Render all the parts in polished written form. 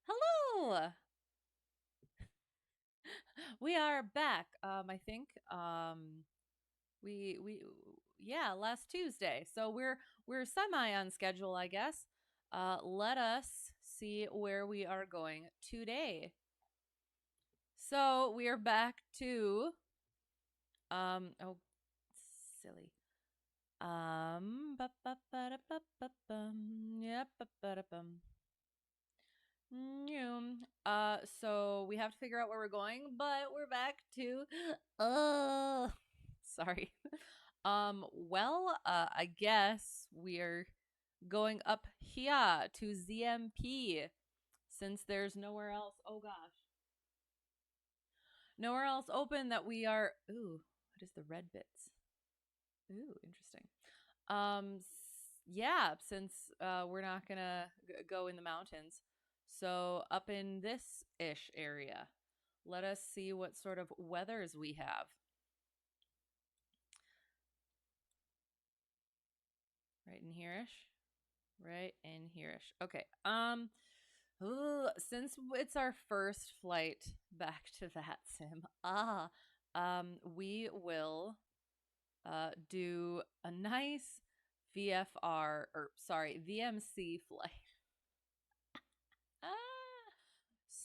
Hello. We are back. I think we yeah, last Tuesday. So we're semi on schedule, I guess. Let us see where we are going today. So we are back to, oh, silly. Yep. So we have to figure out where we're going, but we're back to, sorry. I guess we're going up here to ZMP since there's nowhere else. Oh gosh. Nowhere else open that we are. Ooh, what is the red bits? Ooh, interesting. Yeah, since we're not gonna go in the mountains, so up in this ish area, let us see what sort of weathers we have. Right in here-ish. Right in here-ish. Okay. Since it's our first flight back to VATSIM, we will do a nice VFR, or sorry, VMC flight.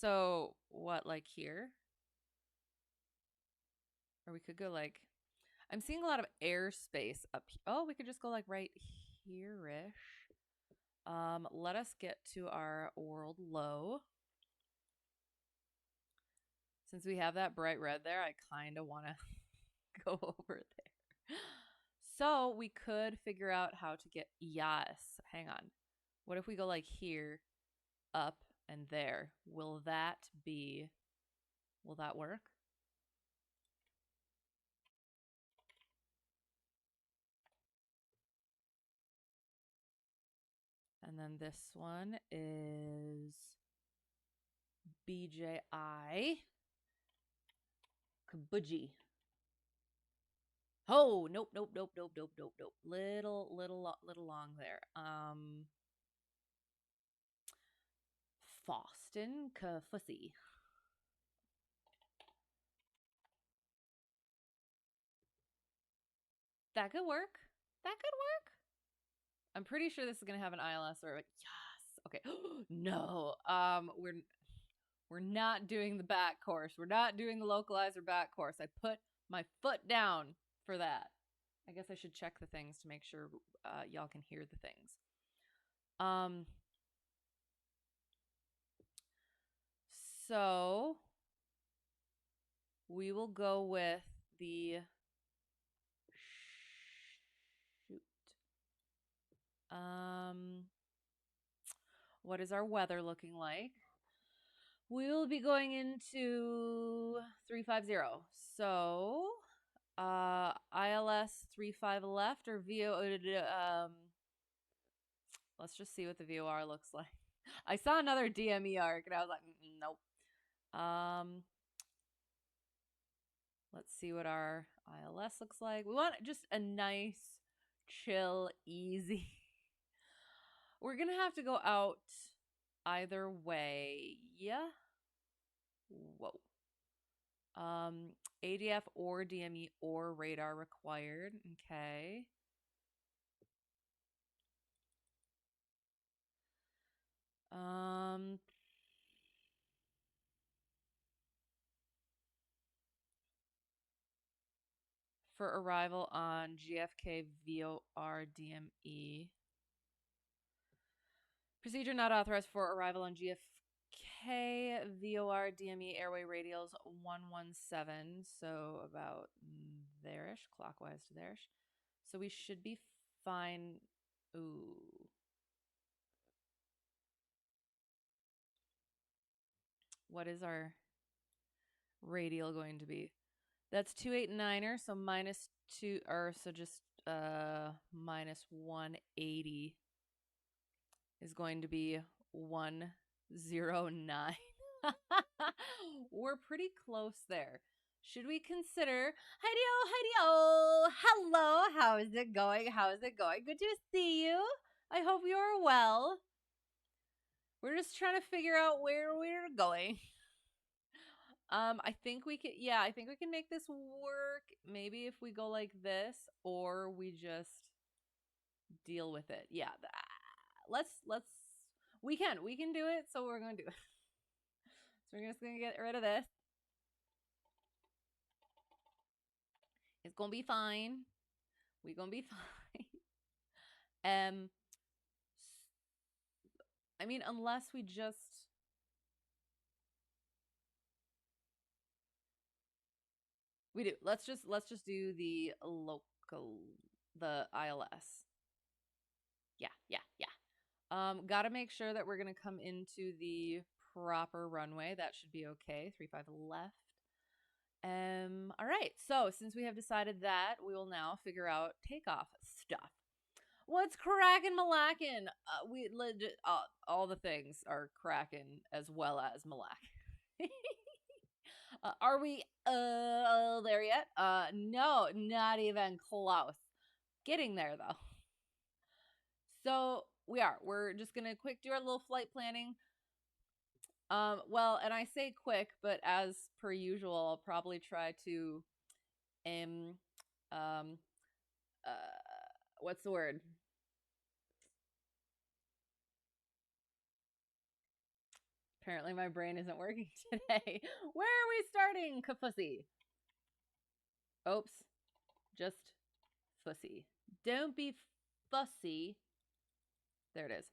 So what, like here? Or we could go like, I'm seeing a lot of airspace up here. Oh, we could just go like right here-ish. Let us get to our world low. Since we have that bright red there, I kind of want to go over there. So we could figure out how to get, yes, hang on. What if we go like here, up, and there? Will that work? And then this one is BJI. KBJI. Oh, nope. Little long there. Foston Kafussy. That could work. I'm pretty sure this is gonna have an ILS or yes. Okay. No. We're not doing the back course. We're not doing the localizer back course. I put my foot down for that. I guess I should check the things to make sure y'all can hear the things. So we will go with the shoot. What is our weather looking like? We will be going into 350. So, ILS 35 left or VO. Let's just see what the VOR looks like. I saw another DME arc and I was like, nope. Let's see what our ILS looks like. We want just a nice, chill, easy. We're gonna have to go out either way. Yeah. Whoa. ADF or DME or radar required. Okay. For arrival on GFK VOR DME. Procedure not authorized for arrival on GFK VOR DME airway radials 117. So about there-ish, clockwise to there-ish. So we should be fine. Ooh. What is our radial going to be? That's 289er, so minus 2, or so just minus 180 is going to be 109. We're pretty close there. Should we consider, hi-yo, hello, how is it going? Good to see you. I hope you are well. We're just trying to figure out where we're going. I think we can make this work. Maybe if we go like this, or we just deal with it. Yeah, We can do it, so we're going to do it. So we're just going to get rid of this. It's going to be fine. We're going to be fine. I mean, unless we just... We do. Let's just do the local, the ILS. Yeah. Gotta make sure that we're gonna come into the proper runway. That should be okay. 35 left. All right. So since we have decided that, we will now figure out takeoff stuff. What's cracking, malackin'? We legit all the things are cracking as well as malackin'. Are we there yet? No, not even close. Getting there though. So we're just gonna quick do our little flight planning. Well, and I say quick, but as per usual, I'll probably try to what's the word? Apparently my brain isn't working today. Where are we starting, Kafussy? Oops. Just fussy. Don't be fussy. There it is.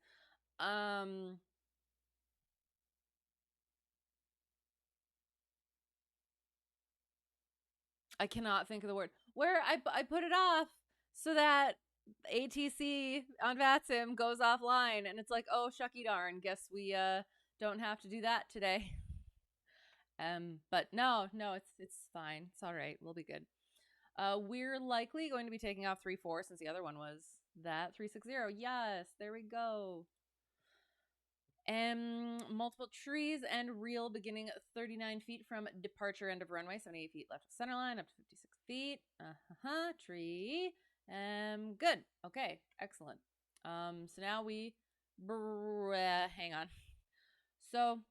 I cannot think of the word. Where I put it off so that ATC on VATSIM goes offline, and it's like, oh, shucky darn, guess we don't have to do that today. But no, it's fine. It's all right. We'll be good. We're likely going to be taking off 3-4 since the other one was that 360. Yes, there we go. Multiple trees and reel beginning 39 feet from departure end of runway, 78 feet left of center line, up to 56 feet. Tree. Good. Okay, excellent. So now we hang on. So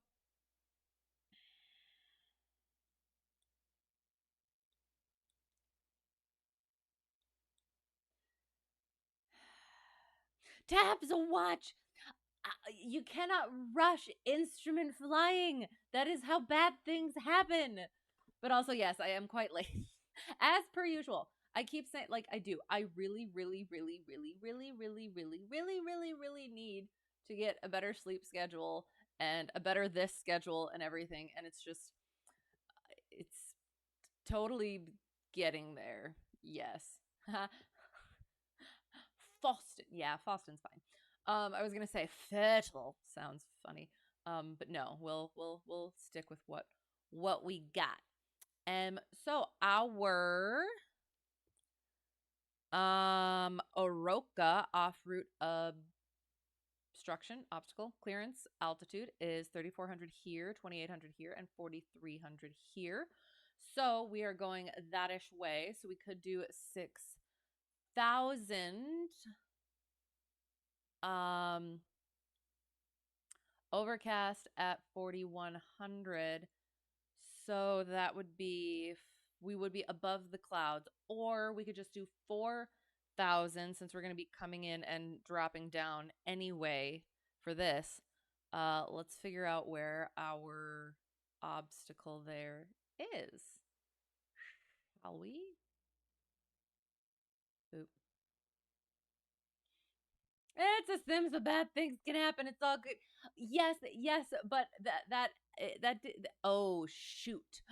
tabs a watch. You cannot rush instrument flying. That is how bad things happen. But also, yes, I am quite late. As per usual. I keep saying, like, I do. I really need to get a better sleep schedule and a better this schedule and everything. And it's just, it's totally getting there. Yes. Foston. Yeah, Foston's fine. I was gonna say fertile sounds funny. But no, we'll stick with what we got. So our Oroka off route obstruction obstacle clearance altitude is 3,400 here, 2,800 here, and 4,300 here. So we are going that-ish way. So we could do 6,000. Overcast at 4,100. So that would be, we would be above the clouds, or we could just do 4,000 since we're going to be coming in and dropping down anyway for this. Let's figure out where our obstacle there is. Shall we? Oop. It's a Sims, so bad things can happen. It's all good. Yes, but oh shoot.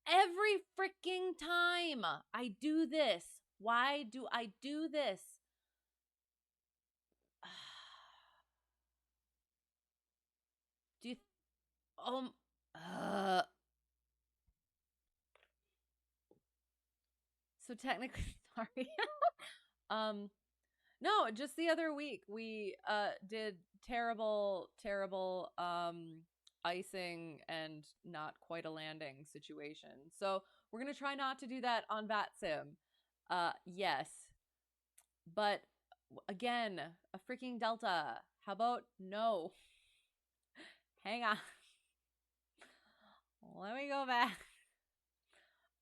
Every freaking time I do this. Why do I do this? Do you so technically sorry. No, just the other week we did terrible icing and not quite a landing situation. So we're gonna try not to do that on VATSIM. Yes. But again, a freaking Delta. How about no? Hang on. Let me go back.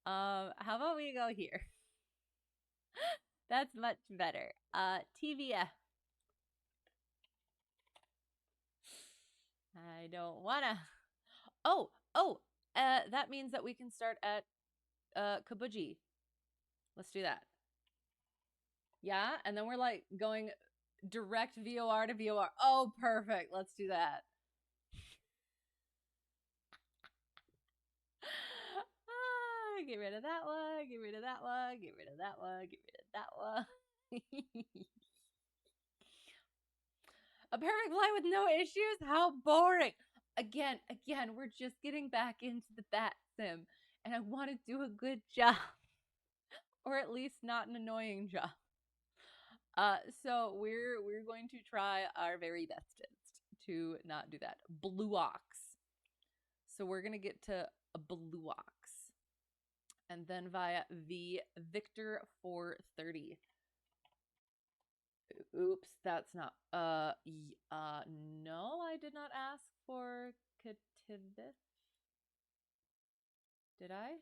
How about we go here? That's much better. TVF. I don't wanna. That means that we can start at KBJI. Let's do that. Yeah, and then we're like going direct VOR to VOR. Oh, perfect. Let's do that. Get rid of that one. Get rid of that one. Get rid of that one. Get rid of that one. A perfect flight with no issues? How boring. Again, we're just getting back into the VATSIM, and I want to do a good job, or at least not an annoying job. So we're going to try our very bestest to not do that. BLUOX. So we're gonna get to a BLUOX, and then via Victor 430. Oops, that's not. No, I did not ask for KTVF. Did I?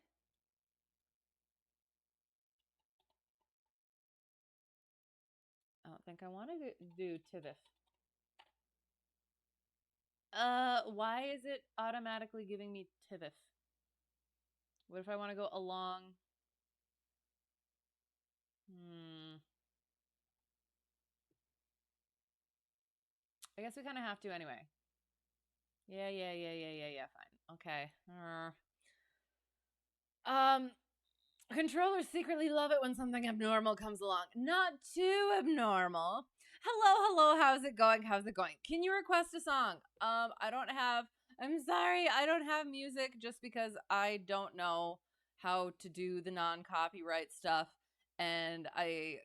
I don't think I want to do TVF. Why is it automatically giving me TVF? What if I want to go along? I guess we kind of have to anyway. Yeah, fine. Okay. Controllers secretly love it when something abnormal comes along. Not too abnormal. Hello, how's it going? Can you request a song? I'm sorry, I don't have music just because I don't know how to do the non-copyright stuff, and I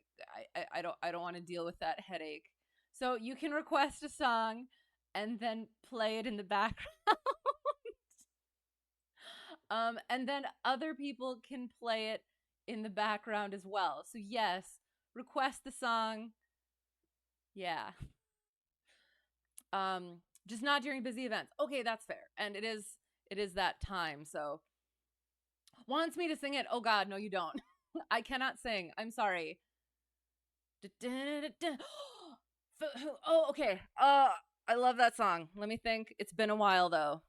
don't want to deal with that headache. So you can request a song and then play it in the background. And then other people can play it in the background as well. So yes, request the song. Yeah. Just not during busy events. Okay, that's fair. And it is that time. So wants me to sing it. Oh God, no, you don't. I cannot sing. I'm sorry. Oh, okay. I love that song. Let me think. It's been a while though.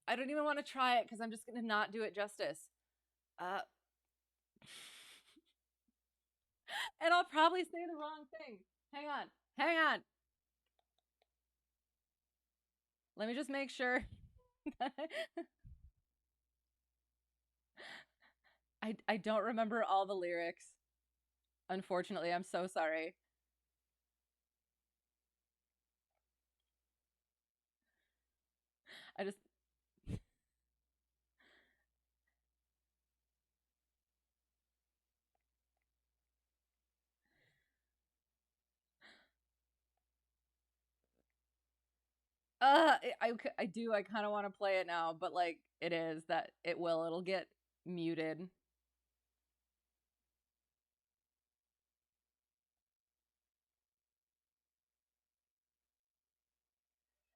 I don't even want to try it because I'm just gonna not do it justice. And I'll probably say the wrong thing. Hang on. Let me just make sure. I don't remember all the lyrics. Unfortunately, I'm so sorry. I just I kind of want to play it now, but like it'll get muted.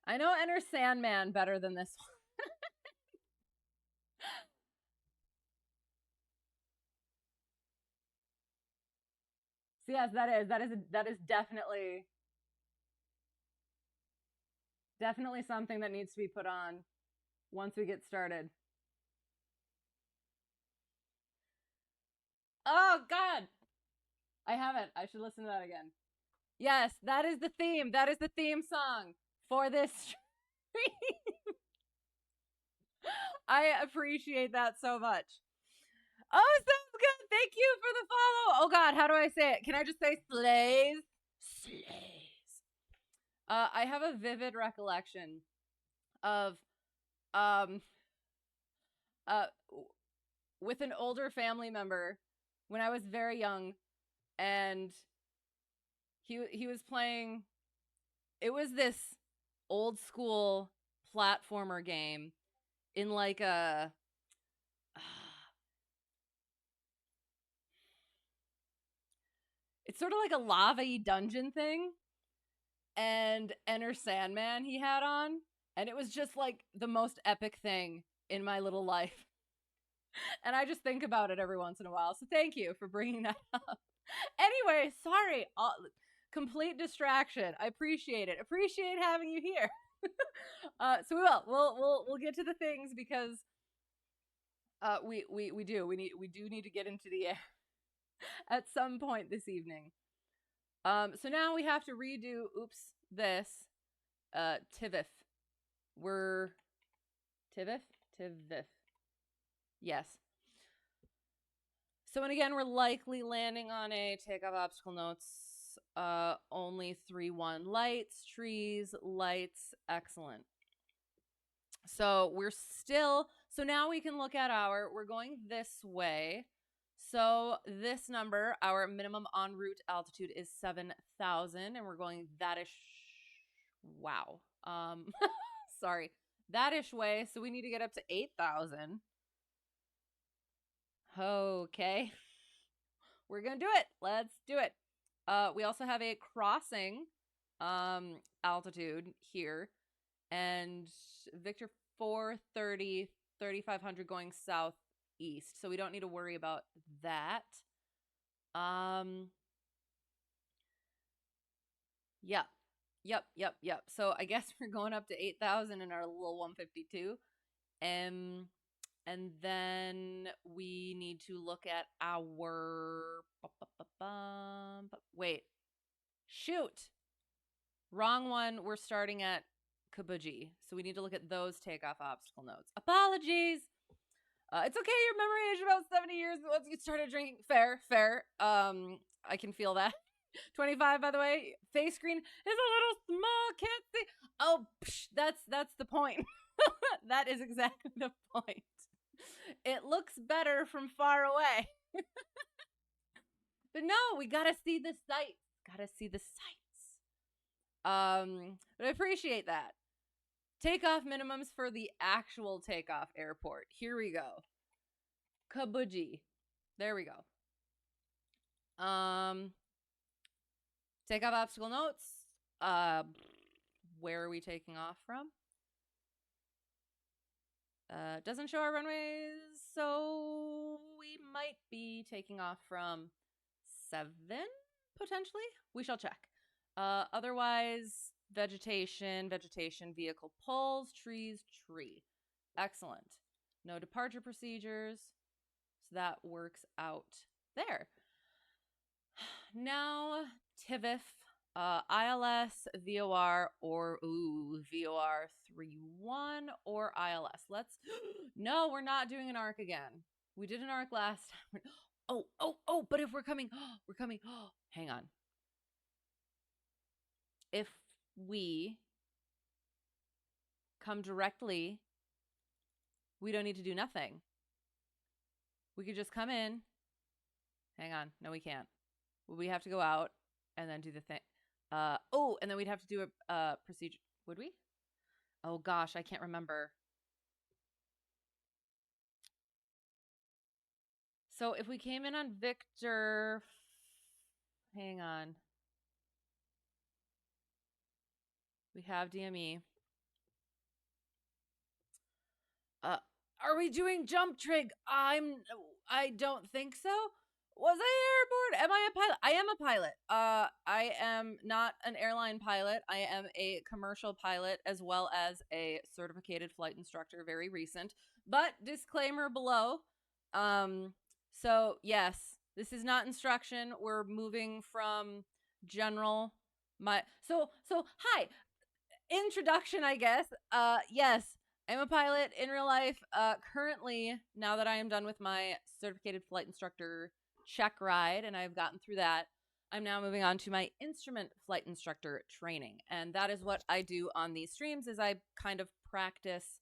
I know Enter Sandman better than this one. So yes, that is definitely something that needs to be put on once we get started. Oh God, I haven't. I should listen to that again. Yes, that is the theme. That is the theme song for this stream. I appreciate that so much. Oh, sounds good. Thank you for the follow. Oh God, how do I say it? Can I just say slays? Slays. I have a vivid recollection of with an older family member when I was very young, and he was playing. It was this old school platformer game in like a it's sort of like a lava-y dungeon thing, and Enter Sandman he had on, and it was just like the most epic thing in my little life. And I just think about it every once in a while. So thank you for bringing that up. Anyway, sorry. Complete distraction. I appreciate it. Appreciate having you here. So we will. We'll get to the things because we do need to get into the air at some point this evening. So now we have to redo this TVF. We're TVF? TVF. Yes. So, and again, we're likely landing on a takeoff obstacle notes. Only 3-1 lights, trees, lights, excellent. So we're still, so now we can look at we're going this way. So this number, our minimum en route altitude is 7,000 and we're going that-ish, wow. Sorry, that-ish way. So we need to get up to 8,000. Okay. We're going to do it. Let's do it. We also have a crossing altitude here. And Victor 430, 3,500 going southeast. So we don't need to worry about that. Yep. So I guess we're going up to 8,000 in our little 152. And then we need to look at our, wait, shoot, wrong one. We're starting at KBJI. So we need to look at those takeoff obstacle notes. Apologies. It's okay. Your memory is about 70 years. Once you started drinking, fair. I can feel that. 25, by the way. Face screen is a little small. Can't see. Oh, that's the point. That is exactly the point. It looks better from far away. But no, we gotta see the sights. But I appreciate that. Takeoff minimums for the actual takeoff airport. Here we go. KBJI. There we go. Takeoff obstacle notes. Where are we taking off from? Doesn't show our runways, so we might be taking off from 7, potentially. We shall check. Otherwise, vegetation, vehicle pulls, trees, tree. Excellent. No departure procedures, so that works out there. Now, TVF. ILS, VOR, or VOR 3-1 or ILS. No, we're not doing an arc again. We did an arc last time. But if we're coming, hang on. If we come directly, we don't need to do nothing. We could just come in. Hang on. No, we can't. We have to go out and then do the thing. And then we'd have to do a procedure. Would we? Oh gosh, I can't remember. So if we came in on Victor, hang on. We have DME. Are we doing jump trig? I don't think so. Was I airborne? Am I a pilot? I am a pilot. I am not an airline pilot. I am a commercial pilot as well as a certificated flight instructor, very recent. But disclaimer below. So yes, this is not instruction. We're moving from general. So hi. Introduction, I guess. Yes, I'm a pilot in real life. Currently, now that I am done with my certificated flight instructor check ride and I've gotten through that, I'm now moving on to my instrument flight instructor training. And that is what I do on these streams, is I kind of practice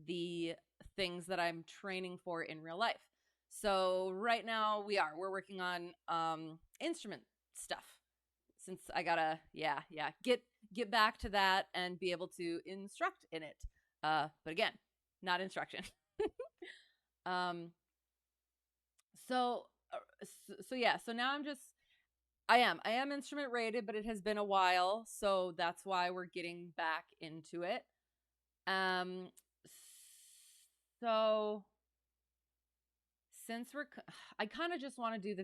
the things that I'm training for in real life. So right now we're working on instrument stuff, since I gotta get back to that and be able to instruct in it. But again, not instruction. So now I am instrument rated, but it has been a while, so that's why we're getting back into it. So since I kind of just want to do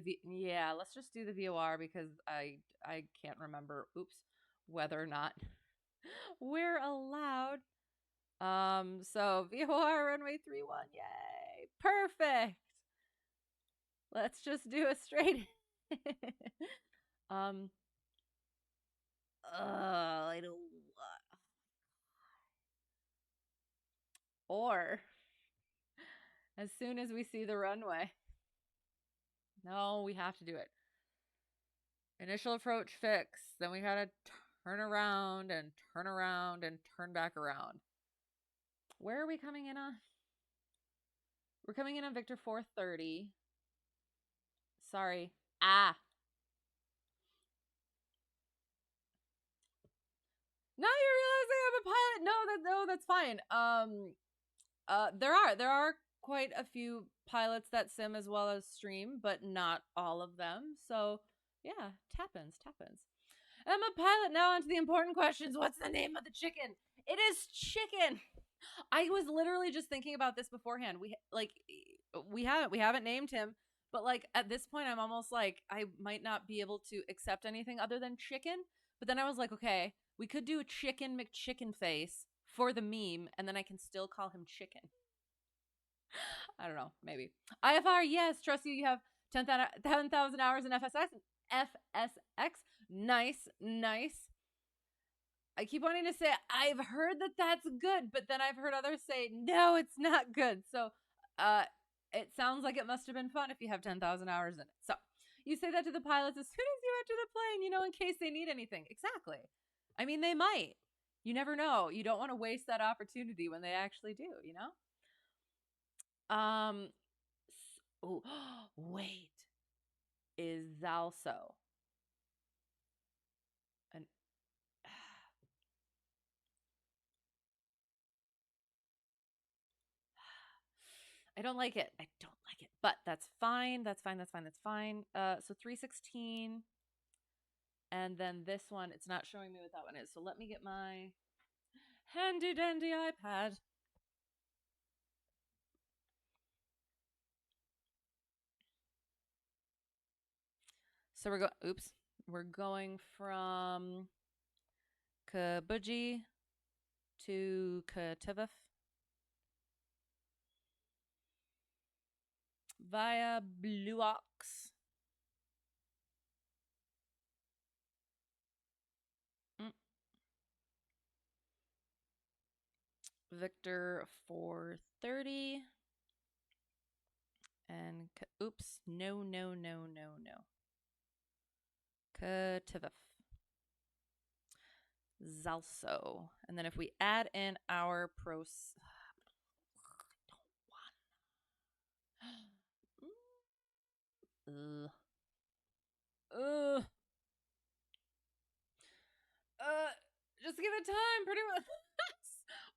let's just do the VOR, because I can't remember, whether or not We're allowed. So VOR runway 31, yay. Perfect. Let's just do a straight. um I don't or as soon as we see the runway. No, we have to do it. Initial approach fix. Then we gotta turn around and turn around and turn back around. Where are we coming in on? We're coming in on Victor 430. Sorry. Ah. Now you're realizing I'm a pilot. No, that's fine. There are quite a few pilots that sim as well as stream, but not all of them. So yeah, tappins. I'm a pilot now. On to the important questions. What's the name of the chicken? It is Chicken. I was literally just thinking about this beforehand. We haven't named him, but like at this point, I'm almost like I might not be able to accept anything other than Chicken. But then I was like, okay, we could do Chicken McChicken Face for the meme, and then I can still call him Chicken. I don't know, maybe. IFR, yes, trust you. You have 10,000 hours in FSX. Nice. I keep wanting to say I've heard that that's good, but then I've heard others say no, it's not good. So, it sounds like it must have been fun if you have 10,000 hours in it. So, you say that to the pilots as soon as you enter the plane, you know, in case they need anything. Exactly. I mean, they might. You never know. You don't want to waste that opportunity when they actually do, you know? Oh, wait. Is ZALSO an I don't like it. But that's fine. So 316. And then this one, it's not showing me what that one is. So let me get my handy dandy iPad. So we're going from KBJI to KTVF via BLUOX. Victor 430. And oops, no. KTVF. ZALSO. And then if we add in our just give it time, pretty much.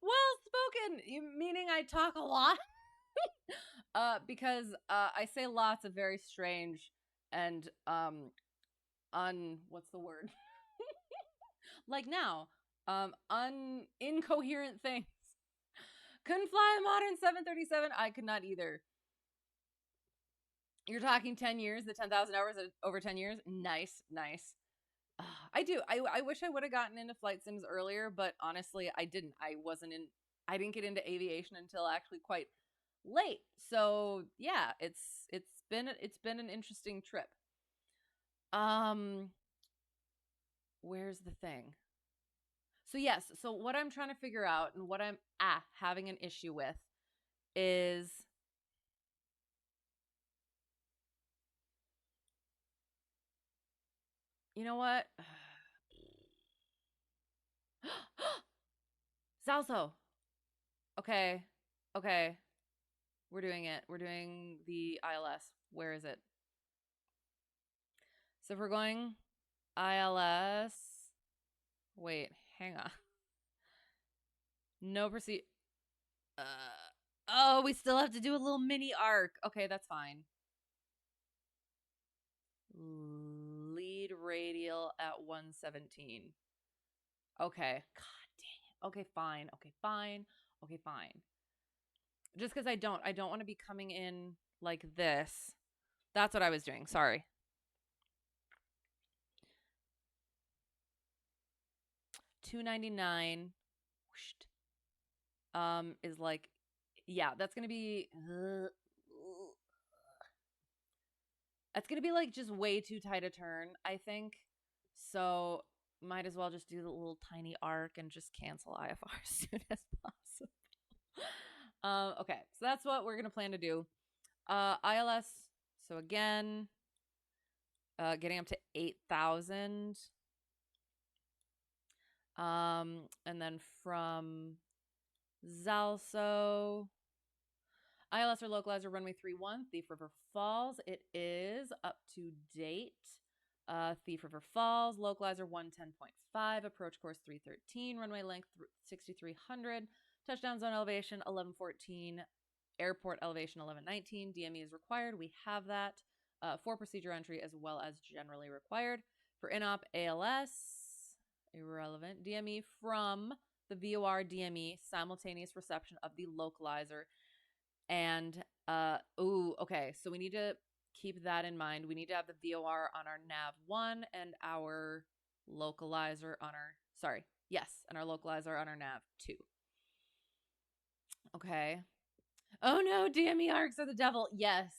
Well spoken. You meaning I talk a lot? Because I say lots of very strange and what's the word? Like now, incoherent things. Couldn't fly a modern 737. I could not either. You're talking 10 years, the 10,000 hours over 10 years. Nice. I do. I wish I would have gotten into flight sims earlier, but honestly, I didn't. I didn't get into aviation until actually quite late. So yeah, it's been an interesting trip. Where's the thing? So yes, so what I'm trying to figure out and what I'm having an issue with is you know what? ZALSO. Okay. We're doing it. We're doing the ILS. Where is it? So if we're going ILS, wait, hang on. No proceed. Oh, we still have to do a little mini arc. Okay, that's fine. Lead radial at 117. Okay. God dang it. Okay, fine. Just because I don't want to be coming in like this. That's what I was doing. Sorry. 299 is like, yeah, that's going to be that's going to be like just way too tight a turn, I think. So might as well just do the little tiny arc and just cancel IFR as soon as possible. Okay, so that's what we're going to plan to do. ILS, so again, getting up to 8,000. And then from ZALSO, ILS or localizer runway 31, Thief River Falls. It is up to date. Thief River Falls, localizer 110.5, approach course 313, runway length 6,300, touchdown zone elevation 1114, airport elevation 1119. DME is required. We have that for procedure entry as well as generally required. For INOP ALS, irrelevant. DME from the VOR DME, simultaneous reception of the localizer. And, okay, so we need to keep that in mind. We need to have the VOR on our nav1 and our localizer on our, and our localizer on our nav2. Okay. Oh no, DME arcs are the devil. Yes,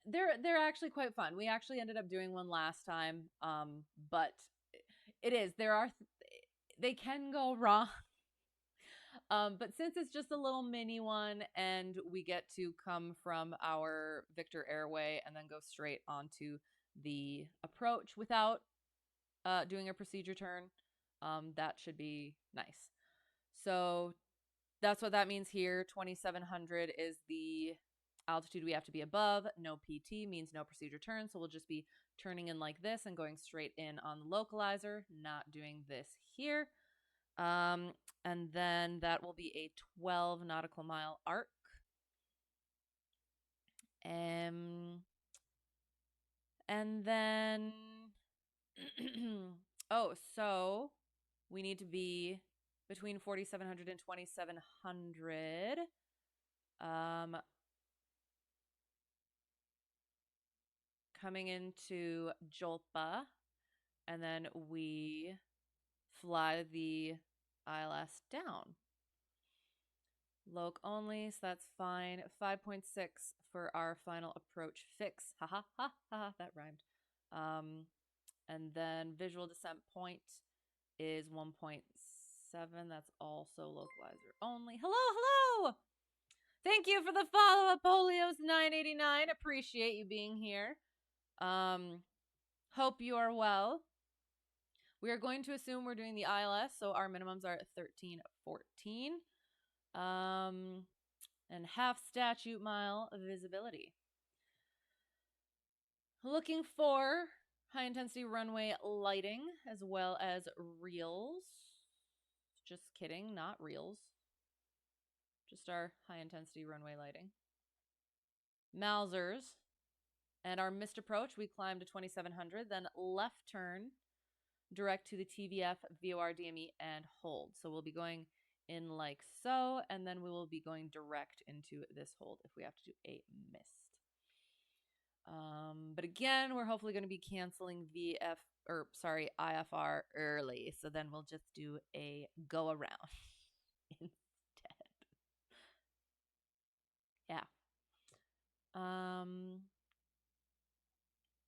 they're actually quite fun. We actually ended up doing one last time, but they can go wrong. But since it's just a little mini one and we get to come from our Victor Airway and then go straight onto the approach without doing a procedure turn, that should be nice. So that's what that means here. 2,700 is the altitude we have to be above. No PT means no procedure turn. So we'll just be turning in like this and going straight in on the localizer, not doing this here. And then that will be a 12 nautical mile arc. And then, so we need to be between 4,700 and 2,700. Coming into Jolpa, and then we fly the ILS down. Loc only, so that's fine. 5.6 for our final approach fix. Ha ha ha ha, that rhymed. And then visual descent point is 1.7. That's also localizer only. Hello! Thank you for the follow-up, Polios989. Appreciate you being here. Hope you are well. We are going to assume we're doing the ILS, so our minimums are at 1314. And half statute mile visibility. Looking for high intensity runway lighting as well as reels. Just kidding, not reels. Just our high intensity runway lighting. Mausers. And our missed approach, we climb to 2,700, then left turn direct to the TVF, VOR, DME, and hold. So we'll be going in like so, and then we will be going direct into this hold if we have to do a missed. But again, we're hopefully going to be canceling IFR early, so then we'll just do a go around instead. Yeah.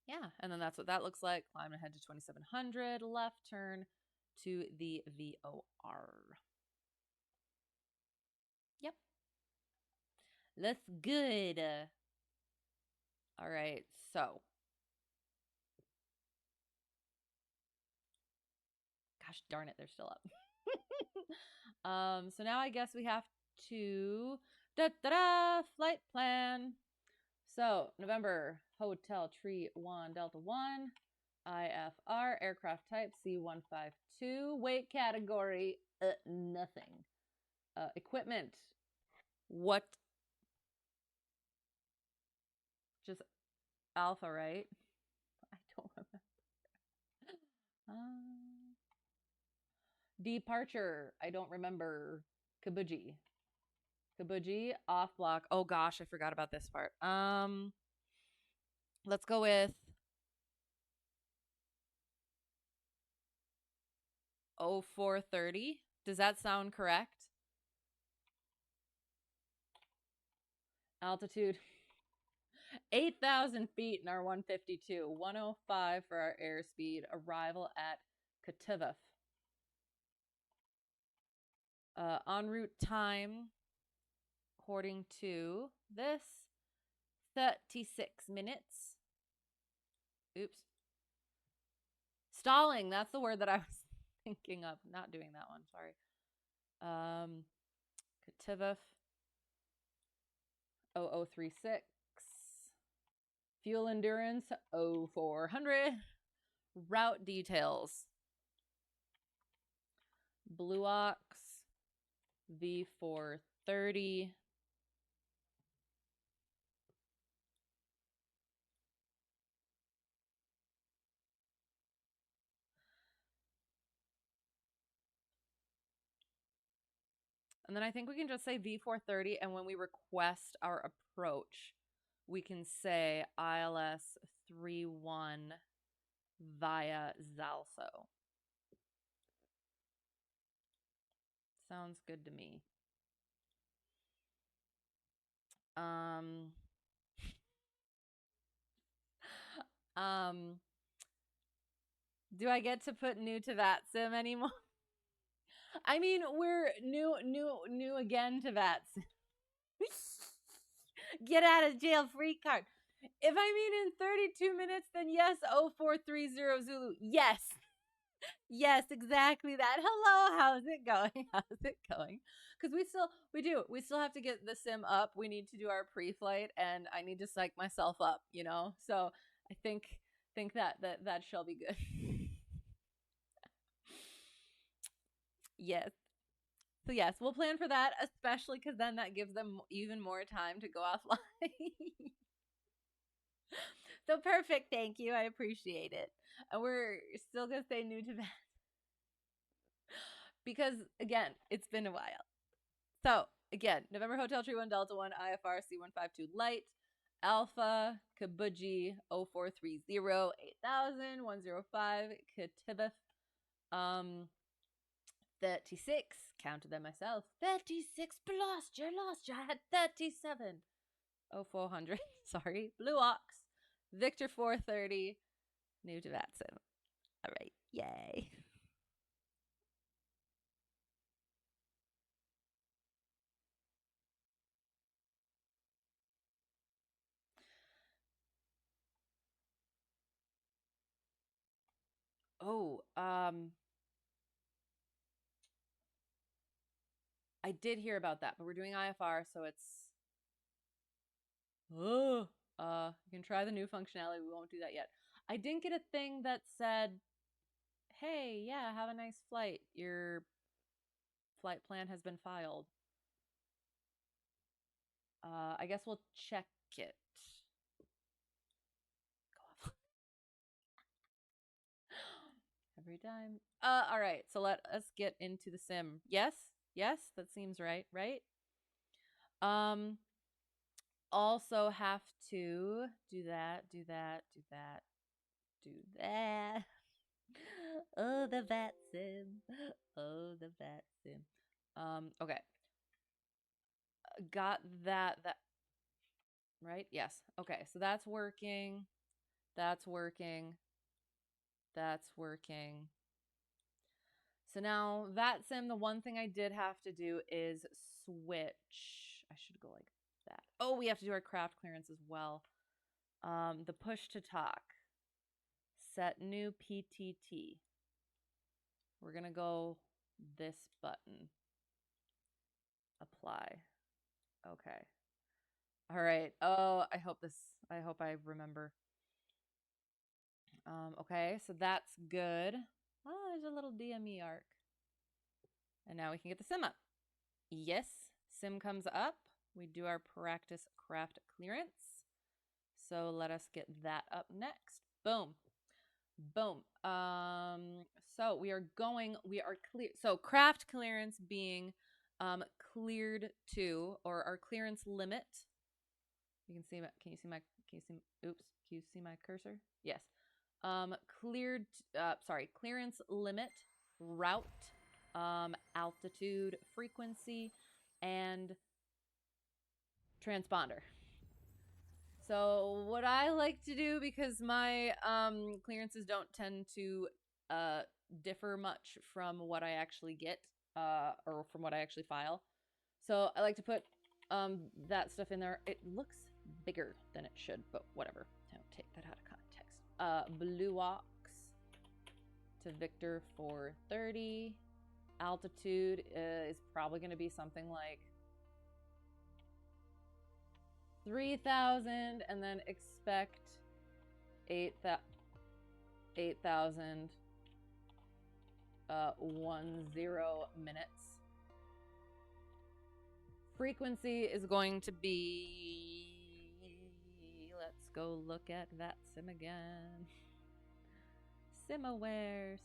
Yeah, and then that's what that looks like. Climb ahead to 2,700, left turn to the VOR. Yep. That's good. All right, so. Gosh darn it, they're still up. So now I guess we have to flight plan. So November, Hotel Tree 1 Delta 1, IFR, aircraft type C152, weight category nothing. Equipment, what? Just Alpha, right? I don't remember. Departure, I don't remember. KBJI, off block. Oh gosh, I forgot about this part. Let's go with 0430. Does that sound correct? Altitude 8,000 feet in our 152. 105 for our airspeed. Arrival at KTVF. En route time, according to this, 36 minutes. Oops. Stalling, that's the word that I was thinking of. Not doing that one, sorry. KTVF 0036. Fuel endurance 0400. Route details. BLUOX V430. And then I think we can just say V430, and when we request our approach, we can say ILS 31 via ZALSO. Sounds good to me. Do I get to put new to VATSIM anymore? I mean, we're new again to VATSIM. Get out of jail free card. If I mean in 32 minutes, then yes, 0430 Zulu. Yes. Yes, exactly that. Hello, how's it going? How's it going? Because we still have to get the sim up. We need to do our pre-flight, and I need to psych myself up, you know? So I think that shall be good. Yes. So yes, we'll plan for that, especially because then that gives them even more time to go offline. So perfect, thank you. I appreciate it. And we're still gonna stay new to that because again, it's been a while. So again, November Hotel Tree 1 Delta 1 IFR C152 Light Alpha KBJI 0430 8000 105 KTVF 36, counted them myself. 36 lost. You had 37. 0400. Sorry. BLUOX. Victor 430. New to VATSIM. All right. Yay. Oh, I did hear about that, but we're doing IFR, so it's you can try the new functionality. We won't do that yet. I didn't get a thing that said, hey, yeah, have a nice flight. Your flight plan has been filed. I guess we'll check it. Go off. Every time. All right. So let us get into the sim. Yes, that seems right. Right. Also have to do that. Oh, the VATSIM. Oh, the VATSIM. Okay. Got that right? Yes. Okay. So that's working. That's working. So now VATSIM, the one thing I did have to do is switch. I should go like that. Oh, we have to do our craft clearance as well. The push to talk. Set new PTT. We're going to go this button. Apply. Okay. All right. Oh, I hope I remember. Okay, so that's good. Oh, there's a little DME arc. And now we can get the sim up. Yes, sim comes up. We do our practice craft clearance. So let us get that up next. Boom. Boom. So we are clear. So craft clearance being cleared to, or our clearance limit. You can see can you see my cursor? Yes. Clearance limit route, altitude, frequency, and transponder. So what I like to do, because my clearances don't tend to differ much from what I actually get or from what I actually file. So I like to put that stuff in there. It looks bigger than it should, but whatever. Don't take that out of context. BLUOX to Victor 430. Altitude is probably going to be something like 3,000, and then expect 8,000 10 minutes. Frequency is going to be, let's go look at VATSIM again. SimAware.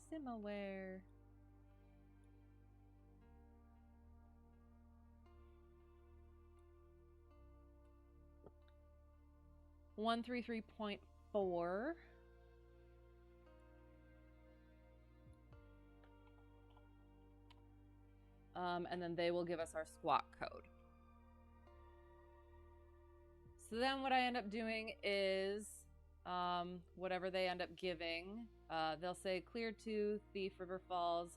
133.4. And then they will give us our squawk code. So then what I end up doing is whatever they end up giving, they'll say clear to Thief River Falls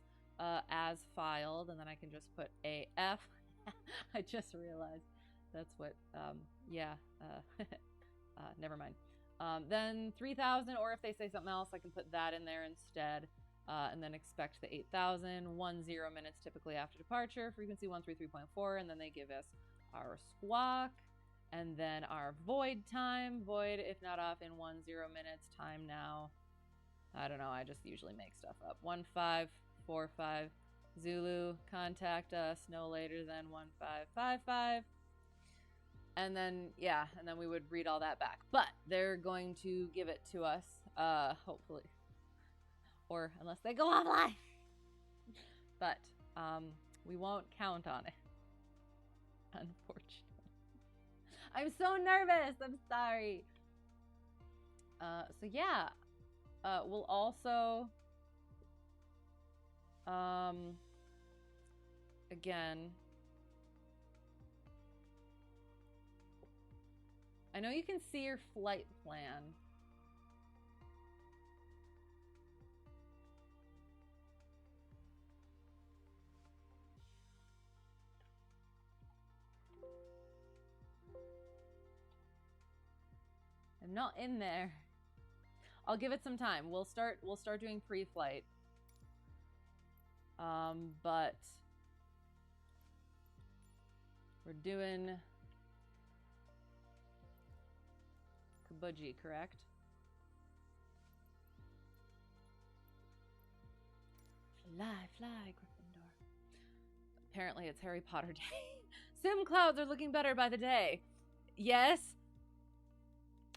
as filed, and then I can just put AF. I just realized that's what, never mind. Then 3,000, or if they say something else, I can put that in there instead. And then expect the 8,000, 10 minutes typically after departure, frequency 133.4, and then they give us our squawk, and then our void time, void if not off in 10 minutes, time now. I don't know, I just usually make stuff up. 1545 Zulu, contact us no later than 1555. And then, yeah, and then we would read all that back. But they're going to give it to us, hopefully. Or unless they go offline. But we won't count on it, unfortunately. I'm so nervous. I'm sorry. So yeah, we'll also, again, I know you can see your flight plan. I'm not in there. I'll give it some time. We'll start doing pre-flight. But we're doing KBJI, correct? Fly, Gryffindor. Apparently it's Harry Potter Day. Sim clouds are looking better by the day. Yes.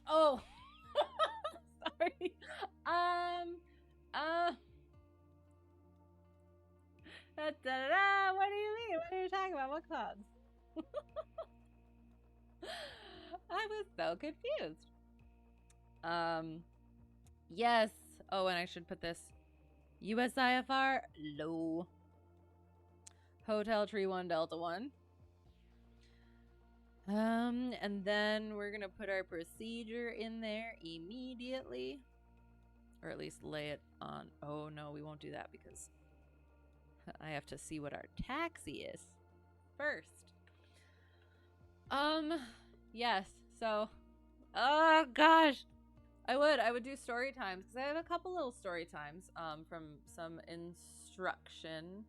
Oh, sorry. What do you mean? What are you talking about? What clouds? I was so confused. Yes. Oh, and I should put this. US IFR, low. Hotel Tree 1 Delta 1. And then we're gonna put our procedure in there immediately, or at least lay it on. Oh no, we won't do that because I have to see what our taxi is first. Yes. So, oh gosh, I would do story times because I have a couple little story times from some instruction,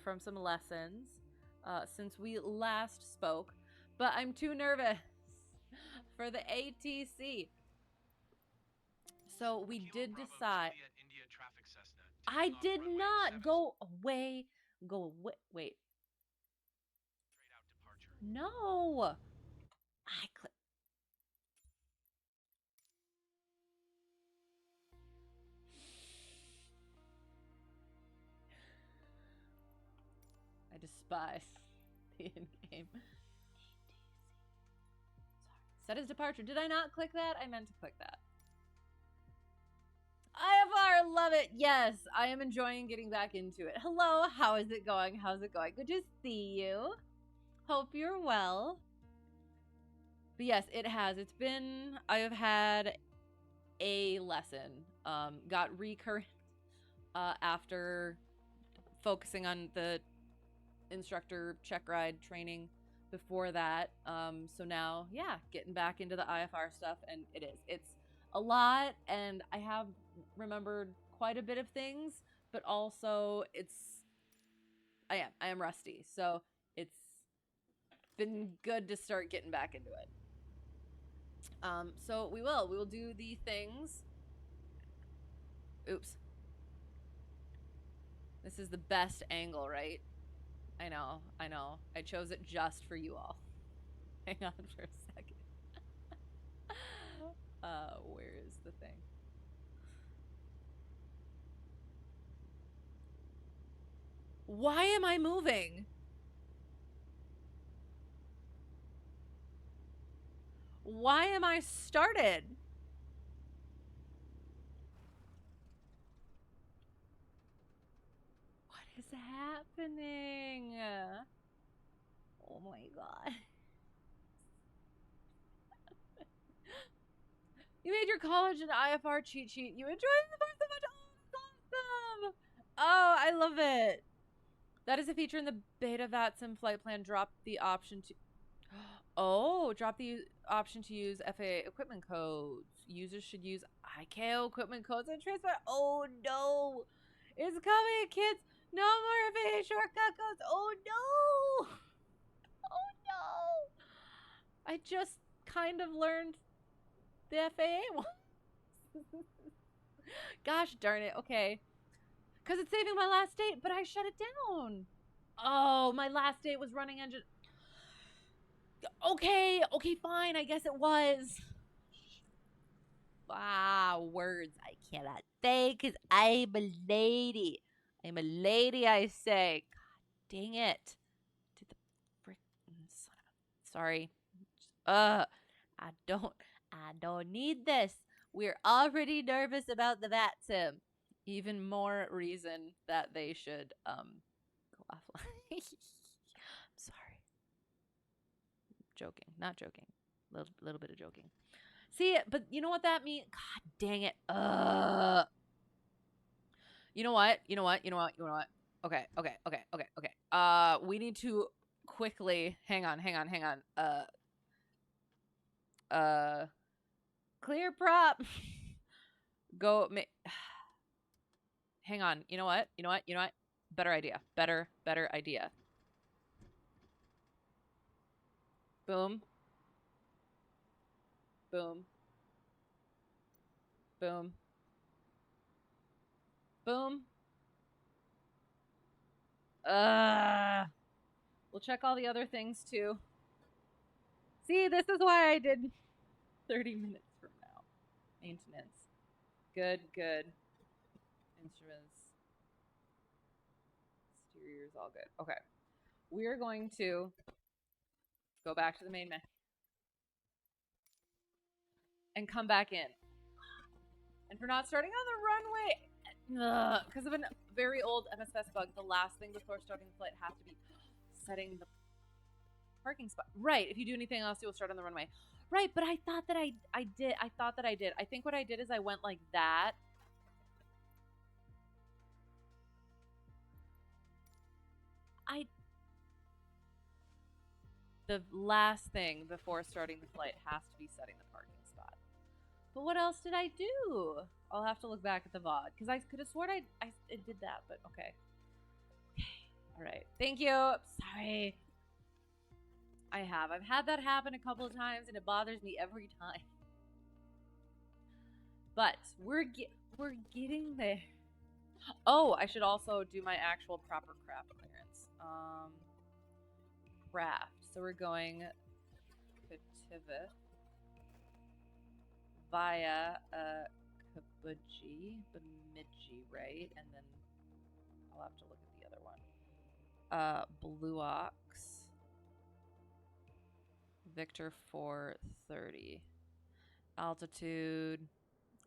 from some lessons since we last spoke. But I'm too nervous for the ATC. So we did decide. I did not go away. Go away. Wait. No. I clicked. I despise the in-game. Set his departure. Did I not click that? I meant to click that. IFR, love it. Yes, I am enjoying getting back into it. Hello, how is it going? How's it going? Good to see you. Hope you're well. But yes, it has. It's been, I have had a lesson. Got recurrent after focusing on the instructor check ride training before that. So now, yeah, getting back into the IFR stuff, and it's a lot, and I have remembered quite a bit of things, but also I am rusty, so it's been good to start getting back into it. So we will do the things. Oops. This is the best angle, right? I know. I chose it just for you all. Hang on for a second. Where is the thing? Why am I moving? Why am I started? What is happening? Oh my god. You made your college an IFR cheat sheet. You enjoyed the part so much. Oh, that's awesome. Oh, I love it. That is a feature in the beta VATSIM flight plan. Drop the option to use FAA equipment codes. Users should use ICAO equipment codes and transfer. Oh no, it's coming, kids. No more FAA shortcut codes. Oh no. Oh no. I just kind of learned the FAA one. Gosh darn it. Okay. Because it's saving my last date, but I shut it down. Oh, my last date was running engine. Okay, fine. I guess it was. Words I cannot say because I'm a lady. I'm a lady, I say. God dang it. To the frick. Son of a. Sorry. I don't need this. We're already nervous about the VATSIM. Even more reason that they should go offline. I'm sorry. Joking. Not joking. Little bit of joking. See, but you know what that means? God dang it. You know what? Okay. We need to quickly hang on. Clear prop. Go hang on. You know what? Better idea. Better idea. Boom. Boom. Boom. Boom. We'll check all the other things too. See, this is why I did 30 minutes from now. Maintenance. Good. Instruments. Exteriors, all good. Okay. We're going to go back to the main menu and come back in. And for not starting on the runway, because of a very old MSS bug, the last thing before starting the flight has to be setting the parking spot. Right. If you do anything else, you'll start on the runway. Right. But I thought that I did. I think what I did is I went like that. The last thing before starting the flight has to be setting the parking spot. But what else did I do? I'll have to look back at the VOD because I could have sworn I did that, but okay. All right. Thank you. Sorry. I've had that happen a couple of times and it bothers me every time. But we're getting there. Oh, I should also do my actual proper craft clearance. Craft. So we're going KTVF via Bemidji, right? And then I'll have to look at the other one. BLUOX. Victor 430. Altitude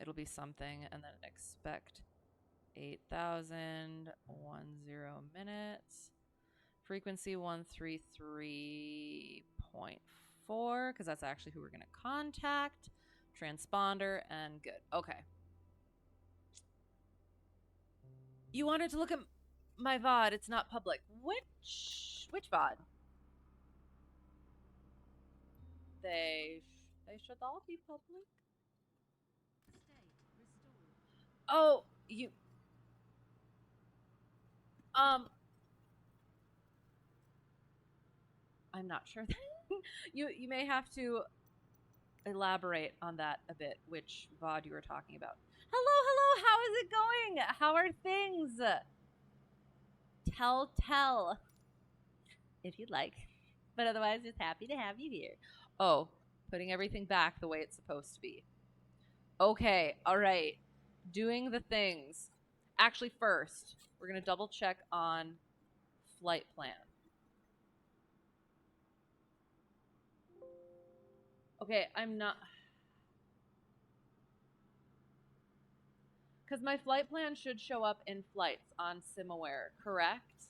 it'll be something, and then expect 8,010 minutes. Frequency 133.4, because that's actually who we're going to contact. Transponder, and good. Okay. You wanted to look at my VOD. It's not public. Which VOD? They should all be public. Oh, you. I'm not sure. you may have to elaborate on that a bit. Which VOD you were talking about? Hello. How is it going? How are things? Tell if you'd like, but otherwise, just happy to have you here. Oh, putting everything back the way it's supposed to be. Okay, all right. Doing the things. Actually, first, we're going to double check on flight plan. Okay, I'm not... Because my flight plan should show up in flights on SimAware, correct?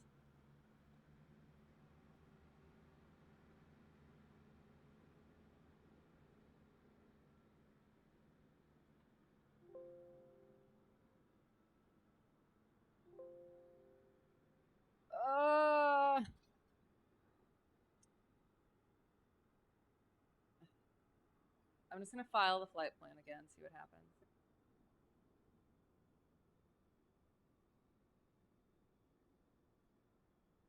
I'm just going to file the flight plan again, see what happens.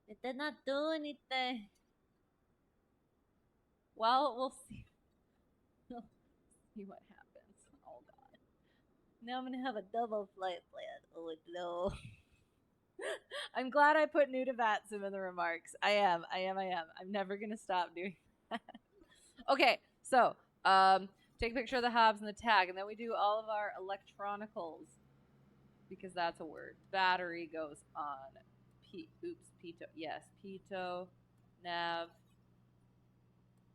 It did not do anything. Well, we'll see. We'll see what happens. Oh, God. Now I'm going to have a double flight plan. Oh, no. I'm glad I put new to VATSIM in the remarks. I am. I'm never going to stop doing that. Okay, so take a picture of the hubs and the tag, and then we do all of our electronicals, because that's a word. Battery goes on. Pitot. Yes, Pitot, nav,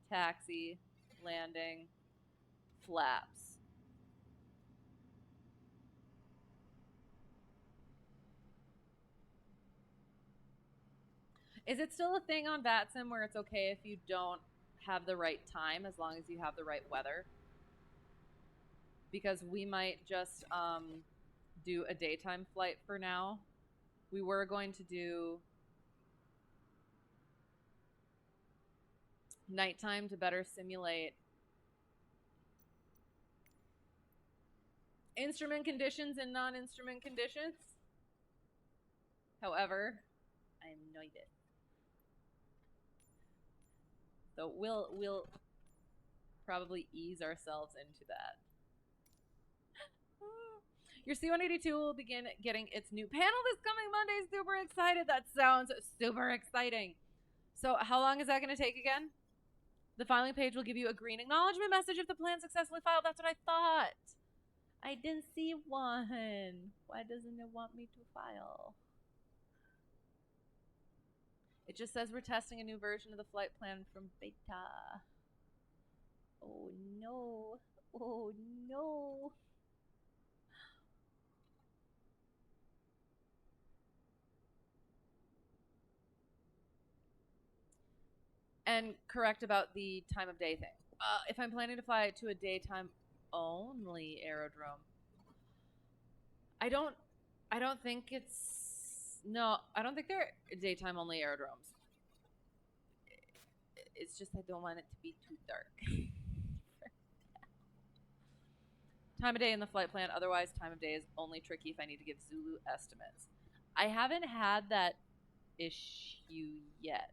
taxi, landing, flaps. Is it still a thing on VATSIM where it's okay if you don't have the right time as long as you have the right weather? Because we might just do a daytime flight for now. We were going to do nighttime to better simulate instrument conditions and non-instrument conditions. However, I'm annoyed. So we'll probably ease ourselves into that. Your C-182 will begin getting its new panel this coming Monday. Super excited. That sounds super exciting. So how long is that going to take again? The filing page will give you a green acknowledgement message if the plan successfully filed. That's what I thought. I didn't see one. Why doesn't it want me to file? It just says we're testing a new version of the flight plan from beta. Oh no. Oh no. And correct about the time of day thing. If I'm planning to fly to a daytime only aerodrome, I don't think I don't think they're daytime only aerodromes. It's just I don't want it to be too dark. Time of day in the flight plan. Otherwise, time of day is only tricky if I need to give Zulu estimates. I haven't had that issue yet.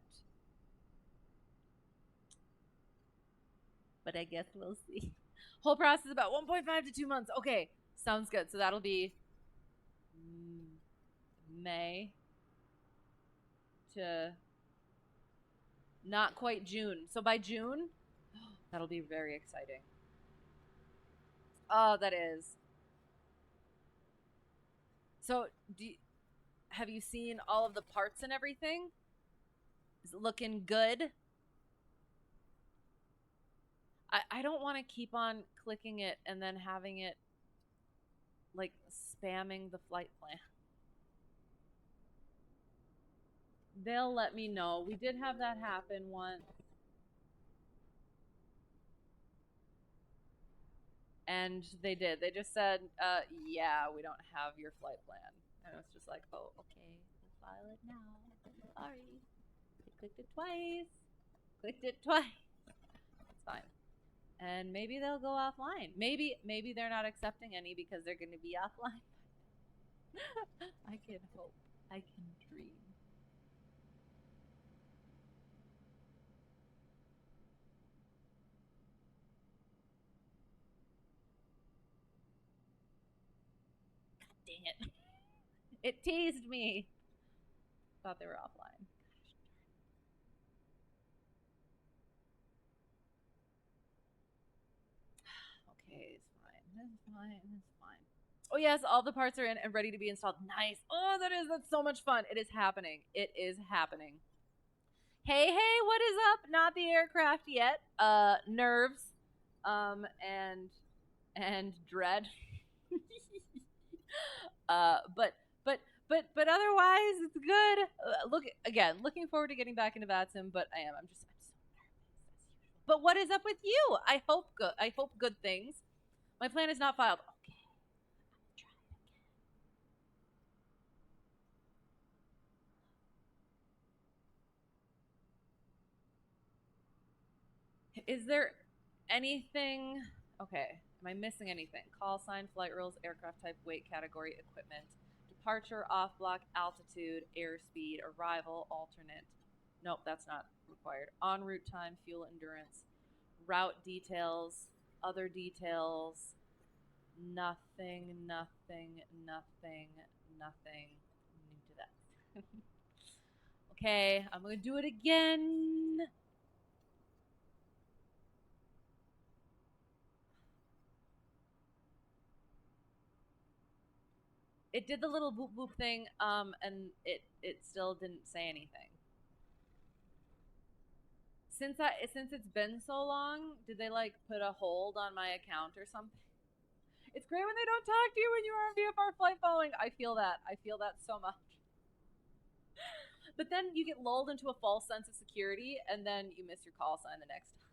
But I guess we'll see. Whole process about 1.5 to 2 months. Okay, sounds good. So that'll be May to not quite June. So by June, that'll be very exciting. Oh, that is. So have you seen all of the parts and everything? Is it looking good? I don't want to keep on clicking it and then having it like spamming the flight plan. They'll let me know. We did have that happen once. And they did. They just said, yeah, we don't have your flight plan. And it was just like, oh, okay, we'll file it now. Sorry. I clicked it twice. Clicked it twice. It's fine. And maybe they'll go offline. Maybe they're not accepting any because they're going to be offline. I can hope. I can dream. God dang it. It teased me. Thought they were offline. Okay, it's fine. It's fine. It's fine. Oh yes, all the parts are in and ready to be installed. Nice. Oh, that's so much fun. It is happening. It is happening. Hey, what is up? Not the aircraft yet. Nerves, and dread. But otherwise, it's good. Looking forward to getting back into VATSIM, but I'm so nervous. But what is up with you? I hope good things. My plan is not filed. Okay. Is there anything? Okay. Am I missing anything? Call sign, flight rules, aircraft type, weight category, equipment, departure, off block, altitude, airspeed, arrival, alternate. Nope, that's not required. En route time, fuel endurance, route details, other details. Nothing. New to that. Okay, I'm gonna do it again. It did the little boop boop thing, and it still didn't say anything. Since it's been so long, did they like put a hold on my account or something? It's great when they don't talk to you when you're on VFR flight following. I feel that so much. But then you get lulled into a false sense of security, and then you miss your call sign the next time.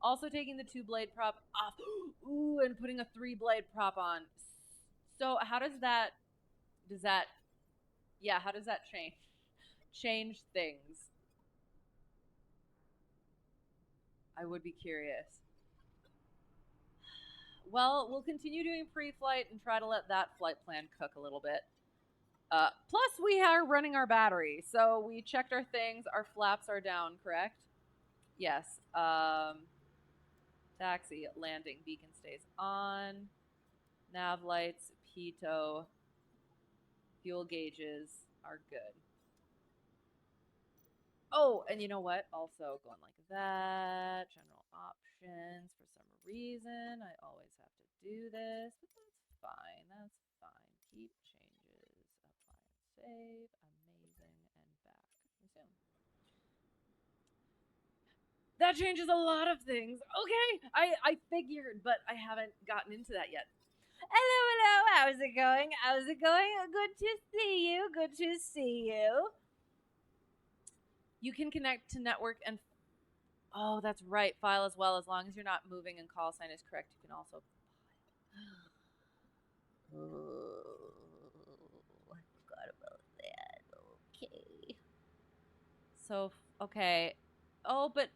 Also taking the 2-blade prop off. Ooh, and putting a 3-blade prop on. So how does that change things? I would be curious. Well, we'll continue doing pre-flight and try to let that flight plan cook a little bit. Plus, we are running our battery, so we checked our things. Our flaps are down, correct? Yes. Taxi, landing, beacon stays on. Nav lights, pitot, fuel gauges are good. Oh, and you know what? Also going like that. General options. For some reason, I always have to do this, but that's fine. That's fine. Keep changes. Apply and save. Amazing. And back. Resume. That changes a lot of things. Okay, I figured, but I haven't gotten into that yet. Hello. How's it going? Good to see you. You can connect to network and oh, that's right, file as well. As long as you're not moving and call sign is correct, you can also file. Oh, I forgot about that. Okay. So, okay. Oh, but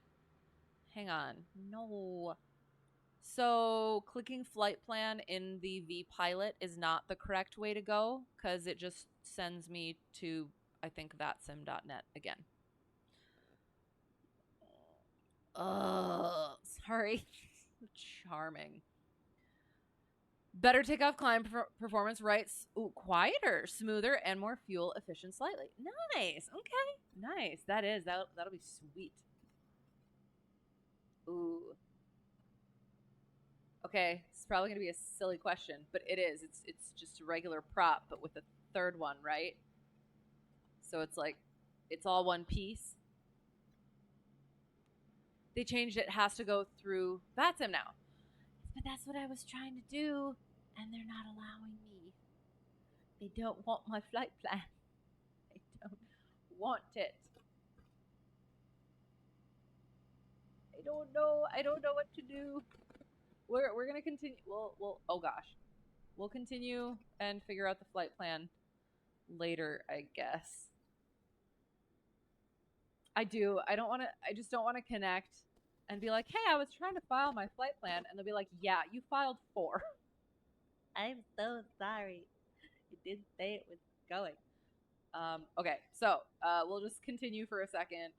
hang on. No. So clicking flight plan in the vPilot is not the correct way to go because it just sends me to, I think, VATSIM.net again. Sorry. Charming. Better takeoff climb performance, right? Ooh, quieter, smoother, and more fuel efficient slightly. Nice. Okay. Nice. That'll be sweet. Ooh. Okay, it's probably gonna be a silly question, but it is. It's just a regular prop, but with a third one, right? So it's like, it's all one piece. They changed it. Has to go through VATSIM now. But that's what I was trying to do, and they're not allowing me. They don't want my flight plan. They don't want it. I don't know. I don't know what to do. We're gonna continue. We'll oh gosh, we'll continue and figure out the flight plan later, I guess. I don't want to. I just don't want to connect and be like, hey, I was trying to file my flight plan, and they'll be like, yeah, you filed 4. I'm so sorry. You didn't say it was going. Okay, so we'll just continue for a second.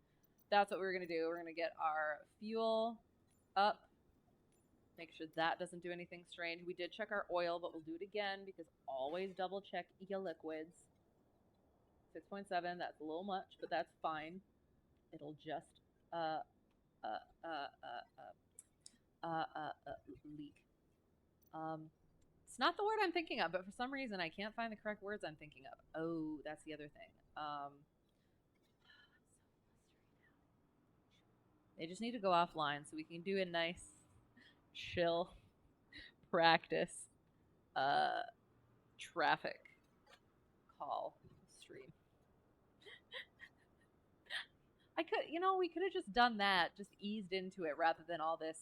That's what we're gonna do. We're gonna get our fuel up. Make sure that doesn't do anything strange. We did check our oil, but we'll do it again because always double check your liquids. 6.7, that's a little much, but that's fine. It'll just leak. It's not the word I'm thinking of, but for some reason I can't find the correct words I'm thinking of. Oh, that's the other thing. They just need to go offline so we can do a nice, chill practice traffic call stream. I could, we could have just done that, just eased into it rather than all this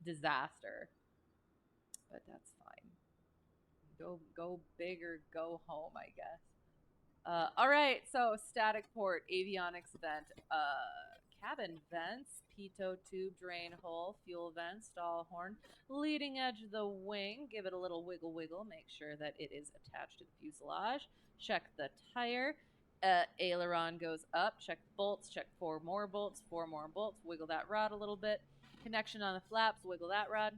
disaster. But that's fine. Go big or go home, I guess. All right, so static port, avionics vent, cabin vents, pitot tube, drain hole, fuel vent, stall horn, leading edge of the wing. Give it a little wiggle wiggle. Make sure that it is attached to the fuselage. Check the tire. Aileron goes up. Check bolts. Check 4 more bolts. 4 more bolts. Wiggle that rod a little bit. Connection on the flaps. Wiggle that rod.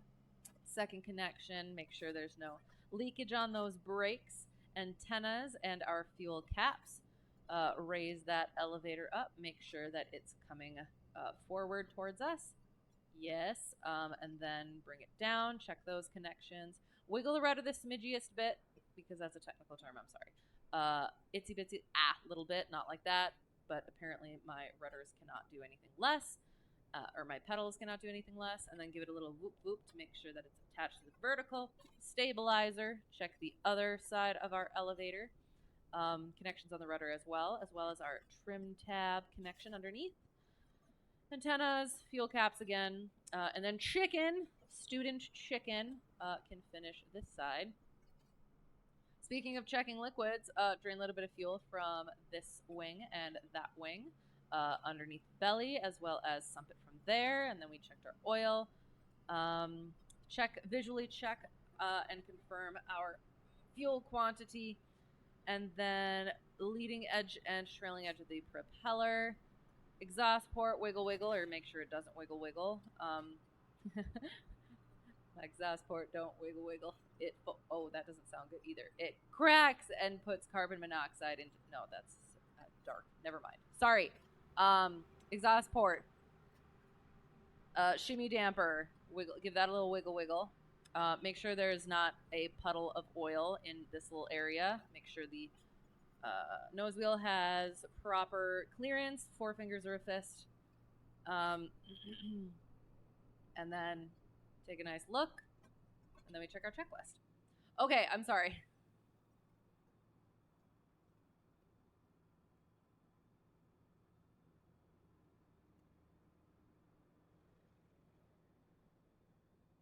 Second connection. Make sure there's no leakage on those brakes. Antennas and our fuel caps. Raise that elevator up. Make sure that it's coming forward towards us. Yes. And then bring it down. Check those connections. Wiggle the rudder the smidgiest bit, because that's a technical term. I'm sorry. Itsy bitsy, little bit, not like that. But apparently my rudders cannot do anything less. Or my pedals cannot do anything less. And then give it a little whoop whoop to make sure that it's attached to the vertical. Stabilizer. Check the other side of our elevator. Connections on the rudder as well as our trim tab connection underneath. Antennas, fuel caps again, and then student chicken can finish this side. Speaking of checking liquids, drain a little bit of fuel from this wing and that wing underneath the belly, as well as sump it from there, and then we checked our oil. Visually check and confirm our fuel quantity. And then leading edge and trailing edge of the propeller. Exhaust port, wiggle wiggle, or make sure it doesn't wiggle wiggle. Exhaust port, don't wiggle wiggle. Oh, that doesn't sound good either. It cracks and puts carbon monoxide into. No, that's dark. Never mind. Sorry. Exhaust port. Shimmy damper. Wiggle. Give that a little wiggle wiggle. Make sure there's not a puddle of oil in this little area. Make sure the nose wheel has proper clearance, 4 fingers or a fist. And then take a nice look. And then we check our checklist. Okay, I'm sorry.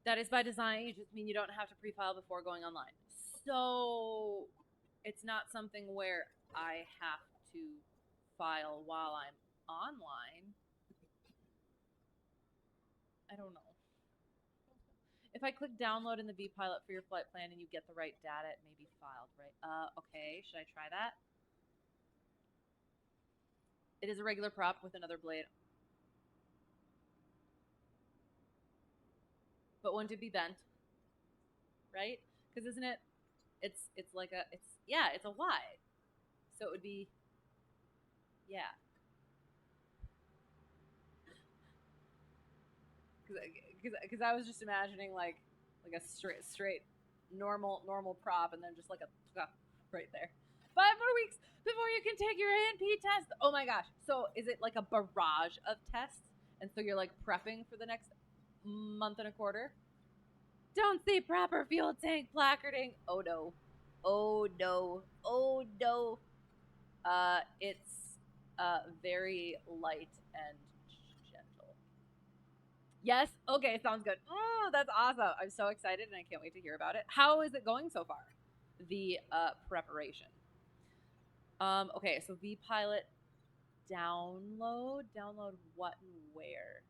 That is by design. You just mean you don't have to pre-file before going online. So it's not something where I have to file while I'm online. I don't know. If I click download in the vPilot for your flight plan and you get the right data, it may be filed, right? Okay, should I try that? It is a regular prop with another blade. But wouldn't it be bent? Right? Because isn't it, it's like a, it's a Y. So it would be, yeah. Because I was just imagining like a straight normal prop, and then just like a right there. 5 more weeks before you can take your A&P test. Oh my gosh. So is it like a barrage of tests? And so you're like prepping for the next month and a quarter? Don't see proper fuel tank placarding. Oh no. Oh no. Oh no. It's very light and gentle. Yes. Okay, sounds good. Oh, that's awesome. I'm so excited and I can't wait to hear about it. How is it going so far? The preparation. Okay, so vPilot download what and where?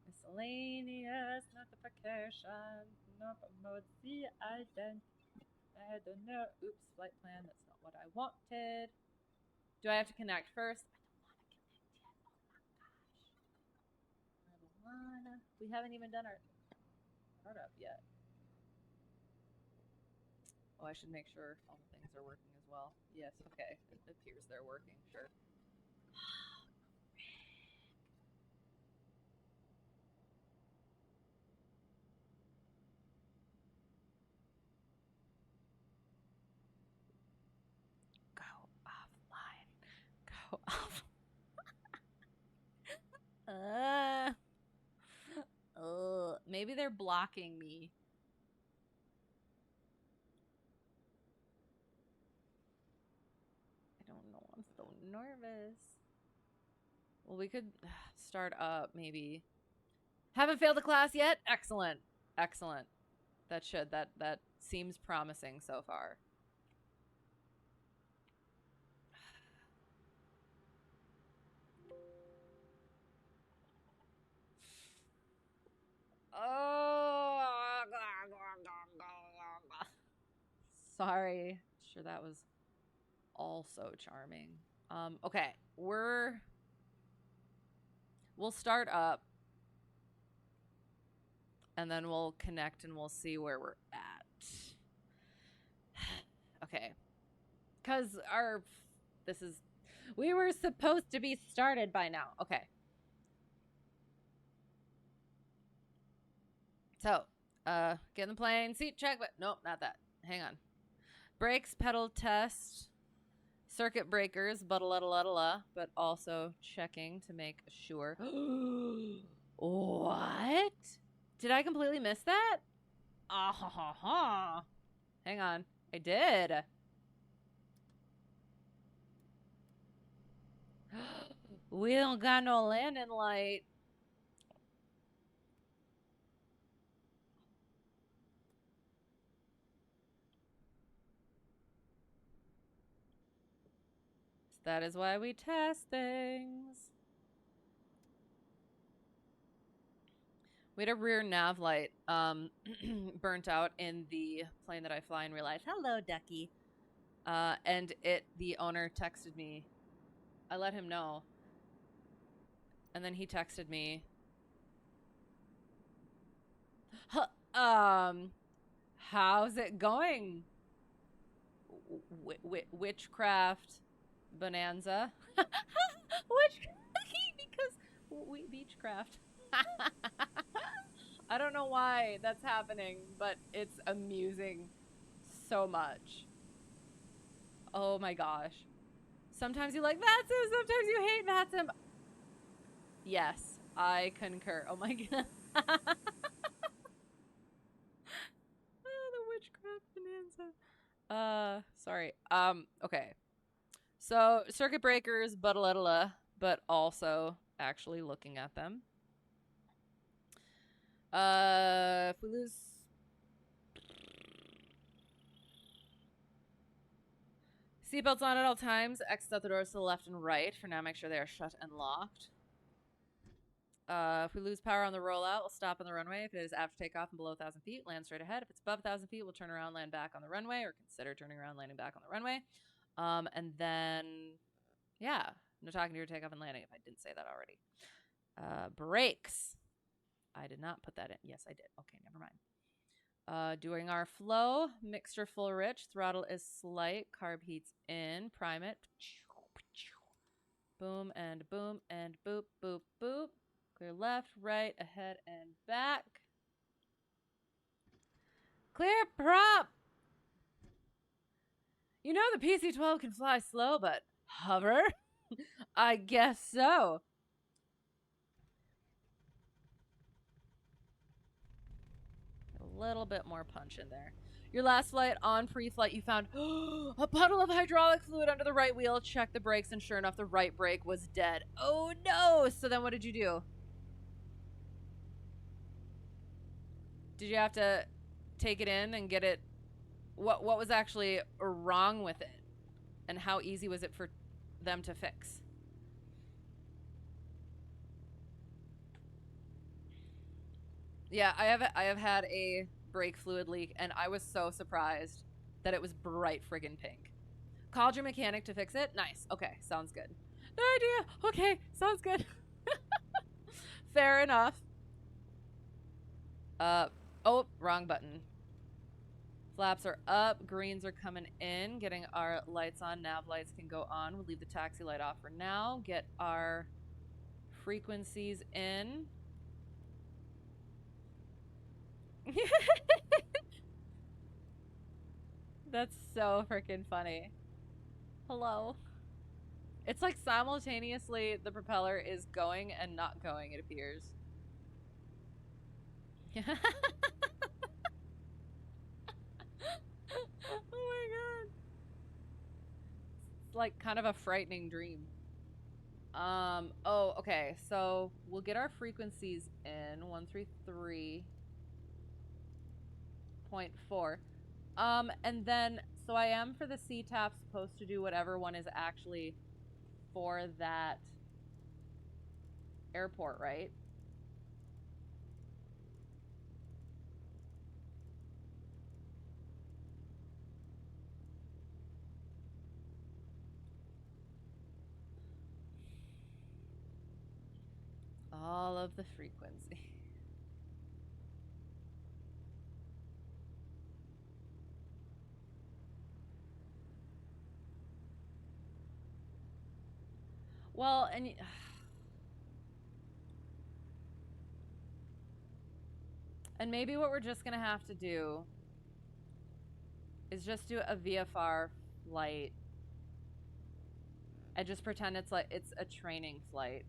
Miscellaneous notification, not mode C ident. I don't know. Oops, flight plan. That's not what I wanted. Do I have to connect first? I don't wanna. We haven't even done our startup yet. Oh, I should make sure all the things are working as well. Yes, okay. It appears they're working, sure. Go offline. Go off. Maybe they're blocking me. I don't know. I'm so nervous. Well, we could start up, maybe. Haven't failed a class yet? Excellent. Excellent. That seems promising so far. Oh. Sorry. Sure, that was also charming. Okay. We'll start up. And then we'll connect and we'll see where we're at. Okay. Because we were supposed to be started by now. Okay. So, get in the plane, seat check, but nope, not that. Hang on. Brakes, pedal test, circuit breakers, but also checking to make sure. What? Did I completely miss that? Hang on. I did. We don't got no landing light. That is why we test things. We had a rear nav light burnt out in the plane that I fly in real life. Hello, Ducky. And the owner texted me. I let him know. And then he texted me. How's it going? Witchcraft bonanza. Because we beachcraft. I don't know why that's happening, but it's amusing so much. Oh my gosh. Sometimes you like VATSIM, sometimes you hate VATSIM. Yes, I concur. Oh my god. The witchcraft bonanza. Sorry. Okay. So, circuit breakers, but also actually looking at them. If we lose... Seatbelts on at all times. Exit out the doors to the left and right. For now, make sure they are shut and locked. If we lose power on the rollout, we'll stop on the runway. If it is after takeoff and below 1,000 feet, land straight ahead. If it's above 1,000 feet, we'll turn around, land back on the runway, or consider turning around, landing back on the runway. And then, yeah, no talking to your takeoff and landing if I didn't say that already. Brakes. I did not put that in. Yes, I did. Okay, never mind. Doing our flow, mixture full rich, throttle is slight, carb heats in, prime it. Boom and boom and boop, boop, boop. Clear left, right, ahead, and back. Clear prop. You know the PC-12 can fly slow, but hover? I guess so. A little bit more punch in there. Your last flight on Preflight, you found a puddle of hydraulic fluid under the right wheel. Check the brakes, and sure enough, the right brake was dead. Oh no! So then what did you do? Did you have to take it in and get it? What was actually wrong with it? And how easy was it for them to fix? Yeah, I have had a brake fluid leak, and I was so surprised that it was bright friggin' pink. Called your mechanic to fix it? Nice. Okay, sounds good. No idea. Okay, sounds good. Fair enough. Oh, wrong button. Flaps are up. Greens are coming in. Getting our lights on. Nav lights can go on. We'll leave the taxi light off for now. Get our frequencies in. That's so freaking funny. Hello. It's like simultaneously the propeller is going and not going, it appears. Oh my god. It's like kind of a frightening dream. Oh, okay. So we'll get our frequencies in 133.4. And then, so I am for the CTAF supposed to do whatever one is actually for that airport, right? All of the frequency. Well, and maybe what we're just gonna have to do is just do a VFR flight and just pretend it's like it's a training flight.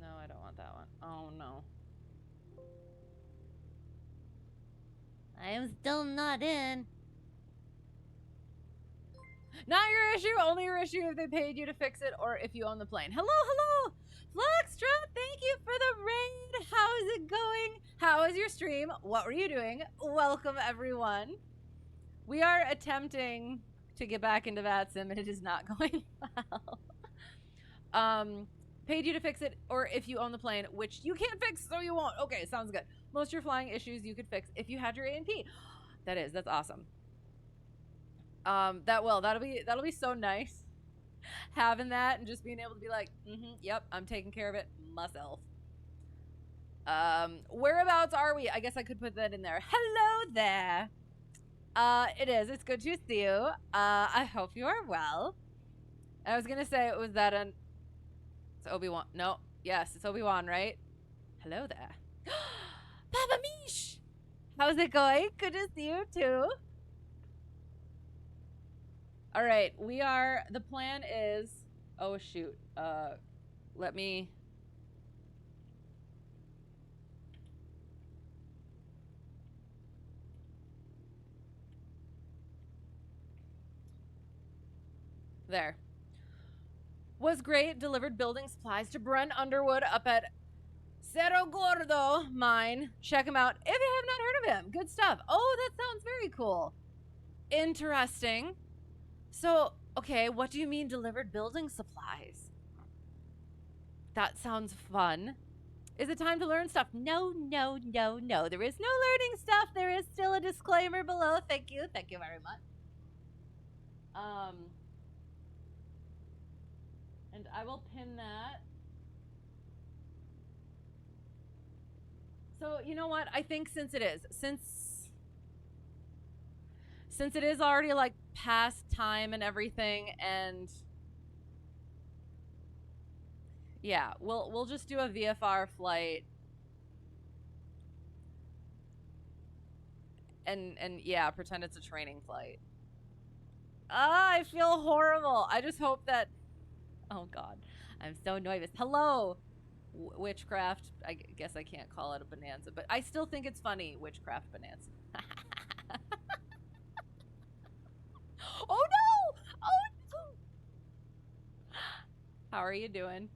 No, I don't want that one. Oh no. I am still not in. Not your issue, only your issue if they paid you to fix it or if you own the plane. Hello, hello! Fluxtra, thank you for the raid. How's it going? How is your stream? What were you doing? Welcome, everyone. We are attempting to get back into VATSIM, and it is not going well. Paid you to fix it, or if you own the plane, which you can't fix, so you won't. Okay, sounds good. Most of your flying issues you could fix if you had your A&P. That's awesome. That'll be so nice having that and just being able to be like, yep, I'm taking care of it myself. Whereabouts are we? I guess I could put that in there. Hello there. It's good to see you. I hope you are well. I was gonna say, was that it's Obi-Wan? No, yes, it's Obi-Wan, right? Hello there. Papa Mish! How's it going? Good to see you too. All right, the plan is, oh shoot, let me, there. Was great, delivered building supplies to Brent Underwood up at Cerro Gordo mine. Check him out if you have not heard of him. Good stuff. Oh, that sounds very cool. Interesting. So, okay, what do you mean delivered building supplies? That sounds fun. Is it time to learn stuff? No, no, no, no. There is no learning stuff. There is still a disclaimer below. Thank you. Thank you very much. And I will pin that. So, you know what? I think since it is already like past time and everything, and yeah, we'll just do a VFR flight. and yeah, pretend it's a training flight. Ah, I feel horrible. I just hope that, oh God, I'm so nervous. Hello, witchcraft. I guess I can't call it a bonanza, but I still think it's funny, witchcraft bonanza. Oh no! Oh no! How are you doing?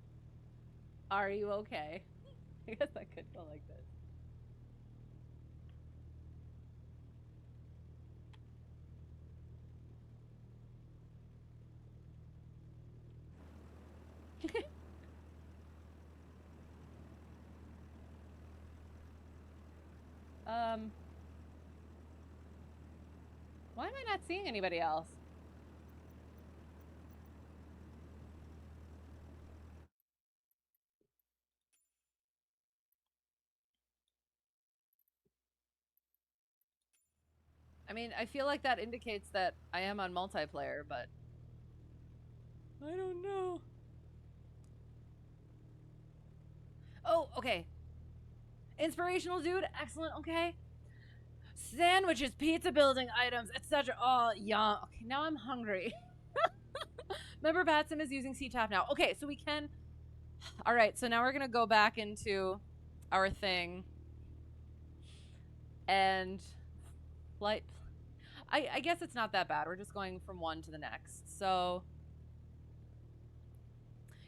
Are you okay? I guess I could go like this. Why am I not seeing anybody else? I mean, I feel like that indicates that I am on multiplayer, but I don't know. Oh, okay. Inspirational dude, excellent, okay. Sandwiches, pizza building items, etc. Oh, yum. Okay, now I'm hungry. Remember, VATSIM is using CTAF now. Okay, so we can... All right, so now we're going to go back into our thing. And flight... I guess it's not that bad. We're just going from one to the next. So...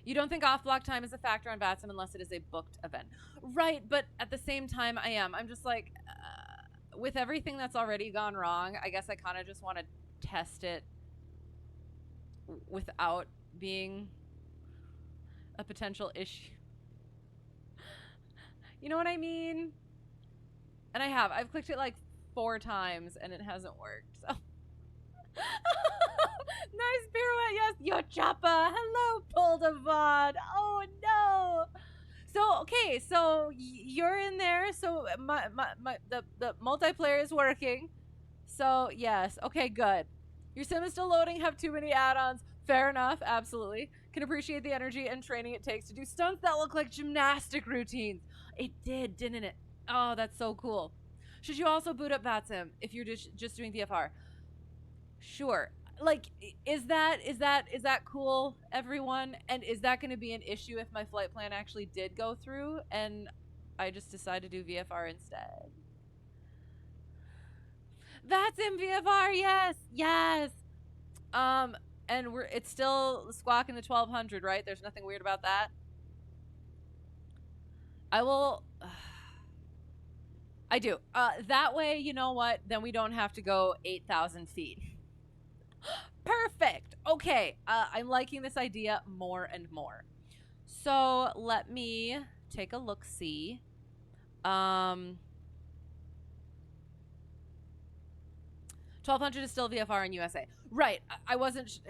You don't think off-block time is a factor on VATSIM unless it is a booked event. Right, but at the same time, I am. I'm just like... with everything that's already gone wrong, I guess I kind of just want to test it without being a potential issue. You know what I mean? And I've clicked it like 4 times and it hasn't worked, so. Nice pirouette, yes, yo choppa. Hello, Poldavon. Oh no. So, okay, so you're in there, so the multiplayer is working. So, yes, okay, good. Your sim is still loading, have too many add-ons. Fair enough, absolutely. Can appreciate the energy and training it takes to do stunts that look like gymnastic routines. It did, didn't it? Oh, that's so cool. Should you also boot up VATSIM if you're just doing VFR? Sure. Like, is that cool, everyone? And is that going to be an issue if my flight plan actually did go through and I just decide to do VFR instead? VATSIM VFR, yes, yes. And it's still squawking the 1200, right? There's nothing weird about that. I will. I do. That way, you know what? Then we don't have to go 8,000 feet. Perfect. Okay. I'm liking this idea more and more. So let me take a look-see. 1200 is still VFR in USA. Right. I wasn't...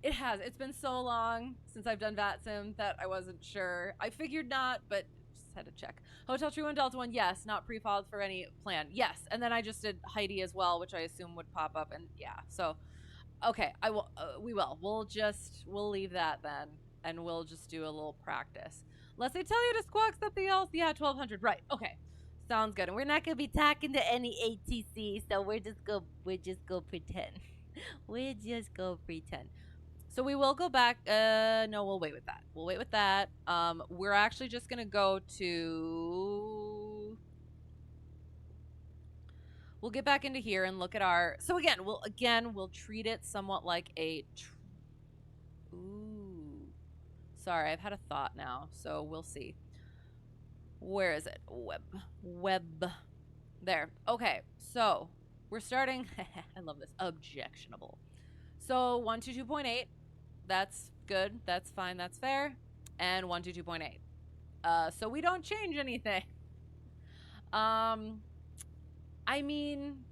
It's been so long since I've done VATSIM that I wasn't sure. I figured not, but just had to check. Hotel True 1 Delta 1, yes. Not pre-followed for any plan. Yes. And then I just did Heidi as well, which I assume would pop up. And yeah, so... Okay, I will. We will. We'll leave that then, and we'll just do a little practice. Unless they tell you to squawk something else. Yeah, 1200. Right. Okay. Sounds good. And we're not gonna be talking to any ATC, so we're just go pretend. We're just go pretend. So we will go back. No, we'll wait with that. We'll wait with that. We're actually just gonna go to. We'll get back into here and look at our... So again, we'll treat it somewhat like a... Ooh. Sorry, I've had a thought now, so we'll see. Where is it? Web. There. Okay, so we're starting... I love this. Objectionable. So 122.8. That's good. That's fine. That's fair. And 122.8. So we don't change anything. I mean,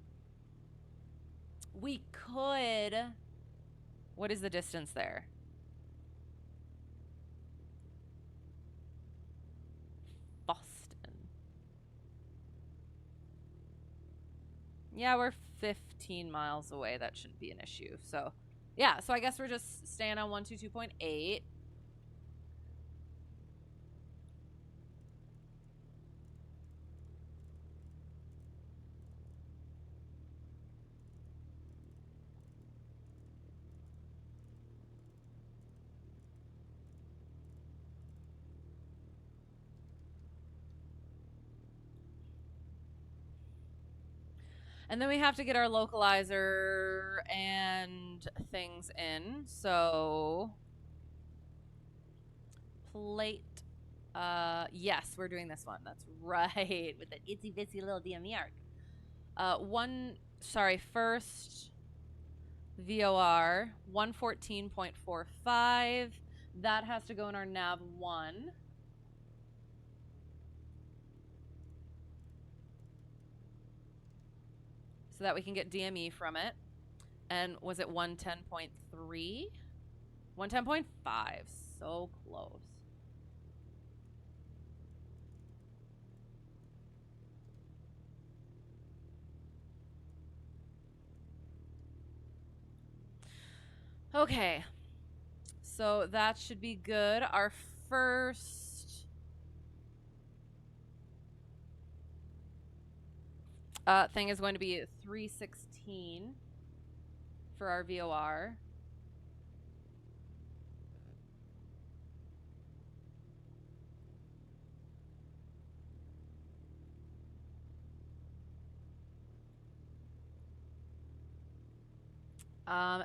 we could... What is the distance there? Boston. Yeah, we're 15 miles away. That shouldn't be an issue. So, yeah. So I guess we're just staying on 122.8. And then we have to get our localizer and things in. So plate. Yes, we're doing this one. That's right. With the itsy bitsy little DME arc. First VOR 114.45. That has to go in our nav 1. So that we can get DME from it. And was it 110.3? 110.5. So close. Okay. So that should be good. Our first thing is going to be 316 for our VOR.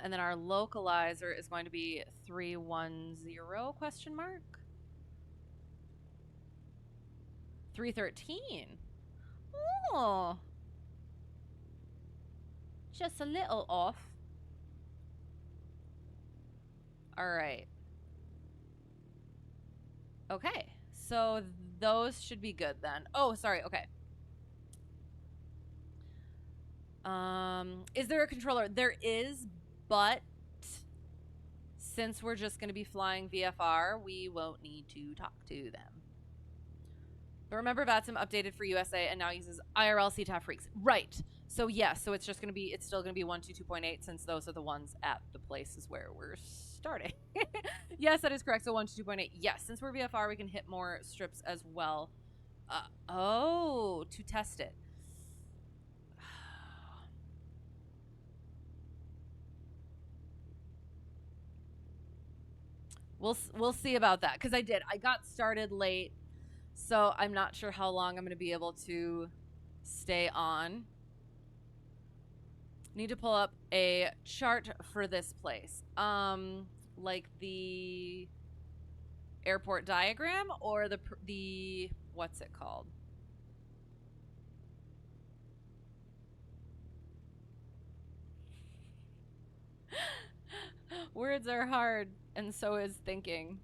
And then our localizer is going to be 310 question mark. 313. Oh. Just a little off. All right. Okay. So those should be good then. Oh, sorry. Okay. Is there a controller? There is, but since we're just going to be flying VFR, we won't need to talk to them. But remember, VATSIM updated for USA and now uses IRL CTAF freaks. Right. So yes, so it's just going to be, it's still going to be 122.8 since those are the ones at the places where we're starting. Yes, that is correct. So 122.8. Yes, since we're VFR, we can hit more strips as well. To test it. We'll see about that, because I got started late, so I'm not sure how long I'm going to be able to stay on. Need to pull up a chart for this place, like the airport diagram or the what's it called? Words are hard, and so is thinking.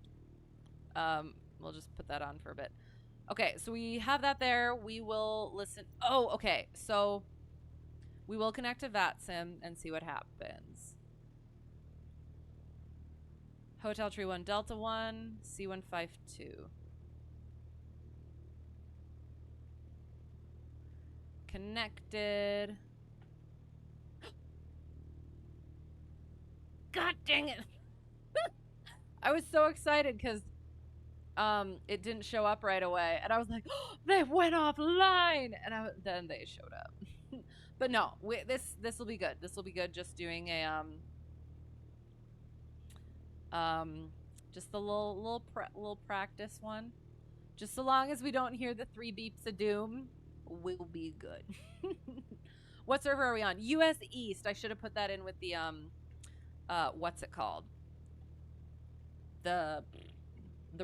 We'll just put that on for a bit. Okay, so we have that there. We will listen. Oh, okay. So we will connect to VATSIM and see what happens. Hotel Tree 1 Delta 1 C152. Connected. God dang it. I was so excited because it didn't show up right away, and I was like, oh, they went offline, and then they showed up. But no, this will be good. This will be good. Just doing a just the little practice one. Just so long as we don't hear the 3 beeps of doom, we'll be good. What server are we on? US East. I should have put that in with the what's it called? The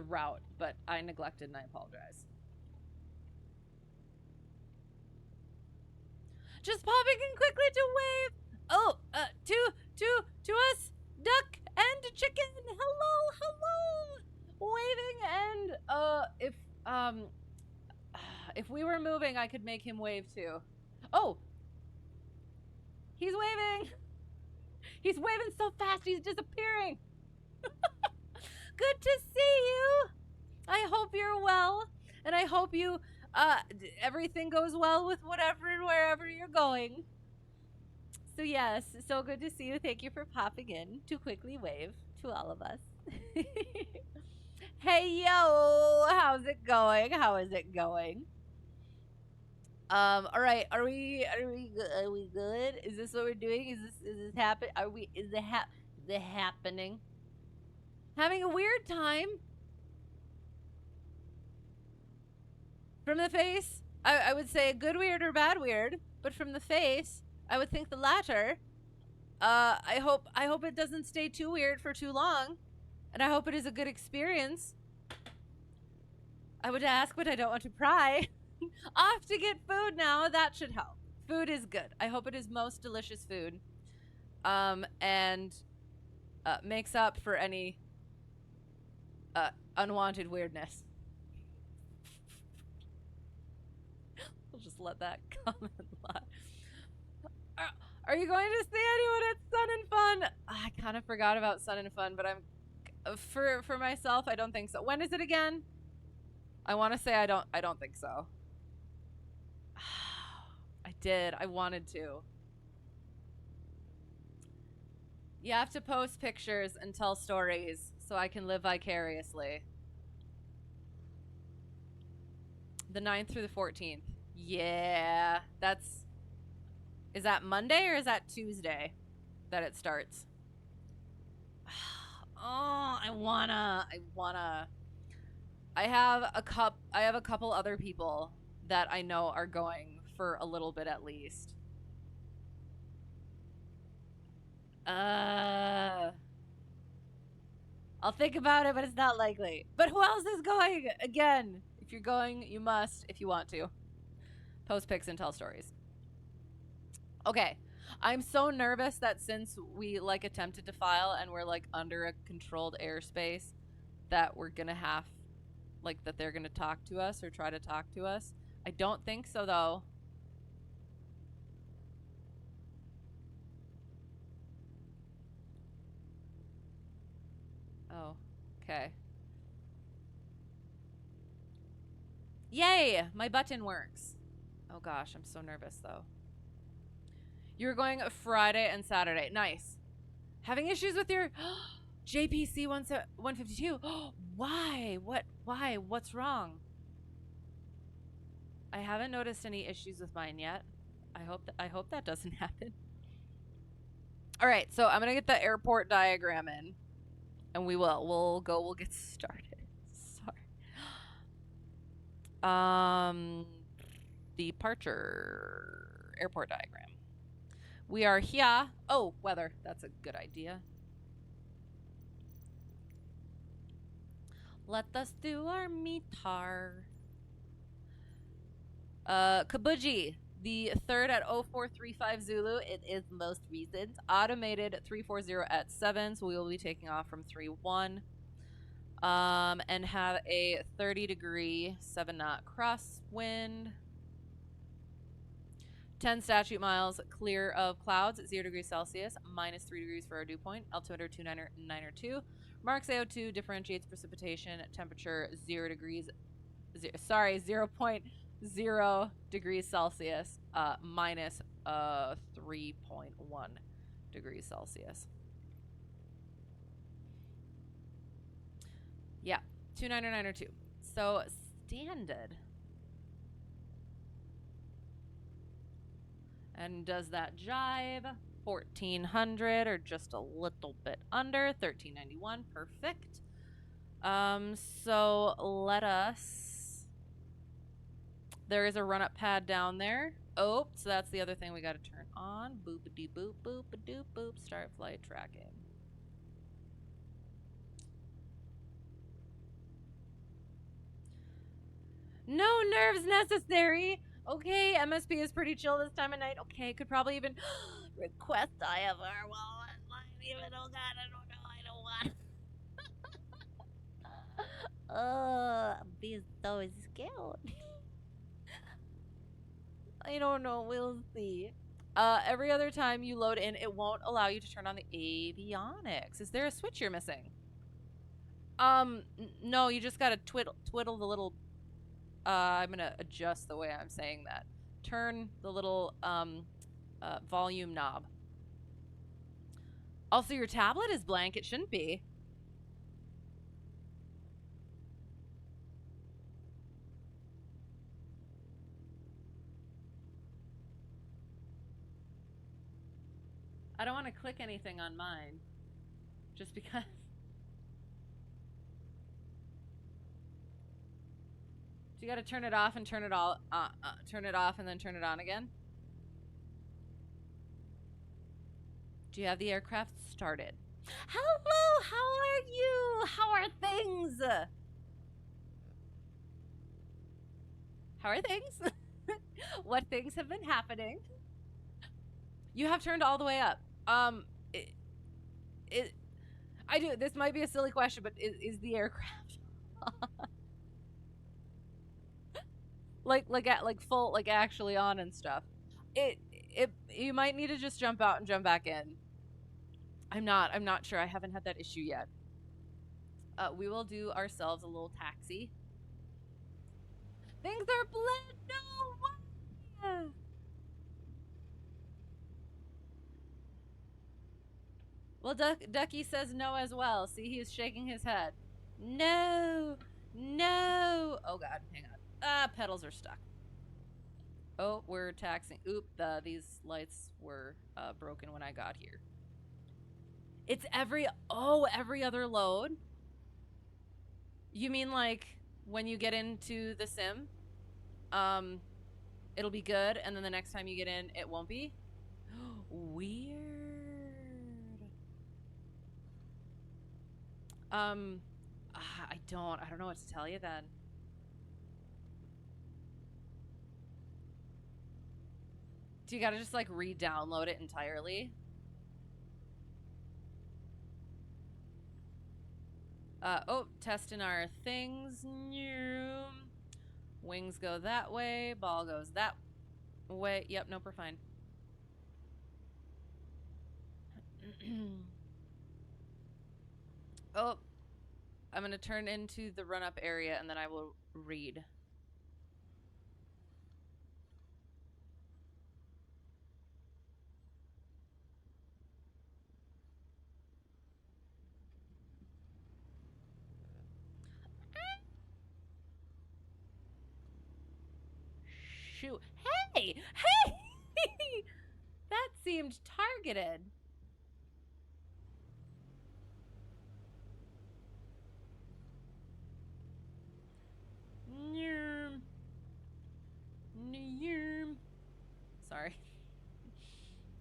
route, but I neglected and I apologize. Just popping in quickly to wave. Oh, to us, duck and chicken. Hello. Waving, and if we were moving, I could make him wave too. Oh, he's waving. He's waving so fast, he's disappearing. Good to see you. I hope you're well, and I hope you everything goes well with whatever and wherever you're going. So yes, so good to see you. Thank you for popping in to quickly wave to all of us. Hey yo, how's it going? How is it going? All right, are we good? Is this what we're doing? Is this happen? Is it happening? Having a weird time. From the face, I would say good weird or bad weird, but from the face, I would think the latter. I hope it doesn't stay too weird for too long, and I hope it is a good experience. I would ask, but I don't want to pry. Off to get food now. That should help. Food is good. I hope it is most delicious food. And makes up for any unwanted weirdness. We'll just let that comment lie. Are you going to see anyone at Sun and Fun? I kind of forgot about Sun and Fun, but I'm for myself, I don't think so. When is it again? I want to say I don't think so. I did. I wanted to. You have to post pictures and tell stories so I can live vicariously. The 9th through the 14th. Yeah, is that Monday or is that Tuesday that it starts? Oh, I wanna. I have a couple other people that I know are going for a little bit at least. I'll think about it, but it's not likely. But who else is going? Again, if you're going, you must, if you want to. Post pics and tell stories. Okay. I'm so nervous that since we like attempted to file and we're like under a controlled airspace, that we're gonna have like that they're gonna talk to us or try to talk to us. I don't think so though. Oh, okay. Yay! My button works. Oh gosh, I'm so nervous though. You're going Friday and Saturday. Nice. Having issues with your JPC 152. Why? Why? What's wrong? I haven't noticed any issues with mine yet. I hope that doesn't happen. All right, so I'm gonna get the airport diagram in, and we'll get started. Sorry. Departure airport diagram. We are here. Oh, weather. That's a good idea. Let us do our METAR. KBJI, the 3rd at 0435 Zulu. It is most recent. Automated 340 at 7, so we will be taking off from 31. And have a 30-degree 7-knot crosswind. 10 statute miles clear of clouds at 0 degrees Celsius, -3 degrees for our dew point, altimeter 292. Marks AO2 differentiates precipitation, temperature 0 degrees, 0.0 degrees Celsius, minus 3.1 degrees Celsius. Yeah, 29902. So standard. And does that jive? 1400 or just a little bit under. 1391. Perfect. So let us. There is a run-up pad down there. Oh, so that's the other thing we got to turn on. Boop-a-doo boop, boop-a-doo boop. Start flight tracking. No nerves necessary. Okay, MSP is pretty chill this time of night. Okay, could probably even request IFR. Well, even oh god, I don't know. I don't want. I'm being so scared. I don't know. We'll see. Every other time you load in, it won't allow you to turn on the avionics. Is there a switch you're missing? No, you just gotta twiddle the little. I'm gonna adjust the way I'm saying that. Turn the little volume knob. Also, your tablet is blank. It shouldn't be. I don't want to click anything on mine. Just because. So you got to turn it off and turn it off and then turn it on again. Do you have the aircraft started? Hello, how are you? How are things? How are things? What things have been happening? You have turned all the way up. I do. This might be a silly question, but is the aircraft like full, like actually on and stuff? You might need to just jump out and jump back in. I'm not sure. I haven't had that issue yet. We will do ourselves a little taxi. Things are bled. No way. Well, Ducky says no as well. See, he's shaking his head. No, no. Oh God, hang on. Ah, pedals are stuck. Oh, we're taxing. Oop, these lights were broken when I got here. It's every other load? You mean like when you get into the sim, it'll be good, and then the next time you get in, it won't be? Weird. I don't know what to tell you then. Do you gotta just like re-download it entirely? Oh, testing our things. Wings go that way, ball goes that way. Yep, nope, we're fine. Oh, I'm gonna turn into the run-up area and then I will read. Shoot. Hey! Hey! That seemed targeted. Sorry.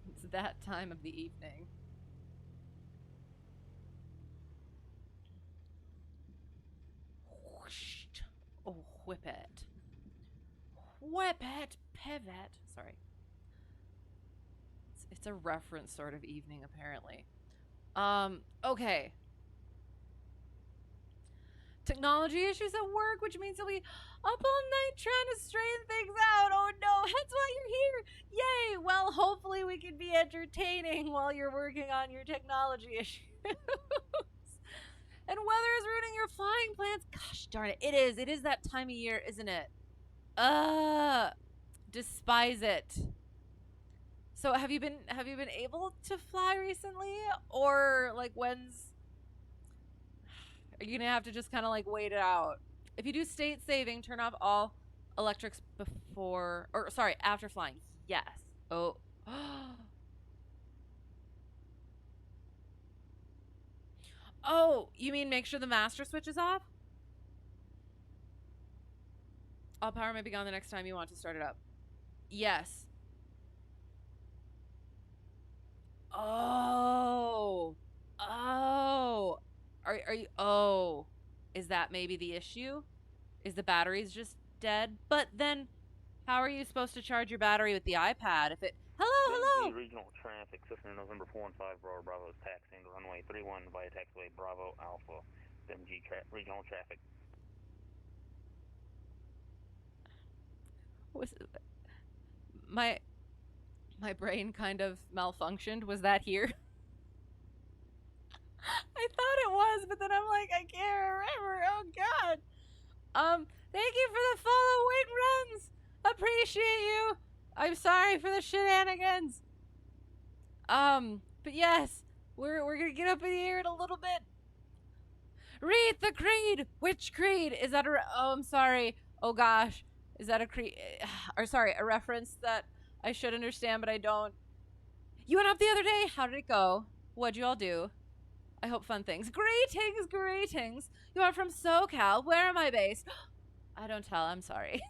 It's that time of the evening. Oh, whip it. Whip it, pivot. Sorry. It's a reference sort of evening, apparently. Okay. Technology issues at work, which means you'll be up all night trying to straighten things out. Oh no, that's why you're here. Yay! Well, hopefully we can be entertaining while you're working on your technology issues. And weather is ruining your flying plans. Gosh darn it. It is. It is that time of year, isn't it? Despise it. So have you been able to fly recently? Or like when's... Are you gonna have to just kind of like wait it out? If you do state saving, turn off all electrics before, or sorry, after flying. Yes. Oh. Oh, you mean make sure the master switch is off? All power may be gone the next time you want to start it up. Yes. Oh. Oh. Are you... Oh. Is that maybe the issue? Is the battery's just dead? But then, how are you supposed to charge your battery with the iPad if it... Hello! Regional traffic, Cessna November 415, Bravo is taxiing to runway 31 via taxiway Bravo Alpha, Bemidji regional traffic. Was my brain kind of malfunctioned? Was that here? I thought it was, but then I'm like, I can't remember. Oh God. Thank you for the follow, Wait Runs. Appreciate you. I'm sorry for the shenanigans. But yes, we're gonna get up in the air in a little bit. Read the creed. Which creed is that? Oh, I'm sorry. Oh gosh, is that a creed? Or sorry, a reference that I should understand, but I don't. You went up the other day. How did it go? What'd you all do? I hope fun things. Greetings, greetings. You are from SoCal. Where am I based? I don't tell. I'm sorry.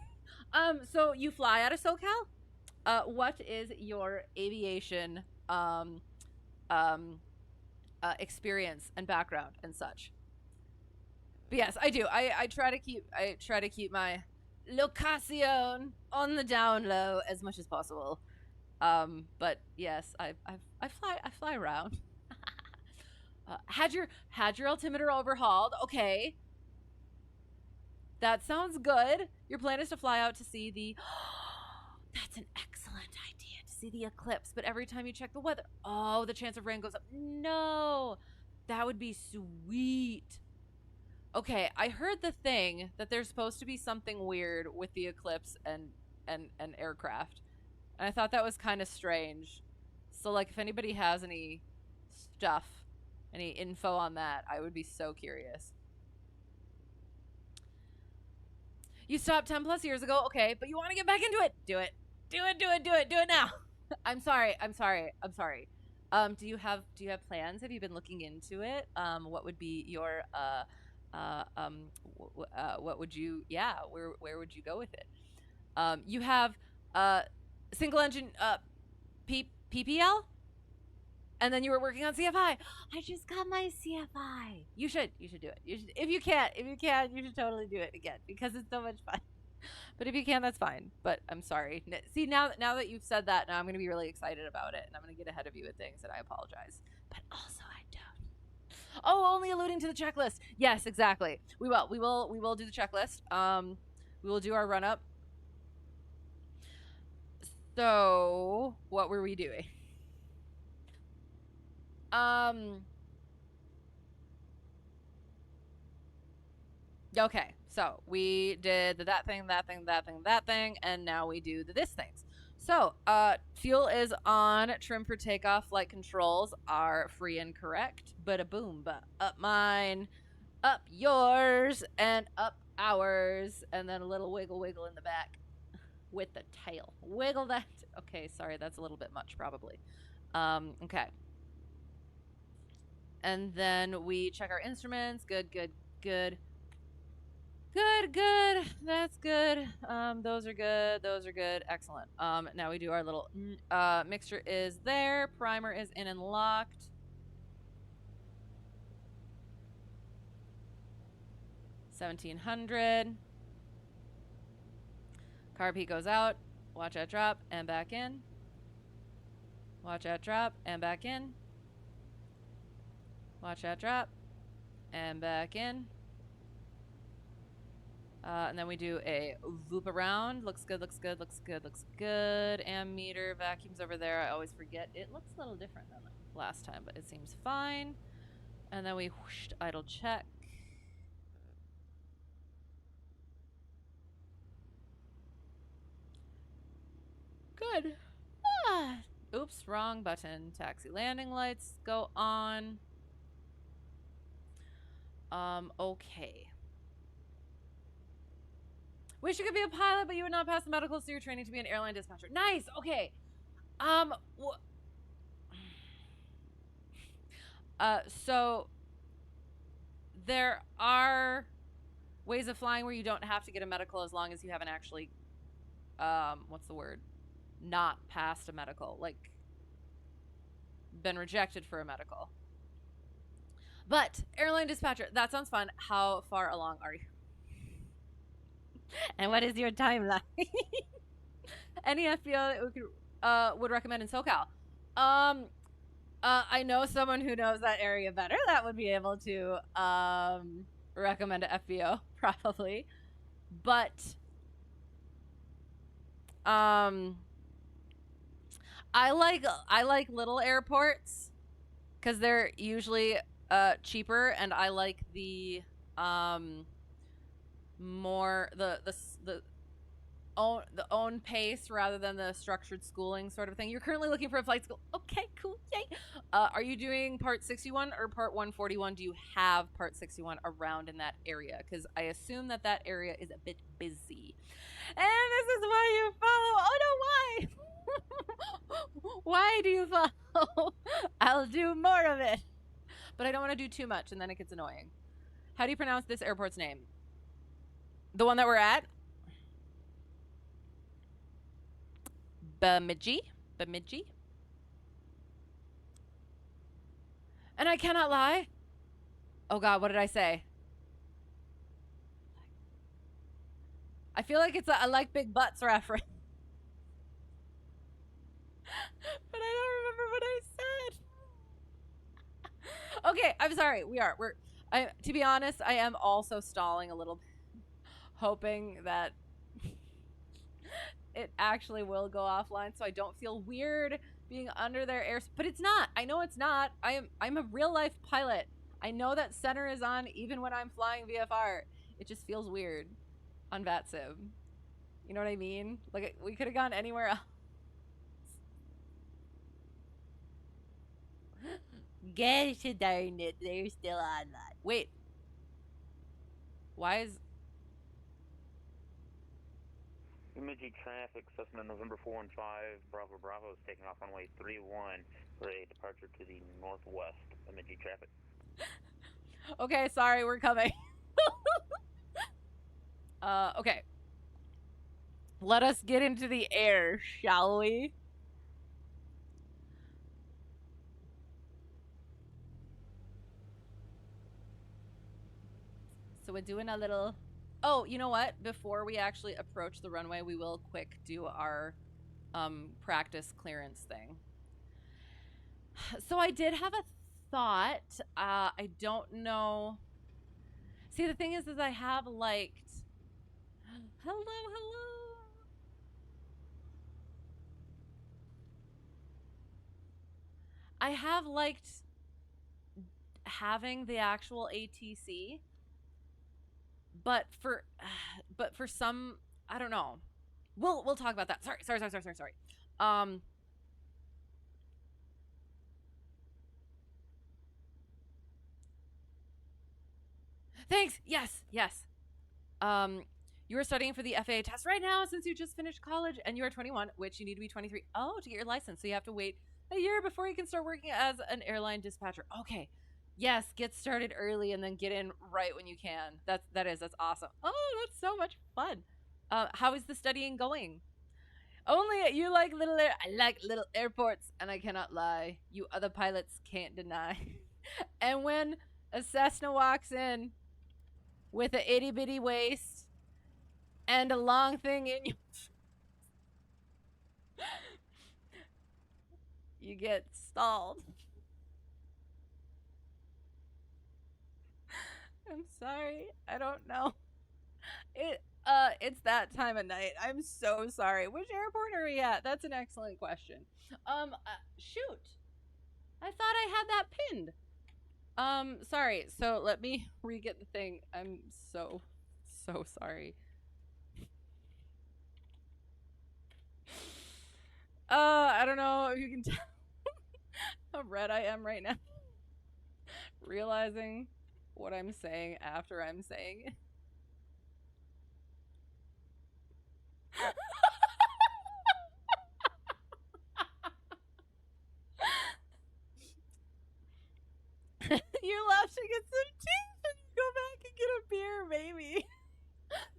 So you fly out of SoCal? What is your aviation experience and background and such. But yes, I do. I try to keep my location on the down low as much as possible. But yes, I fly around. Had your altimeter overhauled? Okay, that sounds good. Your plan is to fly out to see the. That's an excellent idea, to see the eclipse. But every time you check the weather, oh, the chance of rain goes up. No, that would be sweet. Okay, I heard the thing that there's supposed to be something weird with the eclipse and aircraft. And I thought that was kind of strange. So, like, if anybody has any stuff, any info on that, I would be so curious. You stopped 10 plus years ago, okay, but you want to get back into it. Do it. Do it now. I'm sorry. Do you have plans? Have you been looking into it? What would be your what would you, where would you go with it? You have single engine PPL, and then you were working on CFI. I just got my CFI. You should do it. You should, if you can, you should totally do it again, because it's so much fun. But if you can, that's fine. But I'm sorry. See, now that you've said that, now I'm going to be really excited about it, and I'm going to get ahead of you with things, and I apologize. But also, I don't. Oh, only alluding to the checklist. Yes, exactly. We will do the checklist. We will do our run up. So, what were we doing? Okay, so we did that thing, and now we do the this things. So, fuel is on, trim for takeoff, flight controls are free and correct. Bada-boom, but up mine, up yours, and up ours, and then a little wiggle in the back with the tail. Wiggle that. Okay, sorry, that's a little bit much, probably. Okay. And then we check our instruments. Good. That's good. Those are good. Excellent. Now we do our little mixture is there. Primer is in and locked. $1,700. Carb heat goes out. Watch that drop and back in. Watch that drop and back in. Watch that drop and back in. And then we do a loop around. Looks good. Ammeter, vacuums over there. I always forget. It looks a little different than last time, but it seems fine. And then we whooshed, idle check. Good. Oops, wrong button. Taxi landing lights go on. Okay. Wish you could be a pilot, but you would not pass the medical, so you're training to be an airline dispatcher. Nice. Okay. So there are ways of flying where you don't have to get a medical as long as you haven't actually, what's the word? Not passed a medical, like been rejected for a medical. But airline dispatcher, that sounds fun. How far along are you? And what is your timeline? Any FBO that we would recommend in SoCal? I know someone who knows that area better that would be able to recommend a FBO, probably. But I like little airports because they're usually cheaper, and I like the more the own pace rather than the structured schooling sort of thing. You're currently looking for a flight school. Okay, cool, yay. Are you doing Part 61 or Part 141? Do you have Part 61 around in that area? Because I assume that area is a bit busy. And this is why you follow. Oh no, why? Why do you follow? I'll do more of it. But I don't want to do too much, and then it gets annoying. How do you pronounce this airport's name? The one that we're at? Bemidji? And I cannot lie. Oh God, what did I say? I feel like it's a I like big butts reference. But I don't remember what I said. Okay, I'm sorry. To be honest, I am also stalling a little bit, hoping that it actually will go offline so I don't feel weird being under their air. But it's not. I know it's not. I'm a real life pilot. I know that center is on even when I'm flying VFR. It just feels weird on VATSIM. You know what I mean? Like, we could have gone anywhere else. Gosh darn it, they're still online. Wait. Why is... Bemidji traffic, Cessna November 4 and 5, Bravo Bravo is taking off runway 31 for a departure to the northwest. Bemidji traffic. Okay, sorry, we're coming. Okay. Let us get into the air, shall we? So we're doing a little... Oh, you know what? Before we actually approach the runway, we will quick do our practice clearance thing. So I did have a thought. I don't know. See, the thing is I have liked... Hello, hello. I have liked having the actual ATC, but for some, I don't know. We'll talk about that. Sorry. Thanks. Yes. You are studying for the FAA test right now since you just finished college and you are 21, which you need to be 23. Oh, to get your license. So you have to wait a year before you can start working as an airline dispatcher. Okay. Yes, get started early and then get in right when you can. That's awesome. Oh, that's so much fun. How is the studying going? Only you like I like little airports, and I cannot lie. You other pilots can't deny. And when a Cessna walks in with an itty bitty waist and a long thing in you, you get stalled. I'm sorry. I don't know. It's that time of night. I'm so sorry. Which airport are we at? That's an excellent question. Shoot. I thought I had that pinned. Sorry. So let me re-get the thing. I'm so sorry. I don't know if you can tell how red I am right now. Realizing what I'm saying after I'm saying it. You left to get some tea and go back and get a beer, maybe.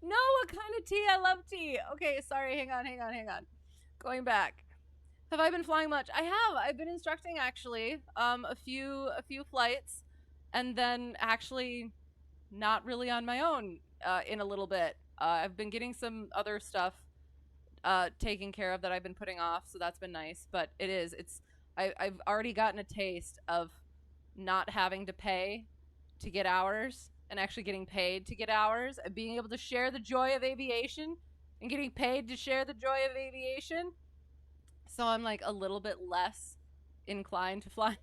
No, what kind of tea? I love tea. Okay, sorry, hang on. Going back. Have I been flying much? I have. I've been instructing actually a few flights, and then actually not really on my own in a little bit. I've been getting some other stuff taken care of that I've been putting off, so that's been nice. But I've already gotten a taste of not having to pay to get hours and actually getting paid to get hours and being able to share the joy of aviation and getting paid to share the joy of aviation. So I'm like a little bit less inclined to fly.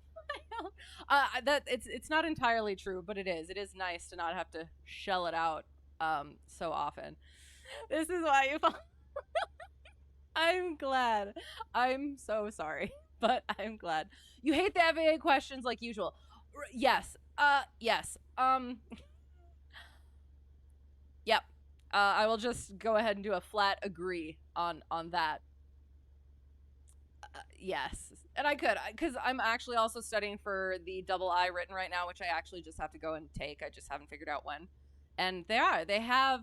That it's not entirely true, but it is. It is nice to not have to shell it out so often. This is why you fall. I'm glad. I'm so sorry, but I'm glad. You hate the FAA questions like usual. Yes. Yes. Yep. I will just go ahead and do a flat agree on that. Yes. And I could, because I'm actually also studying for the double I written right now, which I actually just have to go and take. I just haven't figured out when. And they have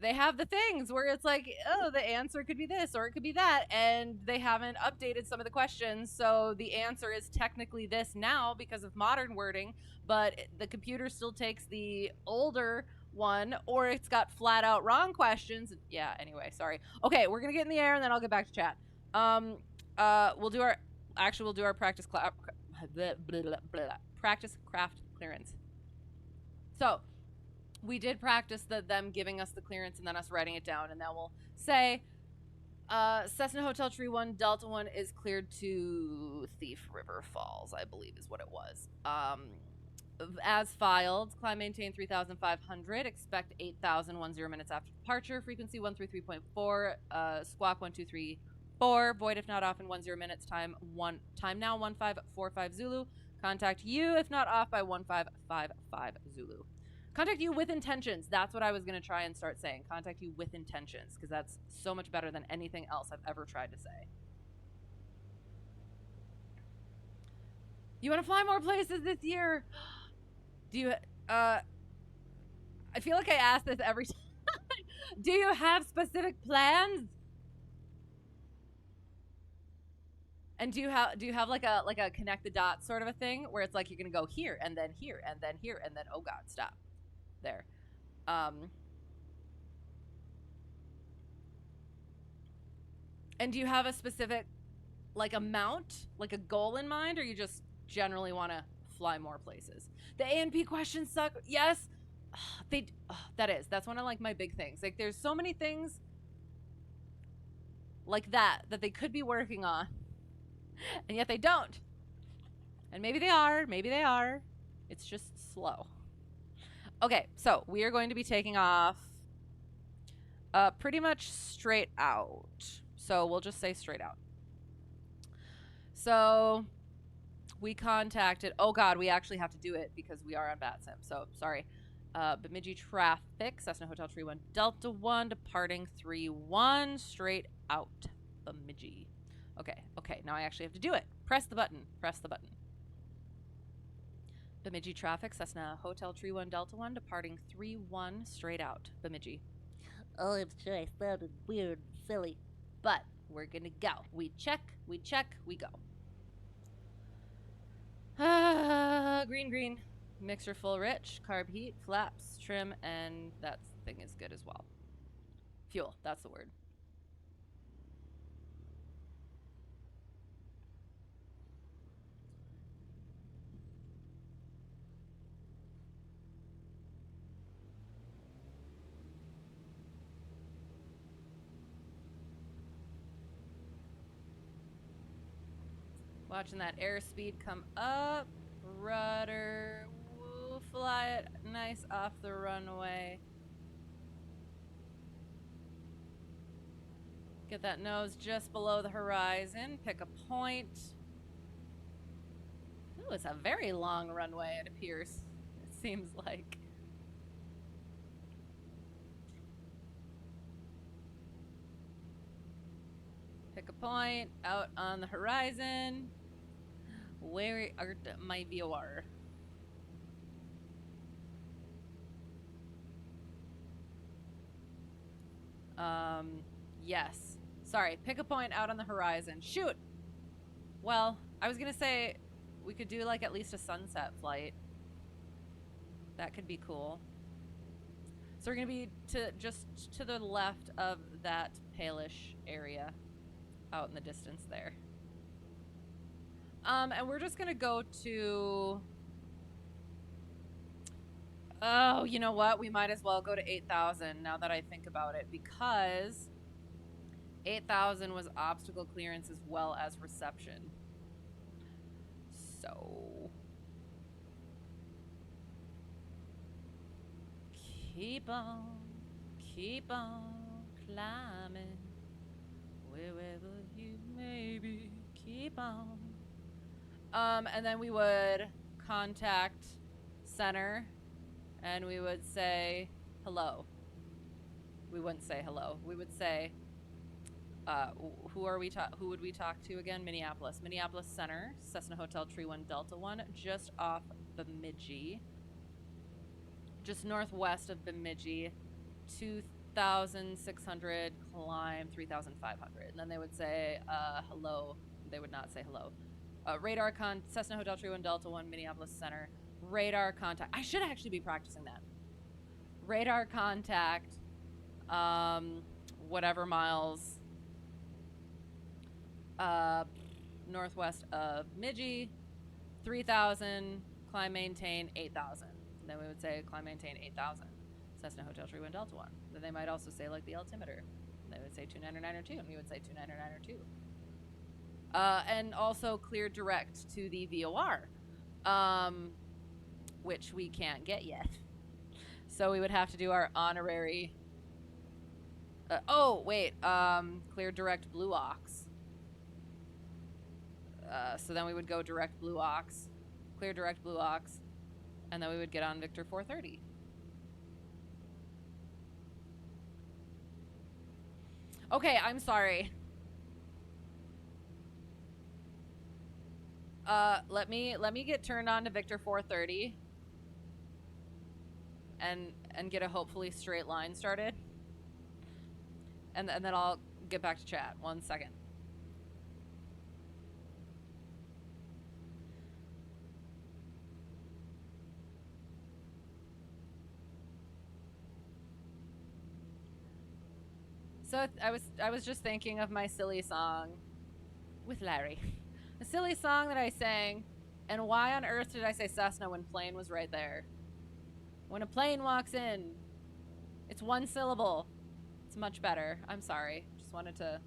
they have the things where it's like, oh, the answer could be this or it could be that, and they haven't updated some of the questions, so the answer is technically this now because of modern wording, but the computer still takes the older one, or it's got flat out wrong questions. Yeah, anyway, sorry. Okay, we're gonna get in the air and then I'll get back to chat. We'll do our practice practice craft clearance. So we did practice them giving us the clearance and then us writing it down, and then we'll say Cessna Hotel Tree 1 Delta 1 is cleared to Thief River Falls, I believe is what it was. As filed, climb maintain 3,500, expect 8,010 minutes after departure, frequency 133.4, squawk 1234, void if not off in 10 minutes, time now 1545 Zulu, contact you if not off by 1555 Zulu. Contact you with intentions. That's what I was going to try and start saying. Contact you with intentions, because that's so much better than anything else I've ever tried to say. You want to fly more places this year? Do you, I feel like I ask this every time. Do you have specific plans? And do you have like a connect the dots sort of a thing where it's like you're going to go here and then here and then here and then, oh God, stop. There. And do you have a specific like amount, like a goal in mind, or you just generally want to fly more places? The A&P questions suck. Yes, that's one of like my big things. Like there's so many things like that they could be working on, and yet they don't. And maybe they are. It's just slow. Okay, so we are going to be taking off pretty much straight out. So we'll just say straight out. So we contacted, oh God, we actually have to do it because we are on VATSIM. So sorry. Bemidji traffic, Cessna Hotel Tree 1 Delta 1, departing 3-1, straight out Bemidji. Okay, now I actually have to do it. Press the button. Bemidji traffic, Cessna Hotel Tree 1 Delta 1, departing 3-1, straight out Bemidji. Oh, I'm sure I sounded weird and silly, but we're gonna go. We check, we go. Green. Mixer full rich, carb heat, flaps, trim, and that thing is good as well. Fuel, that's the word. Watching that airspeed come up. Rudder. We'll fly it nice off the runway. Get that nose just below the horizon. Pick a point. Ooh, it's a very long runway, it appears. It seems like. Pick a point out on the horizon. Where art my VOR? Yes. Sorry, pick a point out on the horizon. Shoot! Well, I was gonna say we could do like at least a sunset flight. That could be cool. So we're gonna be just to the left of that palish area out in the distance there. And we're just gonna go to, oh, you know what? We might as well go to 8,000 now that I think about it, because 8,000 was obstacle clearance as well as reception. So keep on climbing wherever you may be. Keep on. And then we would contact center and we would say hello. We wouldn't say hello. We would say, who would we talk to again? Minneapolis Center, Cessna Hotel Tree 1 Delta 1, just off Bemidji, just northwest of Bemidji, 4,600, climb 3,500. And then they would say, hello. They would not say hello. Radar Cessna Hotel Tree 1 Delta 1 Minneapolis Center. Radar contact. I should actually be practicing that. Radar contact. Whatever miles. Northwest of Bemidji. 3,000. Climb maintain 8,000. Then we would say climb maintain 8,000. Cessna Hotel Tree 1 Delta 1. Then they might also say like the altimeter. They would say 29902, and we would say 29902. And also clear direct to the VOR, which we can't get yet. So we would have to do our honorary. Clear direct BLUOX. So then we would go direct BLUOX, clear direct BLUOX, and then we would get on Victor 430. Okay, I'm sorry. Let me get turned on to Victor 430 and get a hopefully straight line started. And then I'll get back to chat. 1 second. So I was just thinking of my silly song with Larry. A silly song that I sang, and why on earth did I say Cessna when plane was right there? When a plane walks in, it's one syllable. It's much better. I'm sorry. Just wanted to...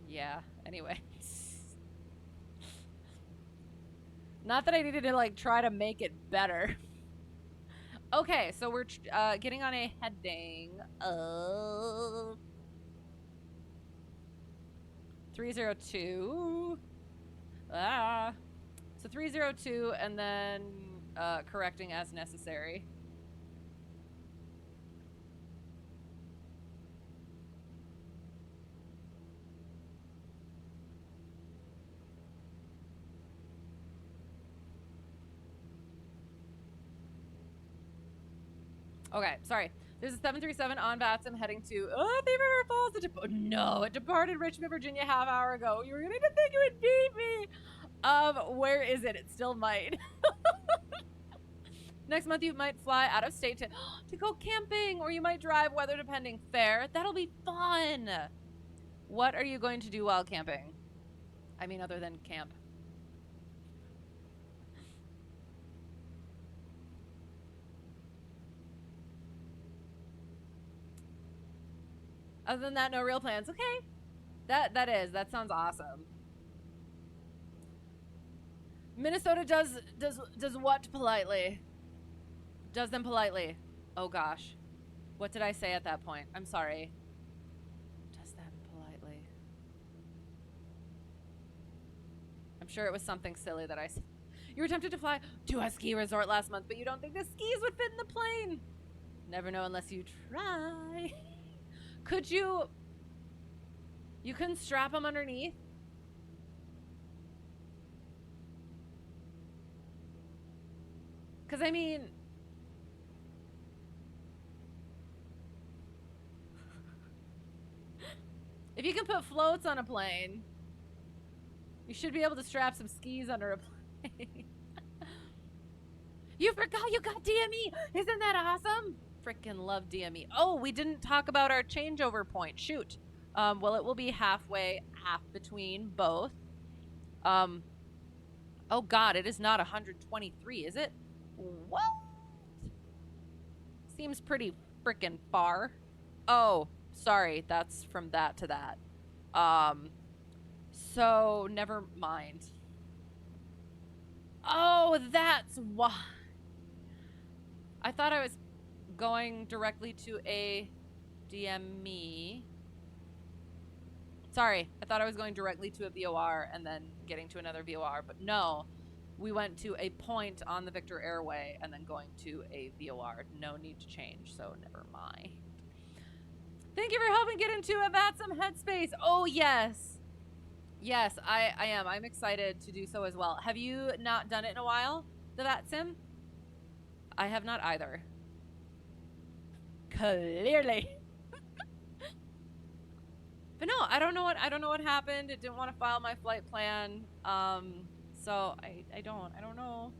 Yeah, anyway. Not that I needed to, like, try to make it better. Okay, so we're getting on a heading of 302. So 302, and then correcting as necessary. Okay, sorry. There's a 737 on VATSIM heading to Beaver River Falls. No, it departed Richmond, Virginia half hour ago. You were going to think it would beat me. Where is it? It still might. Next month you might fly out of state to go camping, or you might drive, weather depending. Fair. That'll be fun. What are you going to do while camping? I mean, other than camp. Other than that, no real plans. Okay. That sounds awesome. Minnesota does what politely? Does them politely. Oh gosh. What did I say at that point? I'm sorry. Does them politely. I'm sure it was something silly that I said. You were tempted to fly to a ski resort last month, but you don't think the skis would fit in the plane. Never know unless you try. Could you couldn't strap them underneath? Because, I mean, if you can put floats on a plane, you should be able to strap some skis under a plane. You forgot you got DME! Isn't that awesome? Frickin' love DME. Oh, we didn't talk about our changeover point. Shoot. Well, it will be half between both. Oh god, it is not 123, is it? What? Seems pretty frickin' far. Oh, sorry, that's from that to that. So never mind. Oh, that's why. I thought I was going directly to a DME. Sorry, I thought I was going directly to a VOR and then getting to another VOR, but no. We went to a point on the Victor Airway and then going to a VOR. No need to change, so never mind. Thank you for helping get into a VATSIM headspace. Oh, yes. Yes, I am. I'm excited to do so as well. Have you not done it in a while, the VATSIM? I have not either. Clearly. But no, I don't know what happened. It didn't want to file my flight plan. So I don't know.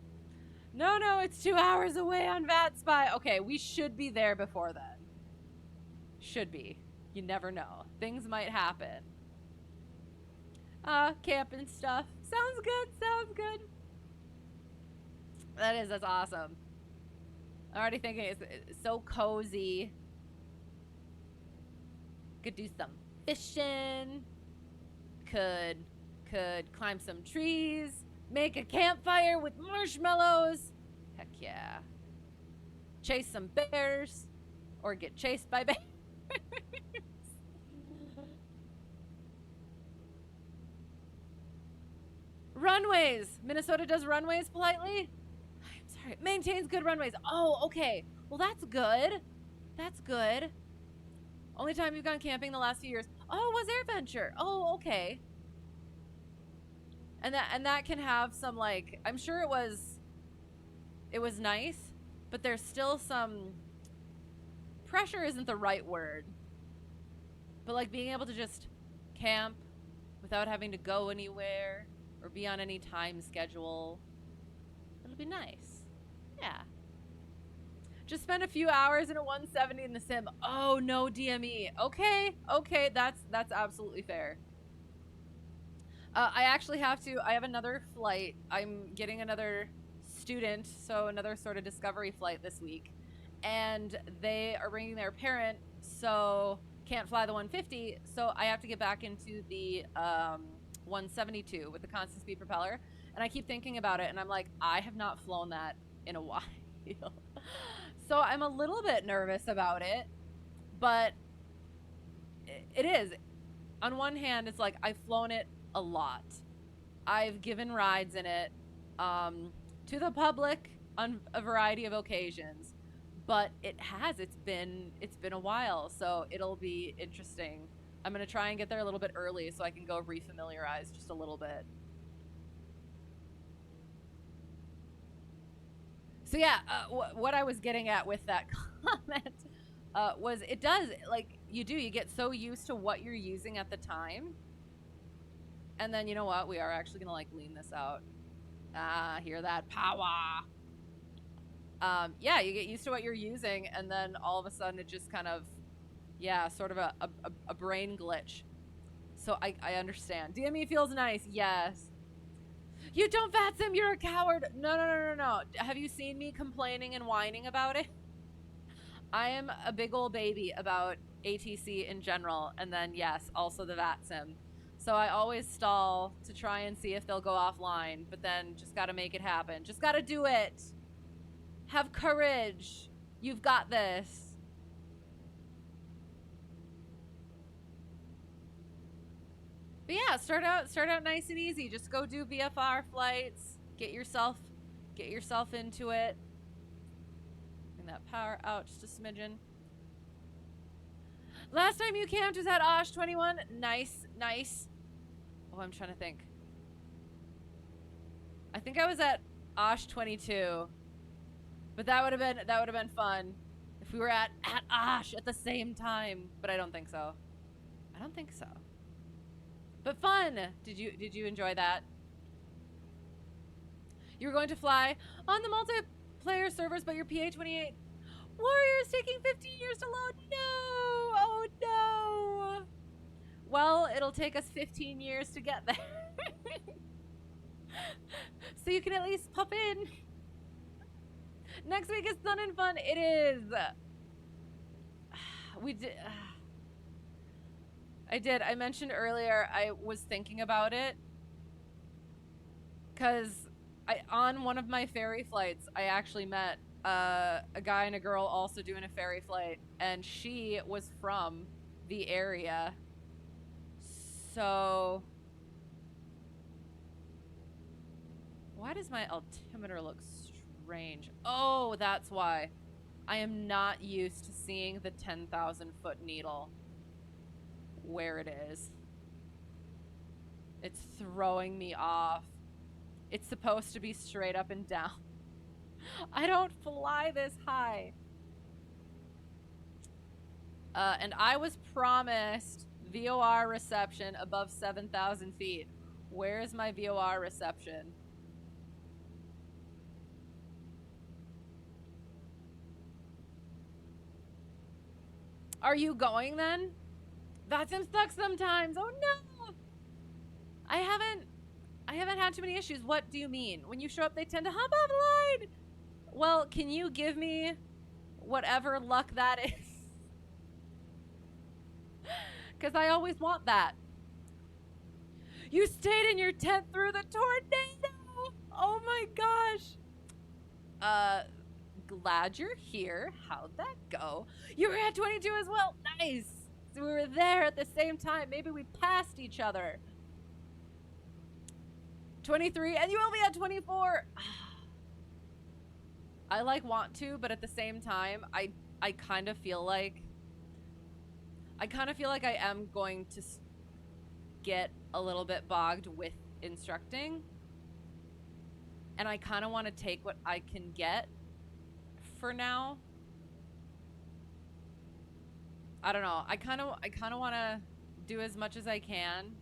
No, it's 2 hours away on VATSPY. Okay, we should be there before then. Should be. You never know. Things might happen. Camp and stuff. Sounds good. That's awesome. I'm already thinking it's so cozy. Could do some fishing. Could climb some trees. Make a campfire with marshmallows. Heck yeah. Chase some bears. Or get chased by bears. Runways. Minnesota does runways politely. I'm sorry. Maintains good runways. Oh, okay. Well, that's good. That's good. Only time you've gone camping the last few years. Oh, was AirVenture. Oh, okay. And that can have some, like, I'm sure it was nice, but there's still some pressure isn't the right word. But like being able to just camp without having to go anywhere or be on any time schedule. It'll be nice. Yeah. Just spend a few hours in a 170 in the sim. Oh, no DME. Okay, that's absolutely fair. I actually have another flight. I'm getting another student, so another sort of discovery flight this week. And they are bringing their parent, so can't fly the 150, so I have to get back into the 172 with the constant speed propeller. And I keep thinking about it, and I'm like, I have not flown that in a while. So I'm a little bit nervous about it, but it is. On one hand, it's like I've flown it a lot. I've given rides in it to the public on a variety of occasions, but it's been a while, so it'll be interesting. I'm gonna try and get there a little bit early so I can go refamiliarize just a little bit. So yeah, what I was getting at with that comment was it does, like, you get so used to what you're using at the time. And then, you know what? We are actually going to, like, lean this out. Hear that power. Yeah, you get used to what you're using, and then all of a sudden it just kind of, yeah, sort of a brain glitch. So I understand. DME feels nice. Yes. You don't VATSIM, you're a coward. No. Have you seen me complaining and whining about it? I am a big old baby about ATC in general, and then, yes, also the VATSIM. So I always stall to try and see if they'll go offline, but then just gotta make it happen. Just gotta do it. Have courage. You've got this. But yeah, start out nice and easy. Just go do VFR flights. Get yourself into it. Bring that power out just a smidgen. Last time you camped was at Osh 21. Nice. Oh, I'm trying to think. I think I was at Osh 22. But that would have been fun if we were at Osh at the same time. But I don't think so. But fun. Did you enjoy that? You were going to fly on the multiplayer servers, but your PA-28 Warrior is taking 15 years to load. No! Oh no! Well, it'll take us 15 years to get there. So you can at least pop in. Next week is Sun and Fun. It is. We did. I mentioned earlier I was thinking about it because on one of my ferry flights I actually met a guy and a girl also doing a ferry flight, and she was from the area. So why does my altimeter look strange? Oh, that's why. I am not used to seeing the 10,000 foot needle where it is. It's throwing me off. It's supposed to be straight up and down. I don't fly this high. And I was promised VOR reception above 7,000 feet. Where is my VOR reception? Are you going then? VATSIM sucks sometimes. Oh no! I haven't had too many issues. What do you mean? When you show up, they tend to hop offline. Well, can you give me whatever luck that is? Because I always want that. You stayed in your tent through the tornado. Oh my gosh. Glad you're here. How'd that go? You were at 22 as well. Nice. So we were there at the same time. Maybe we passed each other. 23, and you will be at 24. I want to, but at the same time, I kind of feel like I am going to get a little bit bogged with instructing, and I kind of want to take what I can get for now. I don't know. I kind of want to do as much as I can,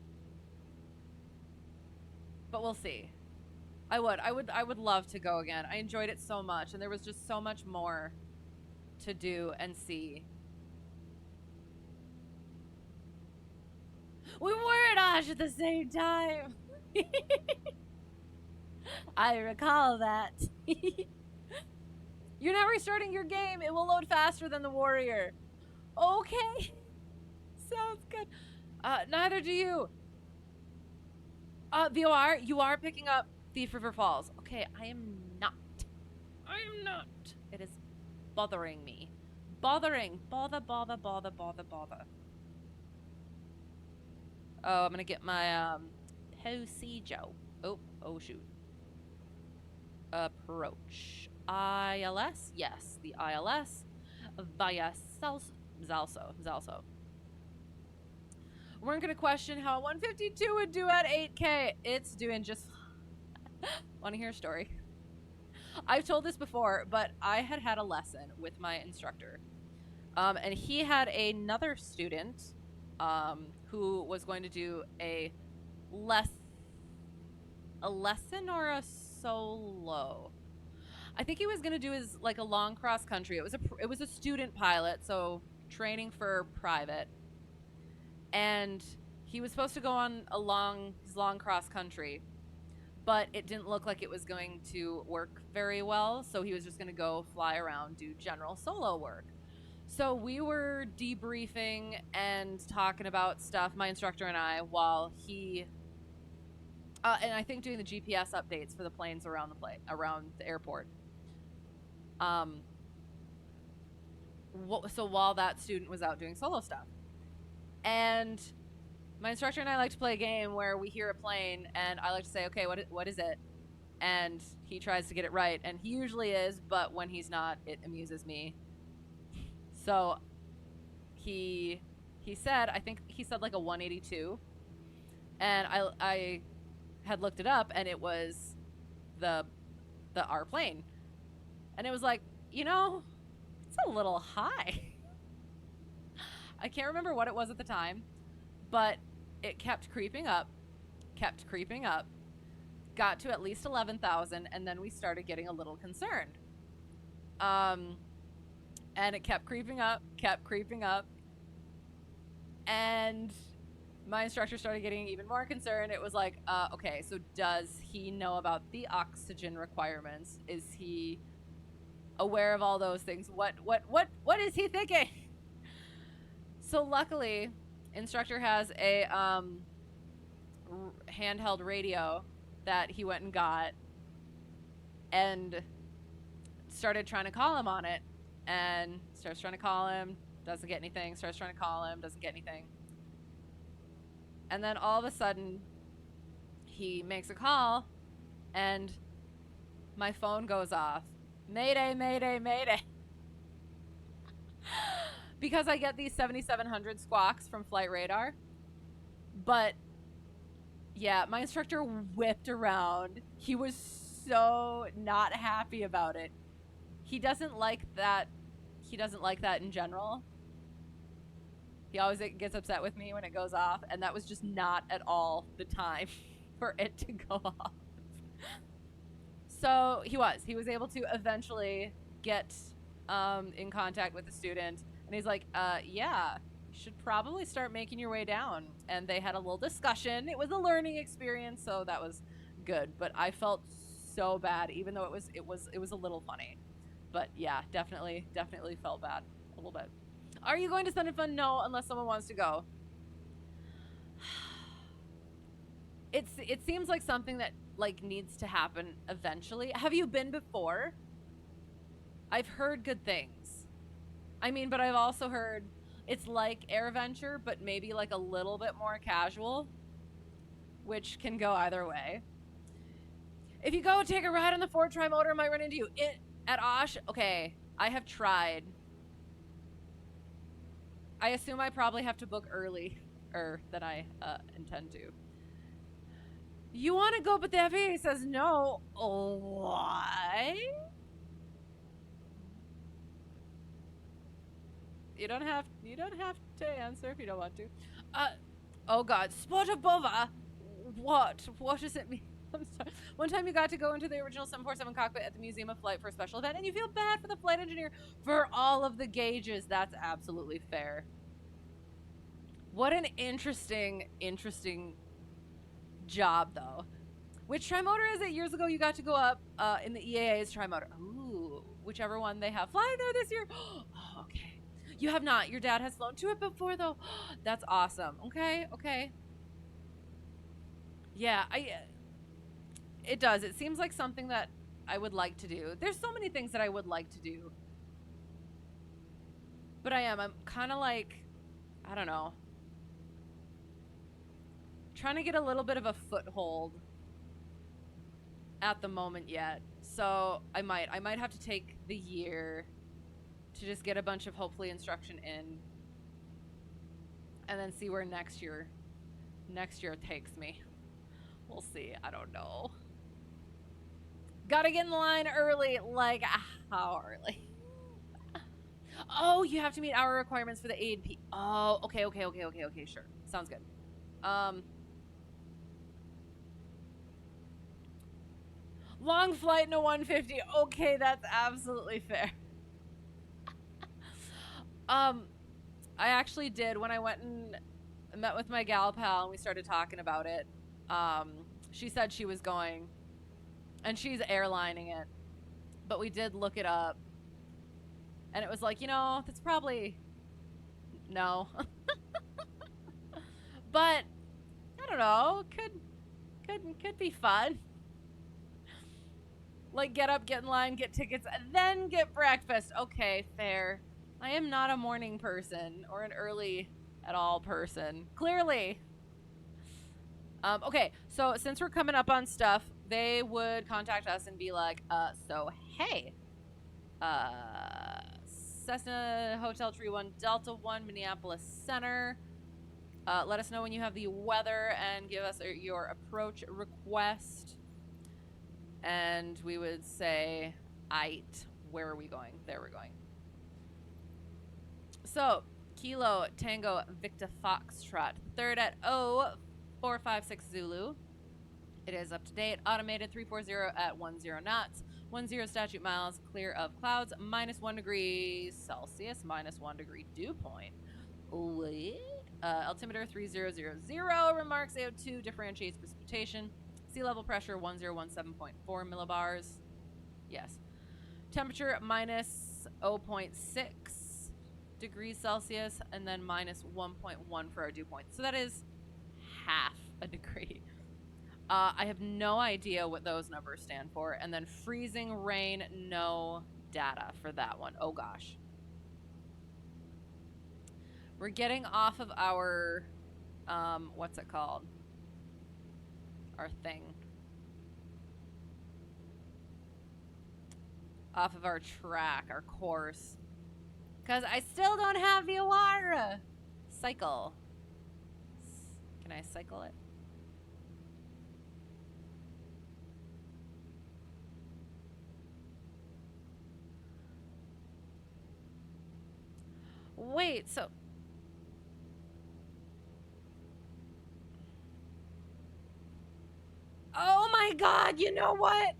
but we'll see. I would love to go again. I enjoyed it so much, and there was just so much more to do and see. We were at Osh at the same time. I recall that. You're not restarting your game. It will load faster than the Warrior. Okay. Sounds good. Neither do you. VOR, you are picking up Thief River Falls. Okay, I am not. It is bothering me. Bother. Oh, I'm gonna get my, Joe. Oh shoot. Approach. ILS? Yes, the ILS via ZALSO. We're gonna question how a 152 would do at 8K. It's doing just... Want to hear a story? I've told this before, but I had a lesson with my instructor. And he had another student who was going to do a lesson or a solo. I think he was going to do his a long cross country. It was a student pilot, so training for private. And he was supposed to go on his long cross country, but it didn't look like it was going to work very well, so he was just going to go fly around, do general solo work. So we were debriefing and talking about stuff, my instructor and I, while he and I think doing the GPS updates for the planes around the airport. So while that student was out doing solo stuff. And my instructor and I like to play a game where we hear a plane, and I like to say, okay, what is it? And he tries to get it right, and he usually is, but when he's not, it amuses me. So he said, I think he said a 182, and I had looked it up, and it was our plane, and it was it's a little high. I can't remember what it was at the time, but it kept creeping up, got to at least 11,000, and then we started getting a little concerned. And it kept creeping up, and my instructor started getting even more concerned. It was okay, so does he know about the oxygen requirements? Is he aware of all those things? What is he thinking? So luckily, instructor has a handheld radio that he went and got, and started trying to call him on it, and starts trying to call him, doesn't get anything, starts trying to call him, doesn't get anything. And then all of a sudden, he makes a call, and my phone goes off. Mayday, mayday, mayday. Because I get these 7700 squawks from Flight Radar. But yeah, my instructor whipped around. He was so not happy about it. He doesn't like that. He doesn't like that in general. He always gets upset with me when it goes off, and that was just not at all the time for it to go off. So he was able to eventually get in contact with the student, and he's like, yeah, you should probably start making your way down. And they had a little discussion. It was a learning experience, so that was good. But I felt so bad, even though it was a little funny. But yeah, definitely felt bad a little bit. Are you going to Sun and Fun? No, unless someone wants to go. It seems like something that like needs to happen eventually. Have you been before? I've heard good things. I mean, but I've also heard it's like AirVenture, but maybe like a little bit more casual, which can go either way. If you go take a ride on the Ford Tri-Motor, I might run into you. At Osh, okay, I have tried. I assume I probably have to book earlier than I intend to. You want to go, but the FAA says no. Why? You don't have to answer if you don't want to. Oh God, Spotabova. What does it mean? I'm sorry. One time you got to go into the original 747 cockpit at the Museum of Flight for a special event, and you feel bad for the flight engineer for all of the gauges. That's absolutely fair. What an interesting job, though. Which tri-motor is it? Years ago, you got to go up in the EAA's tri-motor. Ooh, whichever one they have flying there this year. Oh, okay. You have not. Your dad has flown to it before, though. That's awesome. Okay. Yeah, it does. It seems like something that I would like to do. There's so many things that I would like to do. But I'm kind of like, I don't know, trying to get a little bit of a foothold at the moment yet. So I might have to take the year to just get a bunch of hopefully instruction in, and then see where next year takes me. We'll see. I don't know. Gotta get in line early. Like, how early? Oh, you have to meet our requirements for the A&P. Oh, okay, sure. Sounds good. Long flight in a 150. Okay, that's absolutely fair. I actually did when I went and met with my gal pal and we started talking about it. She said she was going, and she's airlining it, but we did look it up, and it was like, that's probably no. But I don't know, could be fun. Like, get up, get in line, get tickets, and then get breakfast. Okay, fair. I am not a morning person or an early at all person, clearly. Okay, so since we're coming up on stuff, they would contact us and be like, so hey, Cessna Hotel Tree 1 Delta 1 Minneapolis Center, let us know when you have the weather and give us your approach request. And we would say, where are we going? There we're going. So, Kilo Tango Victor Foxtrot, third at 0456 Zulu. It is up to date, automated 340 at 10 knots, 10 statute miles, clear of clouds, -1 degree Celsius, -1 degree dew point. Wait. Altimeter 3000, remarks AO2, differentiates precipitation. Sea level pressure 1017.4 millibars. Yes. Temperature -0.6 degrees Celsius, and then -1.1 for our dew point. So that is half a degree. I have no idea what those numbers stand for. And then freezing rain, no data for that one. Oh gosh. We're getting off of our, what's it called? Our thing. Off of our track, our course. Because I still don't have VOR. Cycle. Can I cycle it? Wait, so God, you know what?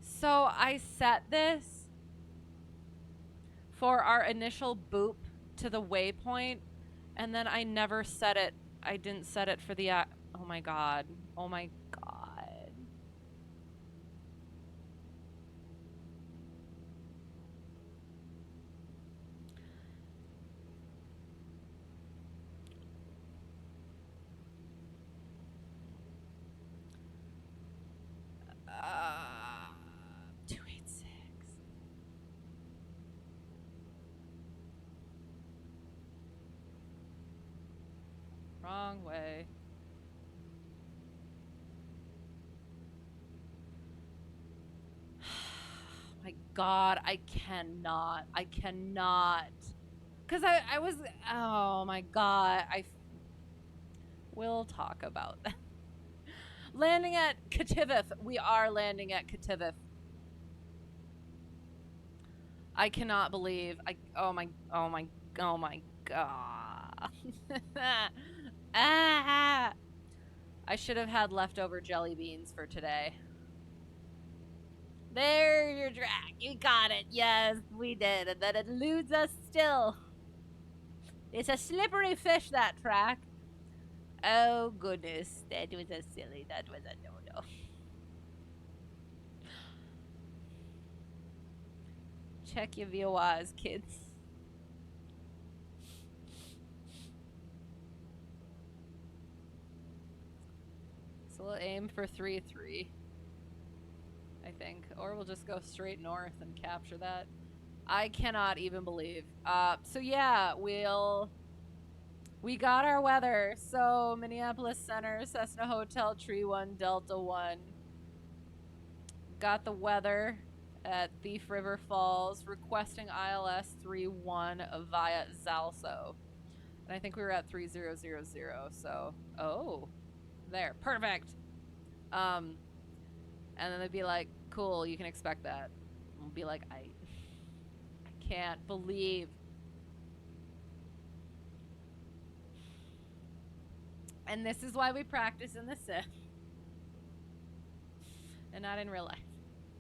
So I set this for our initial boop to the waypoint, and then I never set it. I didn't set it for the, oh my God. Oh my God. Uh, 286. Wrong way. My God, I cannot. Because I was, oh my God, we'll talk about that. Landing at KTVF. We are landing at KTVF. I cannot believe, oh my God. Ah! I should have had leftover jelly beans for today. There's your drag. You got it. Yes, we did. And then it eludes us still. It's a slippery fish, that track. Oh, goodness. That was a silly. That was a no-no. Check your VOIs, kids. So we'll aim for 3-3. I think. Or we'll just go straight north and capture that. I cannot even believe. So yeah, we got our weather. So Minneapolis Center, Cessna Hotel, Tree 1, Delta 1. Got the weather at Thief River Falls, requesting ILS 31 via ZALSO. And I think we were at 3000, so, oh, there, perfect. And then they'd be like, cool, you can expect that. We'll be like, I can't believe. And this is why we practice in the sim. And not in real life.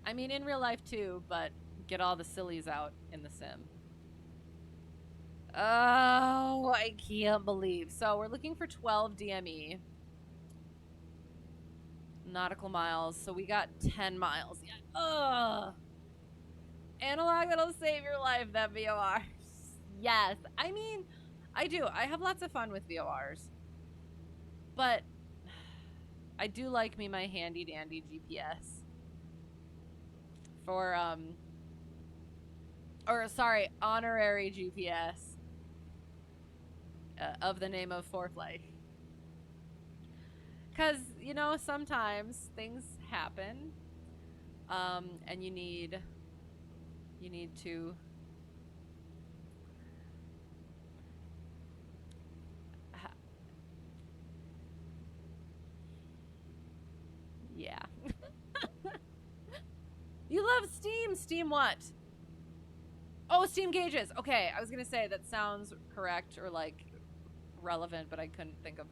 I mean, in real life too, but get all the sillies out in the sim. Oh, I can't believe. So we're looking for 12 DME. Nautical miles. So we got 10 miles yet. Ugh. Analog, that'll save your life, that VOR. Yes. I mean, I do. I have lots of fun with VORs. But I do like me my handy dandy GPS. For, honorary GPS. Of the name of Preflight. Because, you know, sometimes things happen. And you need to yeah. You love Steam. Steam what? Oh, Steam gauges. Okay, I was gonna say that sounds correct or like relevant, but I couldn't think of.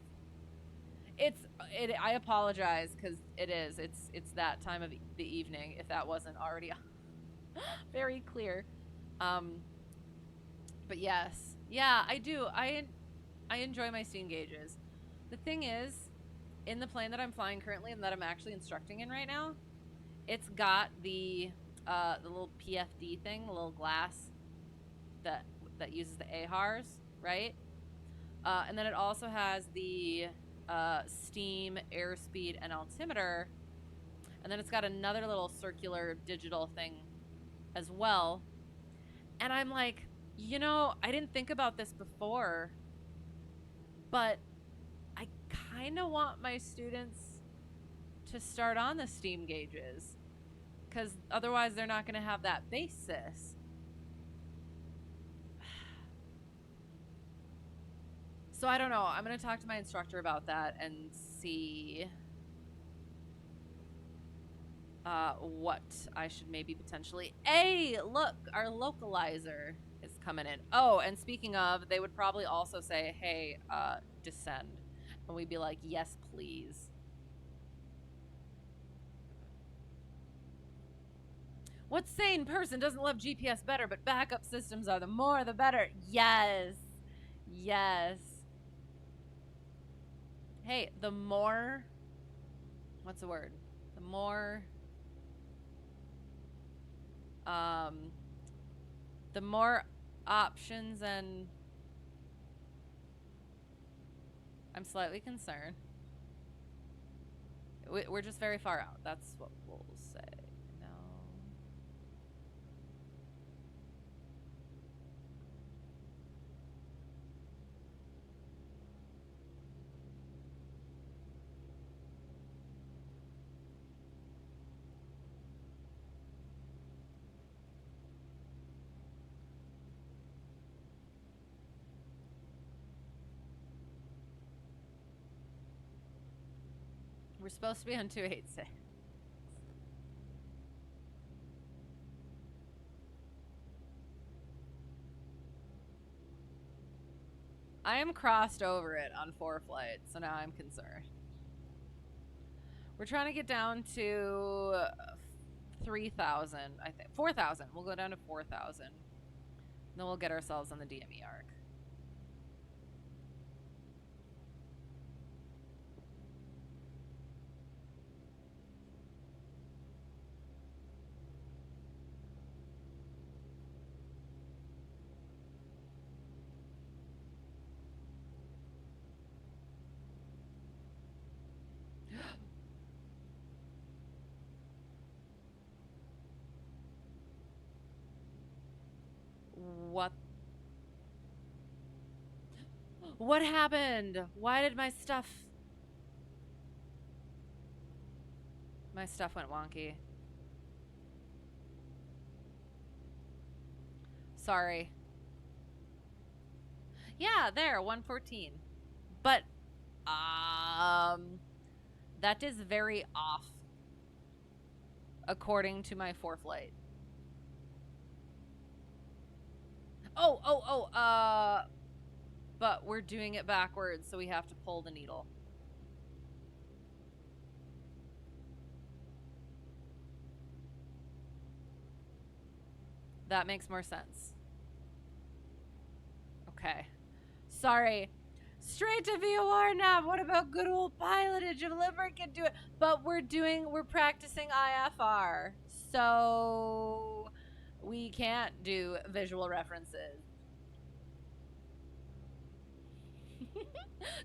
I apologize because it's that time of the evening. If that wasn't already very clear, but yes, yeah, I do. I enjoy my Steam gauges. The thing is, in the plane that I'm flying currently and that I'm actually instructing in right now, it's got the little PFD thing, the little glass that uses the AHRs, right? And then it also has the steam, airspeed, and altimeter. And then it's got another little circular digital thing as well. And I'm like, you know, I didn't think about this before, but I kind of want my students to start on the steam gauges, because otherwise they're not going to have that basis. So I don't know. I'm going to talk to my instructor about that and see what I should maybe potentially... Hey, look, our localizer is coming in. Oh, and speaking of, they would probably also say, hey, descend. And we'd be like, yes, please. What sane person doesn't love GPS better, but backup systems are the more the better? Yes. Yes. Hey, the more... What's the word? The more... the more options and... I'm slightly concerned. We're just very far out. That's what we'll say. No. We're supposed to be on 286. I am crossed over it on 4Flight, so now I'm concerned. We're trying to get down to 3,000, I think. 4,000. We'll go down to 4,000. Then we'll get ourselves on the DME arc. What happened? Why did my stuff went wonky? Sorry. Yeah, there, 114. But that is very off according to my 4Flight. But we're doing it backwards, so we have to pull the needle. That makes more sense. Okay. Sorry. Straight to VOR nav. What about good old pilotage? If Limerick can do it. But we're practicing IFR. So we can't do visual references.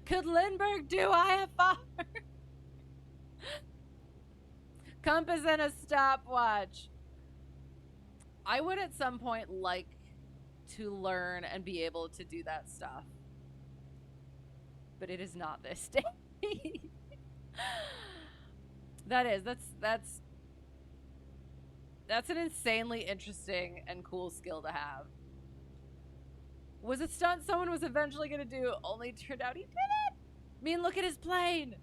Could Lindbergh do IFR? Compass and a stopwatch. I would at some point like to learn and be able to do that stuff. But it is not this day. That's an insanely interesting and cool skill to have. Was a stunt someone was eventually gonna do, only turned out he did it. I mean, look at his plane.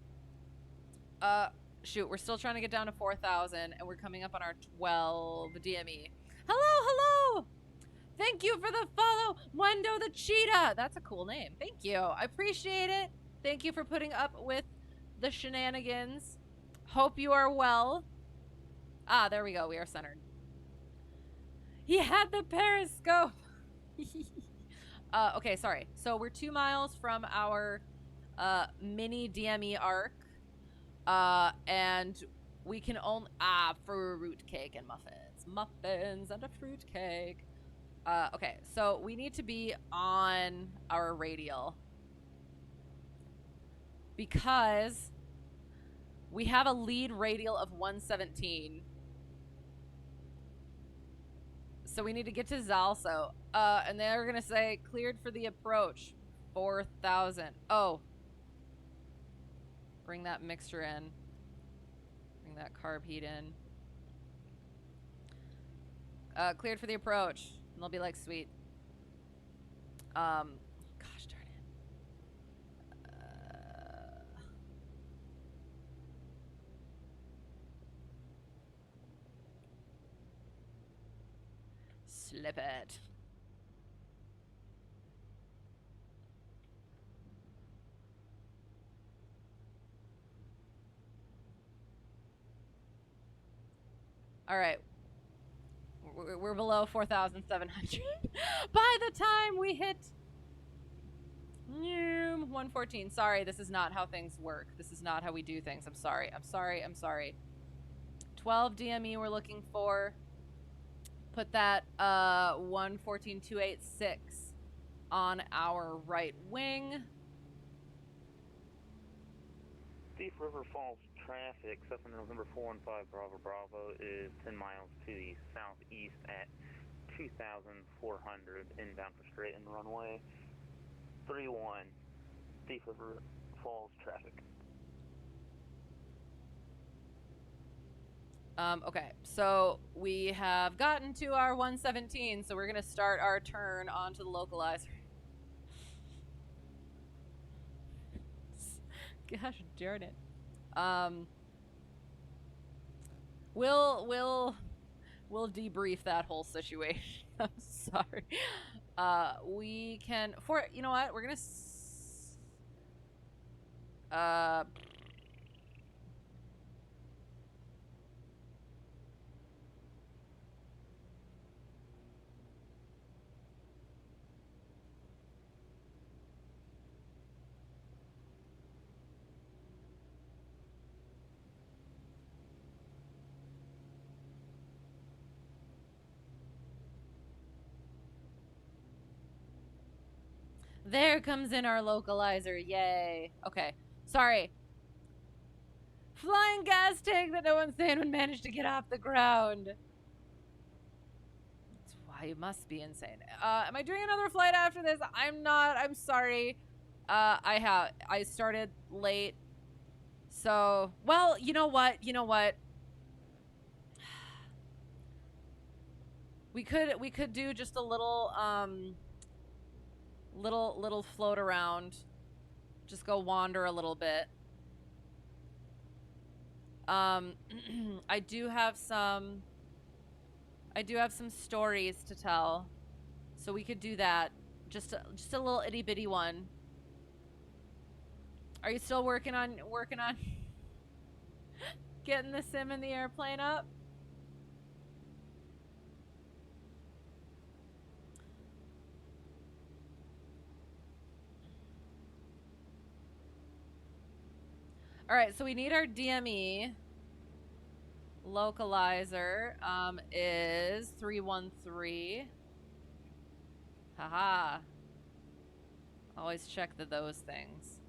Shoot, we're still trying to get down to 4,000, and we're coming up on our 12 DME. Hello. Thank you for the follow, Wendo the Cheetah. That's a cool name. Thank you. I appreciate it. Thank you for putting up with the shenanigans. Hope you are well. Ah, there we go. We are centered. He had the periscope. Okay, sorry. So we're 2 miles from our mini DME arc. And we can only... fruit cake and muffins. Muffins and a fruit cake. Okay, so we need to be on our radial. Because we have a lead radial of 117. So we need to get to ZALSO. And they're going to say, cleared for the approach. 4,000. Oh. Bring that mixture in. Bring that carb heat in. Cleared for the approach. And they'll be like, sweet. Gosh darn it. Slip it. All right. We're below 4,700. By the time we hit 114. Sorry, this is not how things work. This is not how we do things. I'm sorry. I'm sorry. I'm sorry. 12 DME we're looking for. Put that 114.286 on our right wing. Thief River Falls traffic, Cessna November 415 Bravo Bravo is 10 miles to the southeast at 2,400 inbound for straight and runway 31. Thief River Falls traffic. Okay, so we have gotten to our 117, so we're gonna start our turn onto the localizer. Gosh darn it. We'll debrief that whole situation. I'm sorry. We can, you know what? We're gonna there comes in our localizer. Yay. Okay. Sorry. Flying gas tank that no one's saying would manage to get off the ground. That's why you must be insane. Am I doing another flight after this? I'm not. I'm sorry. I started late. So, well, you know what? We could do just a little little float around. Just go wander a little bit. I do have some stories to tell, so we could do that. Just a little itty bitty one. Are you still working on getting the sim and the airplane up? All right, so we need our DME. Localizer is 313. Haha. Always check those things.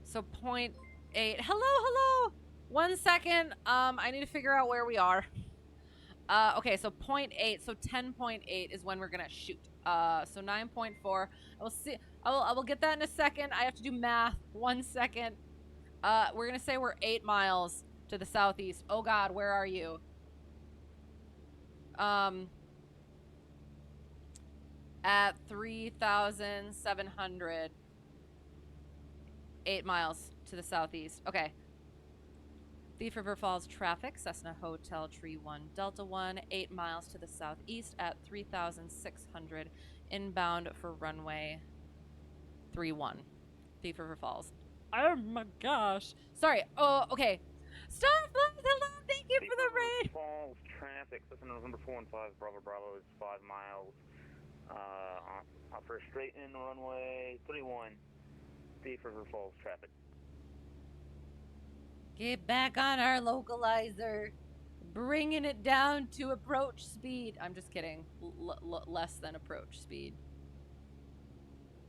So 0.8. Hello. 1 second. I need to figure out where we are. Okay, so 0.8, so 10.8 is when we're gonna shoot. So 9.4. I will see. I will get that in a second. I have to do math. 1 second. We're gonna say we're 8 miles to the southeast. Oh God, where are you? At 3,700. 8 miles to the southeast. Okay. Thief River Falls traffic, Cessna Hotel Tree 1 Delta 1, 8 miles to the southeast at 3,600, inbound for runway 31. Thief River Falls. Oh my gosh. Sorry. Oh, okay. Starflight, hello. Thank you for the raid. Falls traffic, Cessna November 415 Bravo Bravo is 5 miles. For straight in runway 31. Thief River Falls traffic. Get back on our localizer. Bringing it down to approach speed. I'm just kidding. Less than approach speed.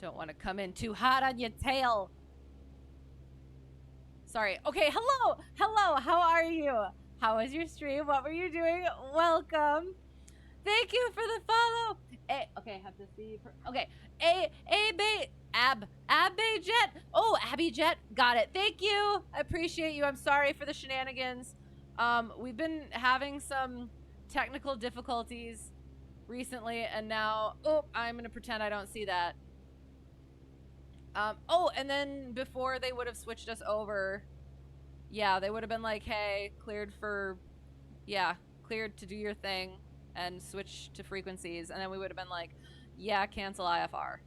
Don't want to come in too hot on your tail. Sorry. Okay, hello. How are you? How was your stream? What were you doing? Welcome. Thank you for the follow. Okay, have to see. Okay. Abby Jet. Oh, Abby Jet. Got it. Thank you. I appreciate you. I'm sorry for the shenanigans. We've been having some technical difficulties recently, and now, I'm gonna pretend I don't see that. And then before they would have switched us over, yeah, they would have been like, hey, cleared to do your thing and switch to frequencies, and then we would have been like, yeah, cancel IFR.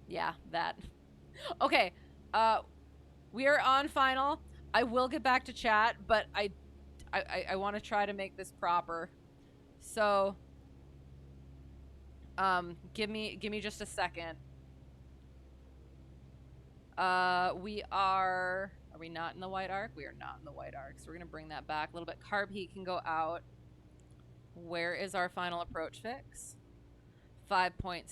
Yeah, that. Okay, we are on final. I will get back to chat, but I want to try to make this proper. So, give me just a second. We are we not in the white arc? We are not in the white arc, so we're gonna bring that back a little bit. Carb heat can go out. Where is our final approach fix? 5.6.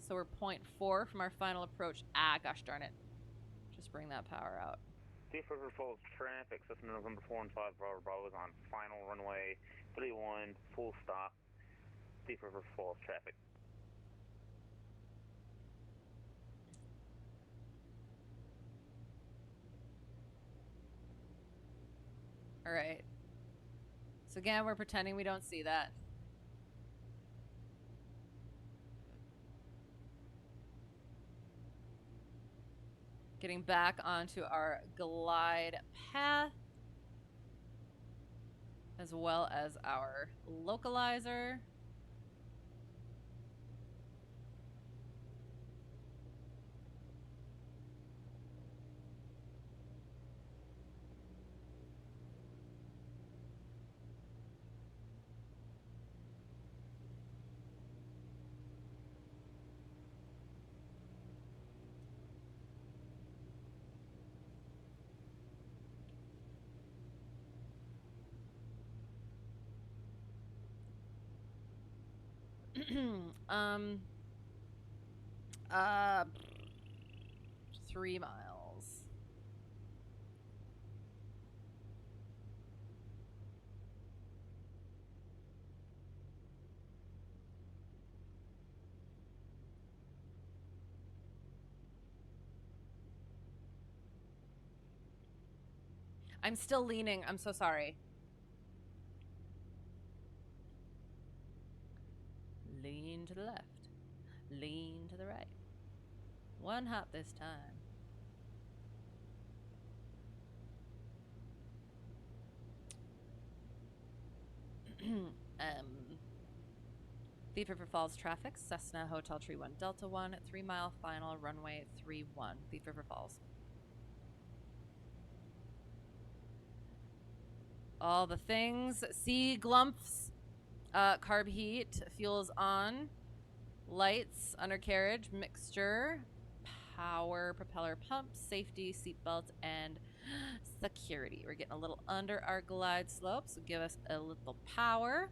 So we're 0.4 from our final approach. Ah, gosh darn it. Just bring that power out. Thief River Falls traffic, Cessna November 4 and 5 Bravo Bravo is on final runway 31, full stop. Thief River Falls traffic. All right. So again, we're pretending we don't see that. Getting back onto our glide path, as well as our localizer. um, 3 miles. I'm still leaning. I'm so sorry. Lean to the left. Lean to the right. One hop this time. Thief River Falls traffic, Cessna Hotel Tree 1 Delta 1, 3 mile final, runway 31, Thief River Falls. All the things. See glumps. Carb heat. Fuel's on. Lights. Undercarriage. Mixture. Power. Propeller pumps. Safety. Seatbelt. And security. We're getting a little under our glide slope, so give us a little power.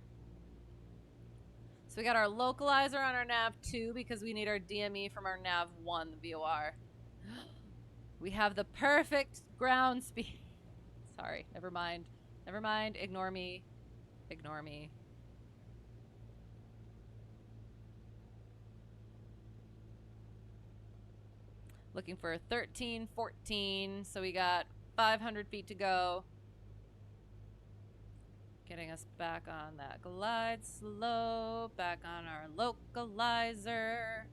So we got our localizer on our nav 2 because we need our DME from our nav 1, the VOR. We have the perfect ground speed. Sorry, never mind. Never mind. Ignore me. Ignore me. Looking for 13, 14. So we got 500 feet to go. Getting us back on that glide slope. Back on our localizer.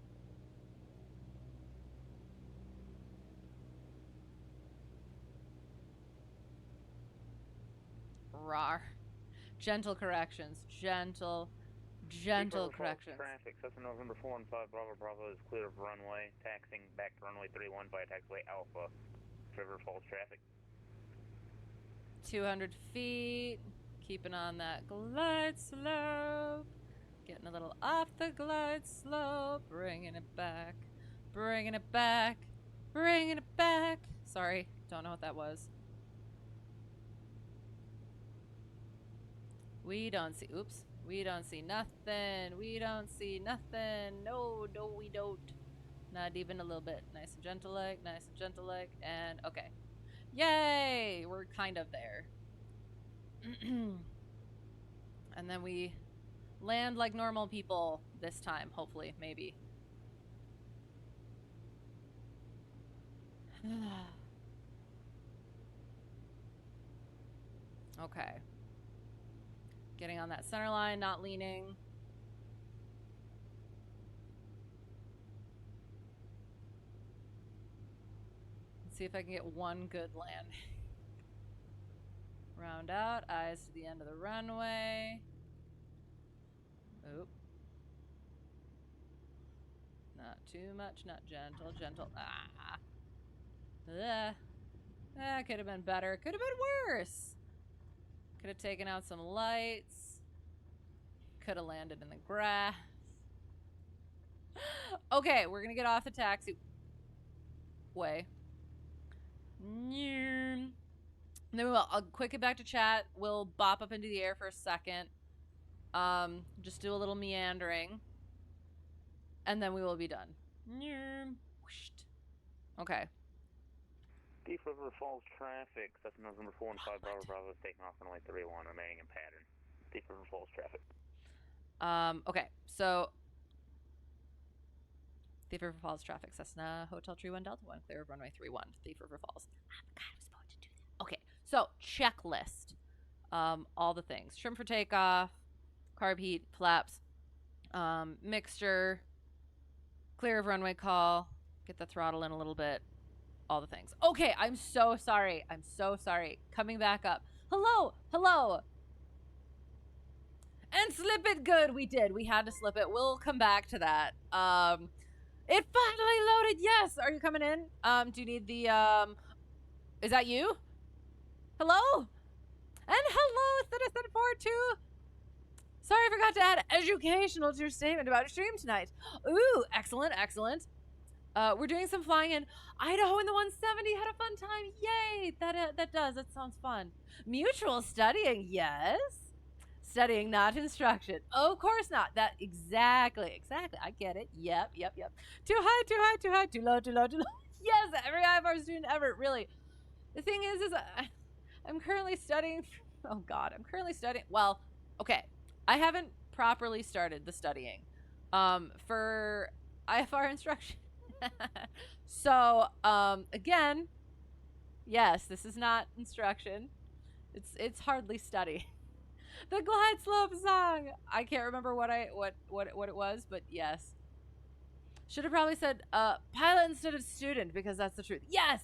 Rawr. Gentle corrections. Gentle corrections. Traffic, Cessna November 4 and 5 Bravo Bravo is clear of runway. Taxiing back to runway 31 via taxiway Alpha. River Falls traffic. 200 feet. Keeping on that glide slope. Getting a little off the glide slope. Bringing it back. Bringing it back. Bringing it back. Sorry, don't know what that was. We don't see, oops. We don't see nothing. We don't see nothing. No, no, we don't. Not even a little bit. Nice and gentle like, nice and gentle like, and okay. Yay! We're kind of there. And then we land like normal people this time, hopefully, maybe. Okay. Getting on that center line, not leaning. Let's see if I can get one good landing. Round out, eyes to the end of the runway. Oop. No, Not too much, not gentle, gentle. Could have been better. Could have been worse. Could have taken out some lights. Could have landed in the grass. Okay, we're gonna get off the taxi way. And then I'll quick it back to chat. We'll bop up into the air for a second. Just do a little meandering. And then we will be done. Okay. Deep River Falls traffic, that's November 4 and 5 Bravo Bravo is taking off runway 31, remaining in pattern. Deep River Falls traffic. Okay, so Thief River Falls traffic, Cessna Hotel Tree 1 Delta 1, clear of runway 31, Thief River Falls. God, I was supposed to do that. Okay, so checklist. All the things. Trim for takeoff, carb heat, flaps, mixture, clear of runway call, get the throttle in a little bit, all the things. Okay, I'm so sorry. I'm so sorry. Coming back up. Hello, hello. And slip it good. We did. We had to slip it. We'll come back to that. It finally loaded. Yes. Are you coming in? Do you need the, is that you? Hello? And hello, Citizen42. Sorry, I forgot to add educational to your statement about your stream tonight. Ooh, excellent, excellent. We're doing some flying in Idaho in the 170. Had a fun time. Yay. That sounds fun. Mutual studying. Yes. Studying, not instruction. Oh, of course not. That exactly. I get it. Yep. Too high, too low. Yes, every IFR student ever, really. The thing is I'm currently studying. Oh God, I'm currently studying. Well, okay. I haven't properly started the studying for IFR instruction. So, again, yes, this is not instruction. It's hardly study. The glide slope song. I can't remember what it was, but yes. Should have probably said pilot instead of student because that's the truth. Yes.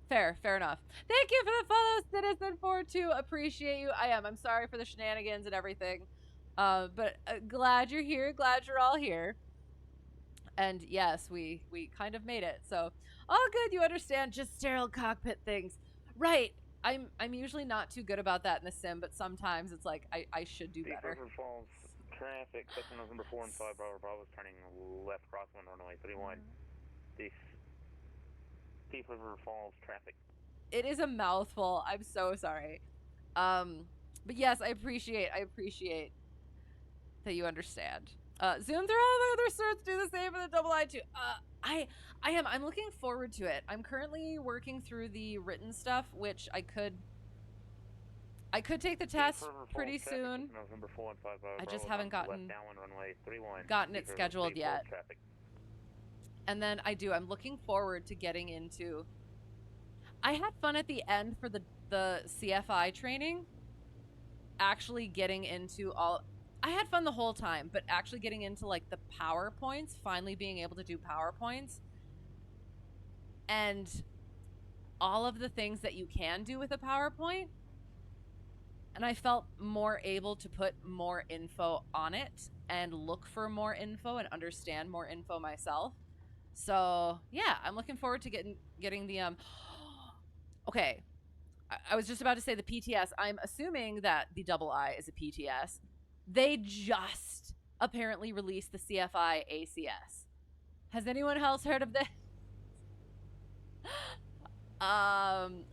Fair enough. Thank you for the follow, Citizen42. Appreciate you. I'm sorry for the shenanigans and everything. But glad you're here. Glad you're all here. And yes, we kind of made it. So all good. You understand. Just sterile cockpit things. Right. I'm usually not too good about that in the sim, but sometimes it's like I should do better. Deep River Falls traffic, Cessna November 4 and 5 Bravo Bravo is turning left crosswind runway 31. Deep River Falls traffic. It is a mouthful. I'm so sorry. But yes, I appreciate that you understand. Zoom through all the other certs, do the same for the double I too. I'm looking forward to it. I'm currently working through the written stuff, which I could take the test pretty soon. November 4 and 5 I just haven't gotten it scheduled yet. And then I'm looking forward to getting into. I had fun at the end for the CFI training. Actually getting into all. I had fun the whole time, but actually getting into like the PowerPoints, finally being able to do PowerPoints, and all of the things that you can do with a PowerPoint. And I felt more able to put more info on it and look for more info and understand more info myself. So yeah, I'm looking forward to getting the okay. I was just about to say the PTS. I'm assuming that the double I is a PTS. They just apparently released the CFI ACS. Has anyone else heard of this? I'm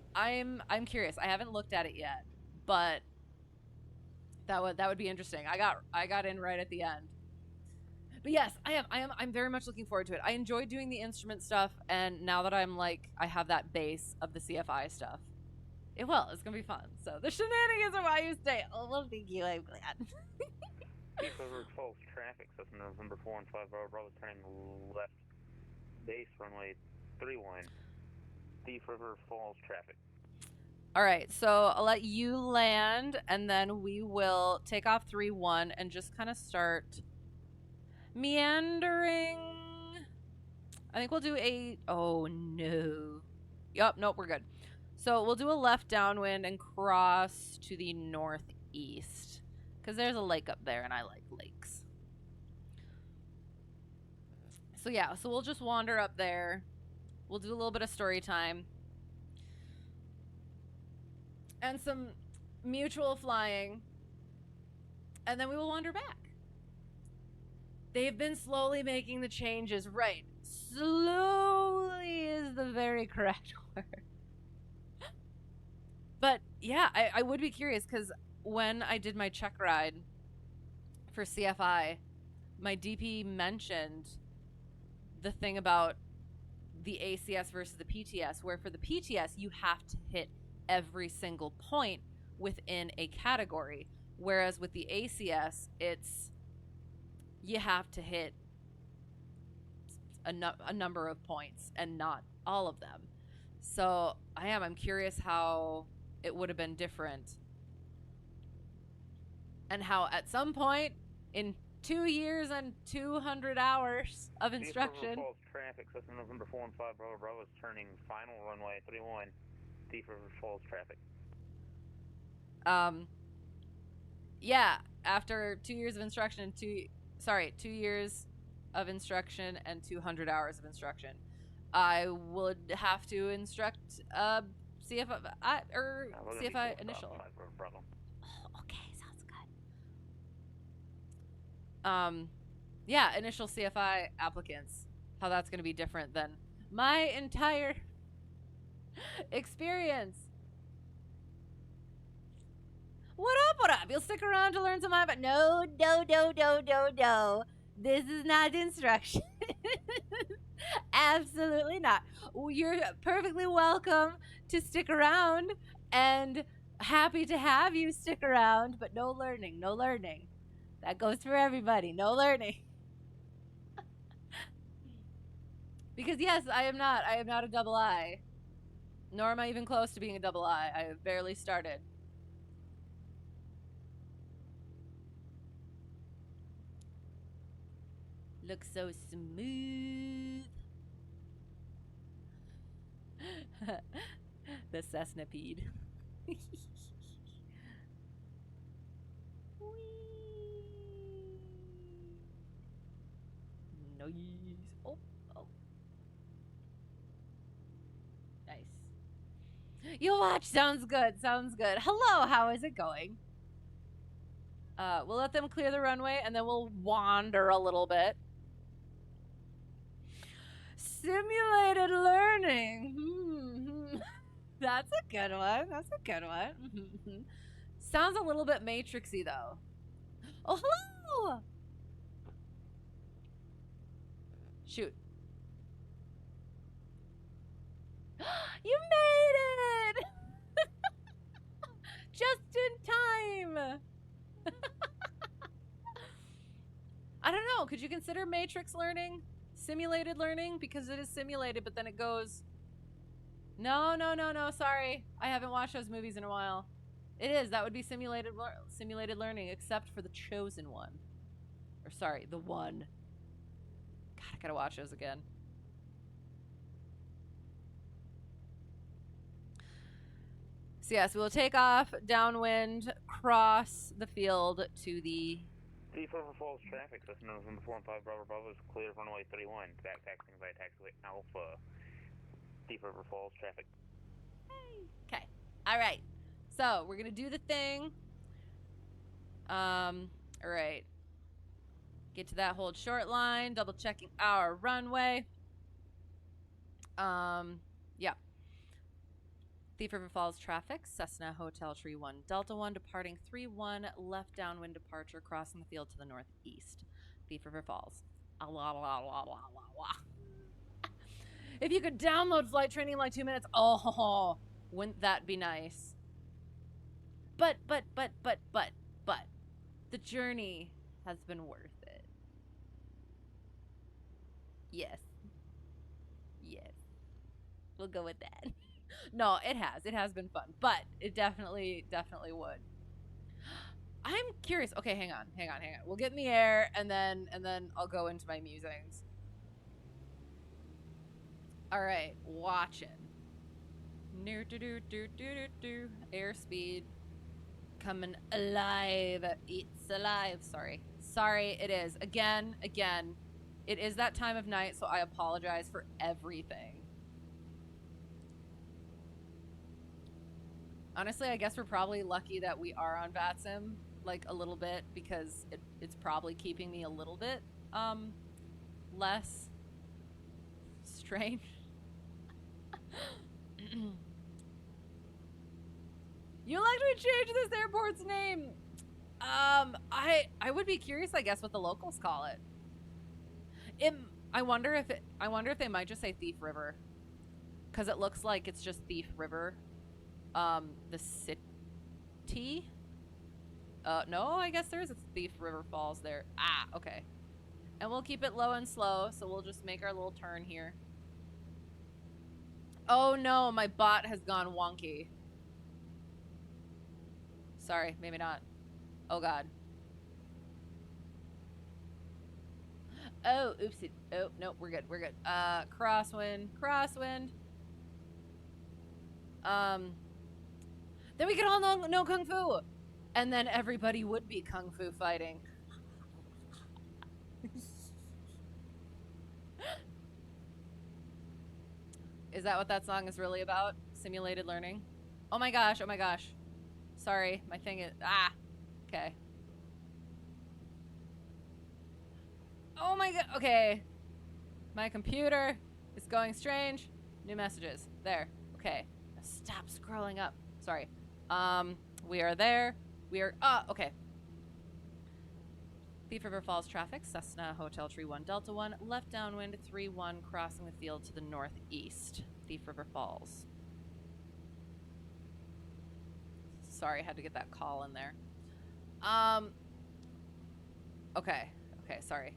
curious. I haven't looked at it yet, but that would be interesting. I got in right at the end. But yes, I'm very much looking forward to it. I enjoy doing the instrument stuff, and now that I have that base of the CFI stuff, it's gonna be fun. So the shenanigans are why you stay. Oh, well, thank you. I'm glad. Deep River Falls traffic, Cessna November 4 and 5 Bravo turning left base runway 31. Deep River Falls traffic. All right, so I'll let you land, and then we will take off 3-1 and just kind of start meandering. I think we'll do oh no. Yup, nope, we're good. So we'll do a left downwind and cross to the northeast because there's a lake up there and I like lakes. So yeah, so we'll just wander up there. We'll do a little bit of story time. And some mutual flying. And then we will wander back. They've been slowly making the changes. Right. Slowly is the very correct word. But yeah, I would be curious because when I did my check ride for CFI, my DP mentioned the thing about the ACS versus the PTS, where for the PTS, you have to hit every single point within a category. Whereas with the ACS, it's you have to hit a number of points and not all of them. So I'm curious how it would have been different. And how at some point in 2 years and 200 hours of instruction. Falls traffic, system November 4 and 5 Bravo Bravo is turning final runway 31. Deep River Falls traffic. Yeah, after 2 years of instruction and 2 years of instruction and 200 hours of instruction, I would have to instruct CFI or CFI initial. Oh, okay, sounds good. Yeah, initial CFI applicants. How that's going to be different than my entire experience. What up, what up? You'll stick around to learn some more, but no. This is not instruction. Absolutely not. You're perfectly welcome to stick around and happy to have you stick around, but no learning. That goes for everybody. No learning. Because yes, I am not a double I. Nor am I even close to being a double I. I have barely started. Looks so smooth. The Cessnapede. Nice. Oh. Nice. You watch. Sounds good. Hello, how is it going? We'll let them clear the runway and then we'll wander a little bit. Simulated learning. That's a good one. Sounds a little bit matrixy though. Oh, hello! Shoot. You made it! Just in time! I don't know. Could you consider matrix learning simulated learning? Because it is simulated, but then it goes... No. Sorry. I haven't watched those movies in a while. It is. That would be simulated learning, except for the chosen one. Or sorry, the one. God, I gotta watch those again. So yes, we'll take off downwind, cross the field to the... Deep River Falls traffic, system November 4 and 5 Bravo Bravo is clear of runway 31. Back taxiing by taxiway Alpha. Deep River Falls traffic. Okay. All right. So we're gonna do the thing. All right. Get to that hold short line. Double checking our runway. Yeah. Thief River Falls traffic. Cessna Hotel Tree 1 Delta 1 departing 3-1 left downwind departure crossing the field to the northeast. Thief River Falls. If you could download flight training in like 2 minutes, oh, wouldn't that be nice? But the journey has been worth it. Yes. We'll go with that. No, it has been fun, but it definitely would. I'm curious. Okay, hang on. We'll get in the air and then I'll go into my musings. All right, watching. Airspeed coming alive. It's alive. Sorry, it is. Again. It is that time of night, so I apologize for everything. Honestly, I guess we're probably lucky that we are on VATSIM, like, a little bit, because it's probably keeping me a little bit, less strange. You like to change this airport's name? I would be curious, I guess, what the locals call it. I wonder if they might just say Thief River, because it looks like it's just Thief River. The city. No, I guess there is a Thief River Falls there. Ah, okay. And we'll keep it low and slow, so we'll just make our little turn here. Oh no, my bot has gone wonky. Sorry, maybe not. Oh god. Oh, oopsie. Oh, no, we're good. We're good. Crosswind. Then we could all know Kung Fu. And then everybody would be Kung Fu fighting. Is that what that song is really about? Simulated learning? Oh my gosh, oh my gosh. Sorry, my thing is... Ah! Okay. Oh my god, okay. My computer is going strange. New messages. There. Okay. Now stop scrolling up. Sorry. We are there. We are... okay. Thief River Falls traffic. Cessna Hotel Tree 1 Delta 1. Left downwind 3-1 crossing the field to the northeast. Thief River Falls. Sorry, I had to get that call in there. Okay. Okay, sorry.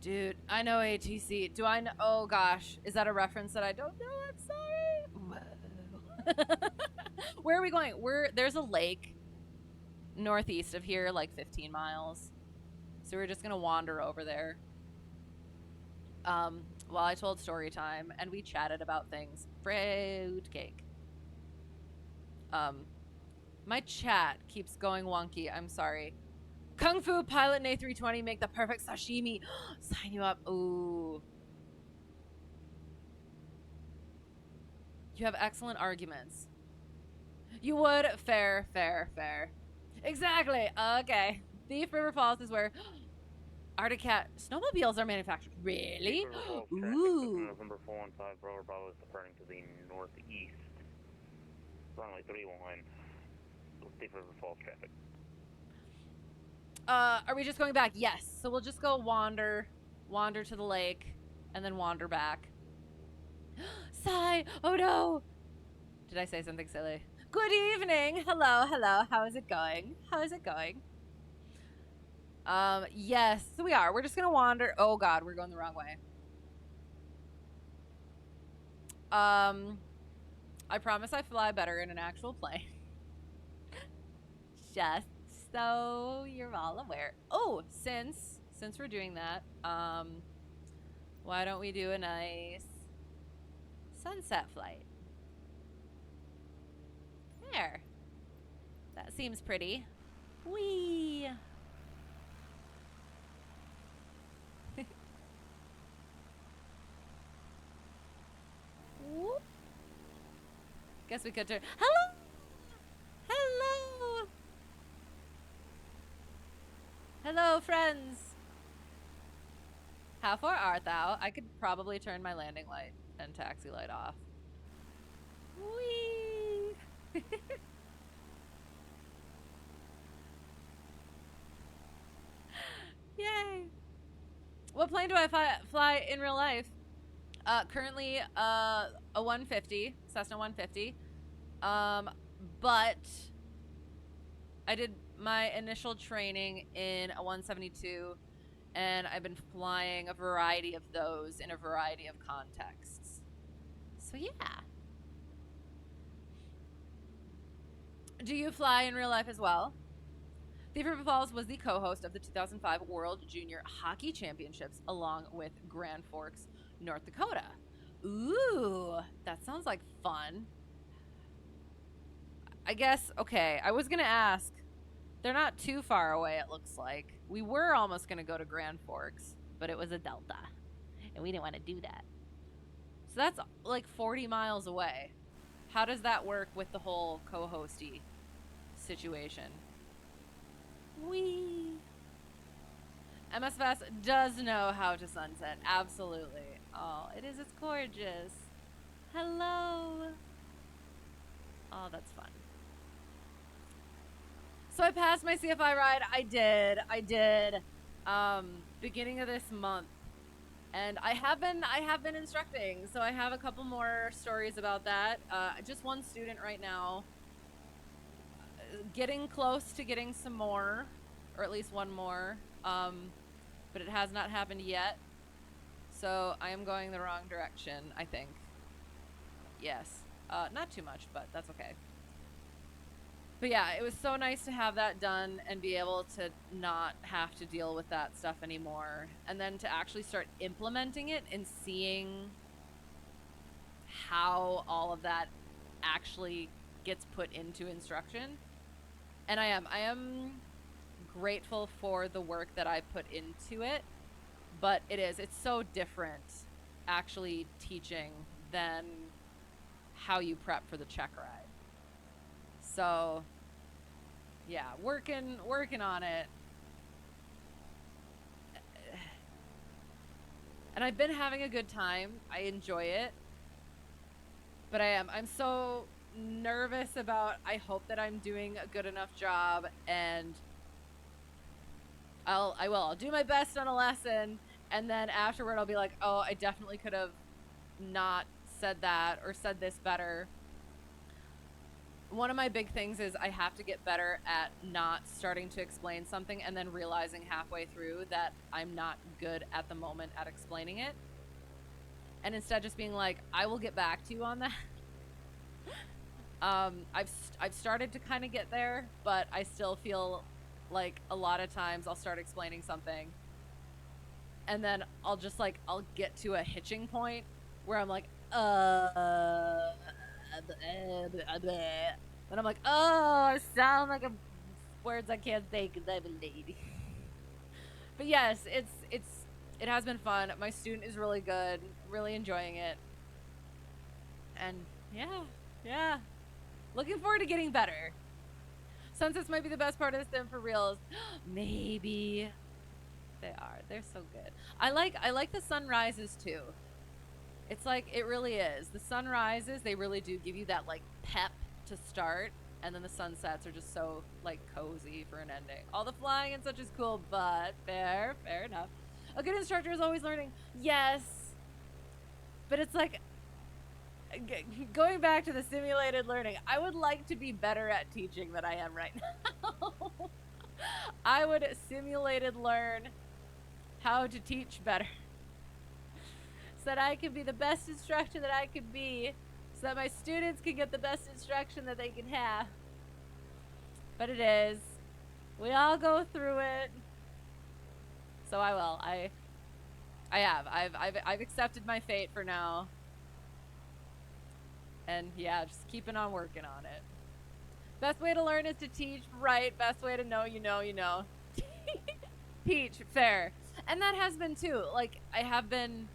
Dude, I know ATC. Do I know? Oh gosh. Is that a reference that I don't know? I'm sorry. Whoa. Where are we going? There's a lake northeast of here, like 15 miles. So we're just gonna wander over there. While I told story time and we chatted about things. Fruitcake. My chat keeps going wonky. I'm sorry. Kung Fu pilot in A320 make the perfect sashimi. Sign you up. Ooh. You have excellent arguments. You would. Fair. Exactly. Okay. Thief River Falls is where Arctic Cat snowmobiles are manufactured. Really? Ooh. November 415 Rover Bravo is departing to the northeast. Runway 31. Thief River Falls traffic. Are we just going back? Yes. So we'll just go wander to the lake, and then wander back. Sigh! Oh no! Did I say something silly? Good evening! Hello. How is it going? Yes, so we are. We're just gonna wander. Oh god, we're going the wrong way. I promise I fly better in an actual plane. Just so you're all aware. Oh, since we're doing that, why don't we do a nice sunset flight? There. That seems pretty. Whee! Whoop. Guess we could turn. Hello! Hello, friends! How far art thou? I could probably turn my landing light and taxi light off. Whee! Yay! What plane do I fly in real life? Currently, a 150, Cessna 150. But I did my initial training in a 172, and I've been flying a variety of those in a variety of contexts. So yeah. Do you fly in real life as well? Thief River Falls was the co-host of the 2005 World Junior Hockey Championships along with Grand Forks, North Dakota. Ooh, that sounds like fun. I guess, okay, I was gonna ask, They're not too far away, it looks like. We were almost going to go to Grand Forks, but it was a delta, and we didn't want to do that. So that's like 40 miles away. How does that work with the whole co-hosty situation? Whee! MSFS does know how to sunset. Absolutely. Oh, it is. It's gorgeous. Hello. Oh, that's fun. So I passed my CFI ride. I did. Beginning of this month. And I have been instructing. So I have a couple more stories about that. Just one student right now. Getting close to getting some more, or at least one more. But it has not happened yet. So I am going the wrong direction, I think. Yes. Not too much, but that's okay. But yeah, it was so nice to have that done and be able to not have to deal with that stuff anymore. And then to actually start implementing it and seeing how all of that actually gets put into instruction. And I am grateful for the work that I put into it, but it's so different actually teaching than how you prep for the check ride. So yeah, working on it. And I've been having a good time. I enjoy it. But I'm so nervous about, I hope that I'm doing a good enough job, and I'll do my best on a lesson, and then afterward I'll be like, oh, I definitely could have not said that or said this better. One of my big things is I have to get better at not starting to explain something and then realizing halfway through that I'm not good at the moment at explaining it. And instead just being like, I will get back to you on that. I've started to kind of get there, but I still feel like a lot of times I'll start explaining something and then I'll get to a hitching point where I'm like, and I'm like, oh, I sound like words I can't say because I'm a lady. But yes, it has been fun. My student is really good, really enjoying it, and yeah, looking forward to getting better. Sunsets might be the best part of the sim for reals. Maybe they are. They're so good. I like the sunrises too. It's like, it really is. The sunrises, they really do give you that like pep to start, and then the sunsets are just so like cozy for an ending. All the flying and such is cool, but fair enough. A good instructor is always learning. Yes, but it's like going back to the simulated learning. I would like to be better at teaching than I am right now. I would simulated learn how to teach better, so that I can be the best instructor that I can be, so that my students can get the best instruction that they can have. But it is. We all go through it. So I will. I've accepted my fate for now. And yeah, just keeping on working on it. Best way to learn is to teach, right? Best way to know, you know. Teach, fair. And that has been too. Like, I have been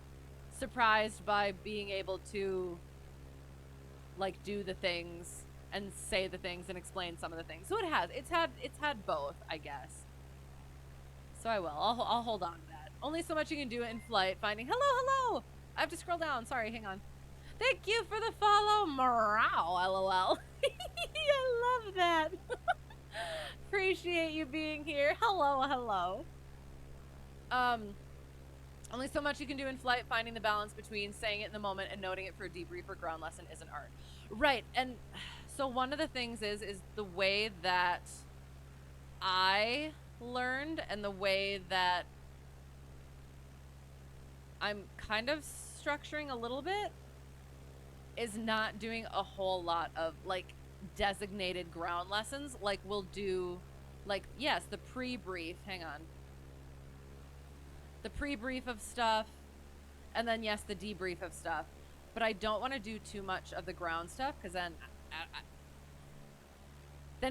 surprised by being able to like do the things and say the things and explain some of the things. So it's had both, I guess. So I'll hold on to that. Only so much you can do in flight. Finding hello. I have to scroll down. Sorry, hang on. Thank you for the follow, Morale, LOL. I love that. Appreciate you being here. Hello. Only so much you can do in flight. Finding the balance between saying it in the moment and noting it for a debrief or ground lesson is an art. Right, and so one of the things is the way that I learned and the way that I'm kind of structuring a little bit is not doing a whole lot of like designated ground lessons. Like we'll do like, yes, the pre-brief, hang on. The pre-brief of stuff, and then yes, the debrief of stuff. But I don't want to do too much of the ground stuff, because then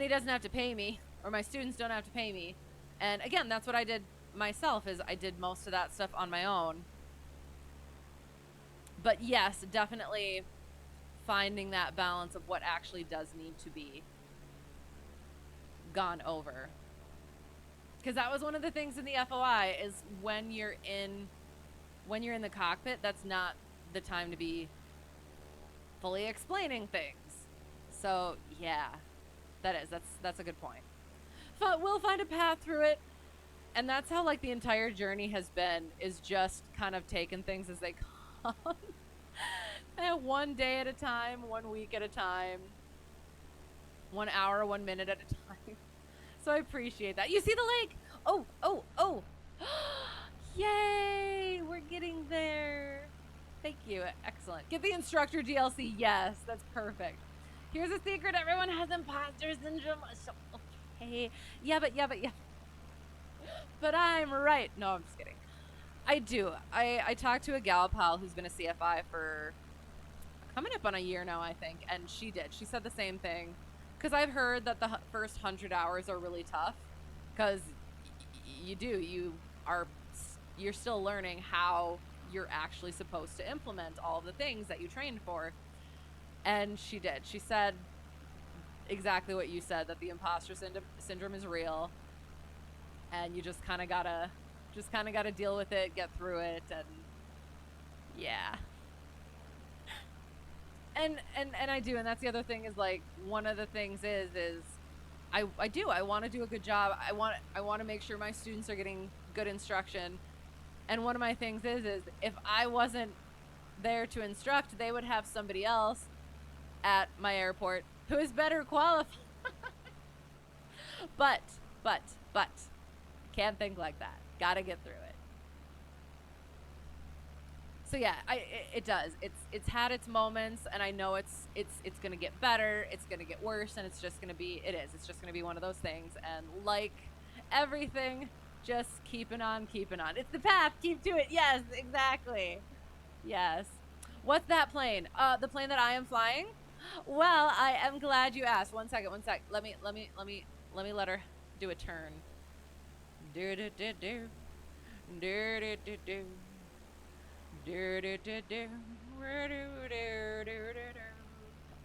he doesn't have to pay me. or my students don't have to pay me. And again, that's what I did myself, is I did most of that stuff on my own. But yes, definitely finding that balance of what actually does need to be gone over. Because that was one of the things in the FOI, is when you're in the cockpit, that's not the time to be fully explaining things. So yeah, that's a good point. But we'll find a path through it. And that's how, like, the entire journey has been, is just kind of taking things as they come. And one day at a time, 1 week at a time, 1 hour, 1 minute at a time. So I appreciate that. You see the lake? Oh, oh, oh. Yay, we're getting there. Thank you, excellent. Get the instructor DLC, yes, that's perfect. Here's a secret, everyone has imposter syndrome. So, okay, yeah. But I'm right. No, I'm just kidding. I do. I talked to a gal pal who's been a CFI for coming up on a year now, I think, and she said the same thing. Because I've heard that the first 100 hours are really tough, because you're still learning how you're actually supposed to implement all the things that you trained for. And she said exactly what you said, that the imposter syndrome is real, and you just kind of gotta deal with it, get through it, and yeah. And I do, and that's the other thing, is like, one of the things is I want to do a good job. I want to make sure my students are getting good instruction. And one of my things is if I wasn't there to instruct, they would have somebody else at my airport who is better qualified. but can't think like that. Gotta get through it. So yeah, it does. It's had its moments, and I know it's gonna get better. It's gonna get worse, and it's just gonna be. It's just gonna be one of those things. And like everything, just keeping on. It's the path. Keep to it. Yes, exactly. Yes. What's that plane? The plane that I am flying. Well, I am glad you asked. One sec. Let me let her do a turn. Do do do do. Do do do do. Do do do do.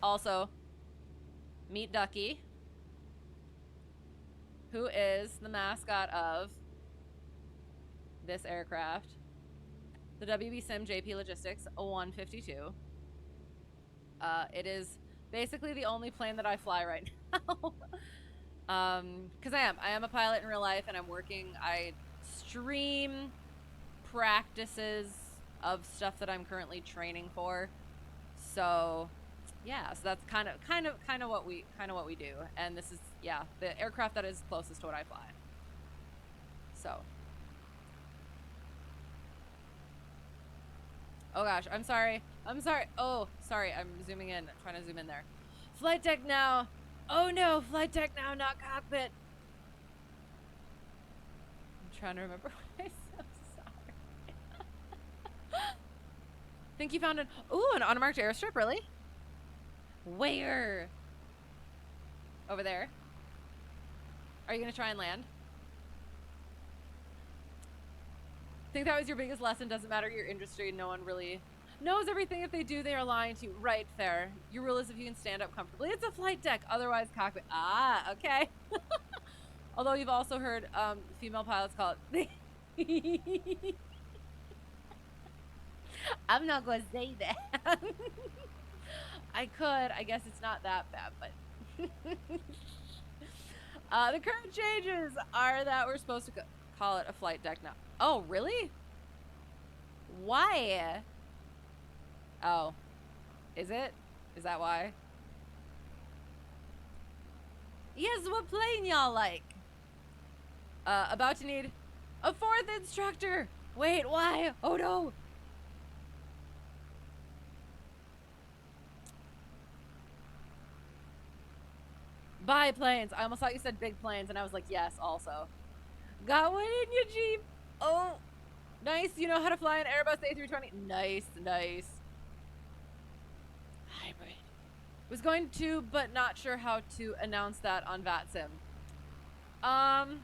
Also, meet Ducky, who is the mascot of this aircraft, the WB-SIM JP Logistics 152. It is basically the only plane that I fly right now. Because I am a pilot in real life, and I stream practices of stuff that I'm currently training for. So yeah, so that's kind of what we do. And this is, yeah, the aircraft that is closest to what I fly. So, oh gosh, I'm sorry. Oh, sorry, I'm zooming in, trying to zoom in there. Flight deck now. Oh no, flight deck now, not cockpit. I'm trying to remember what I said. Think you found an unmarked airstrip, really? Where? Over there? Are you gonna try and land? Think that was your biggest lesson. Doesn't matter your industry, no one really knows everything. If they do, they are lying to you. Right, fair. Your rule is if you can stand up comfortably, it's a flight deck, otherwise cockpit. Ah, okay. Although you've also heard female pilots call it I'm not going to say that. I could. I guess it's not that bad, but... the current changes are that we're supposed to call it a flight deck now. Oh, really? Why? Oh. Is it? Is that why? Yes, what plane y'all like? About to need a 4th instructor. Wait, why? Oh no. Biplanes. I almost thought you said big planes, and I was like, yes, also. Got one in your Jeep. Oh, nice. You know how to fly an Airbus A320? Nice, nice. Hybrid. Was going to, but not sure how to announce that on VATSIM. Um,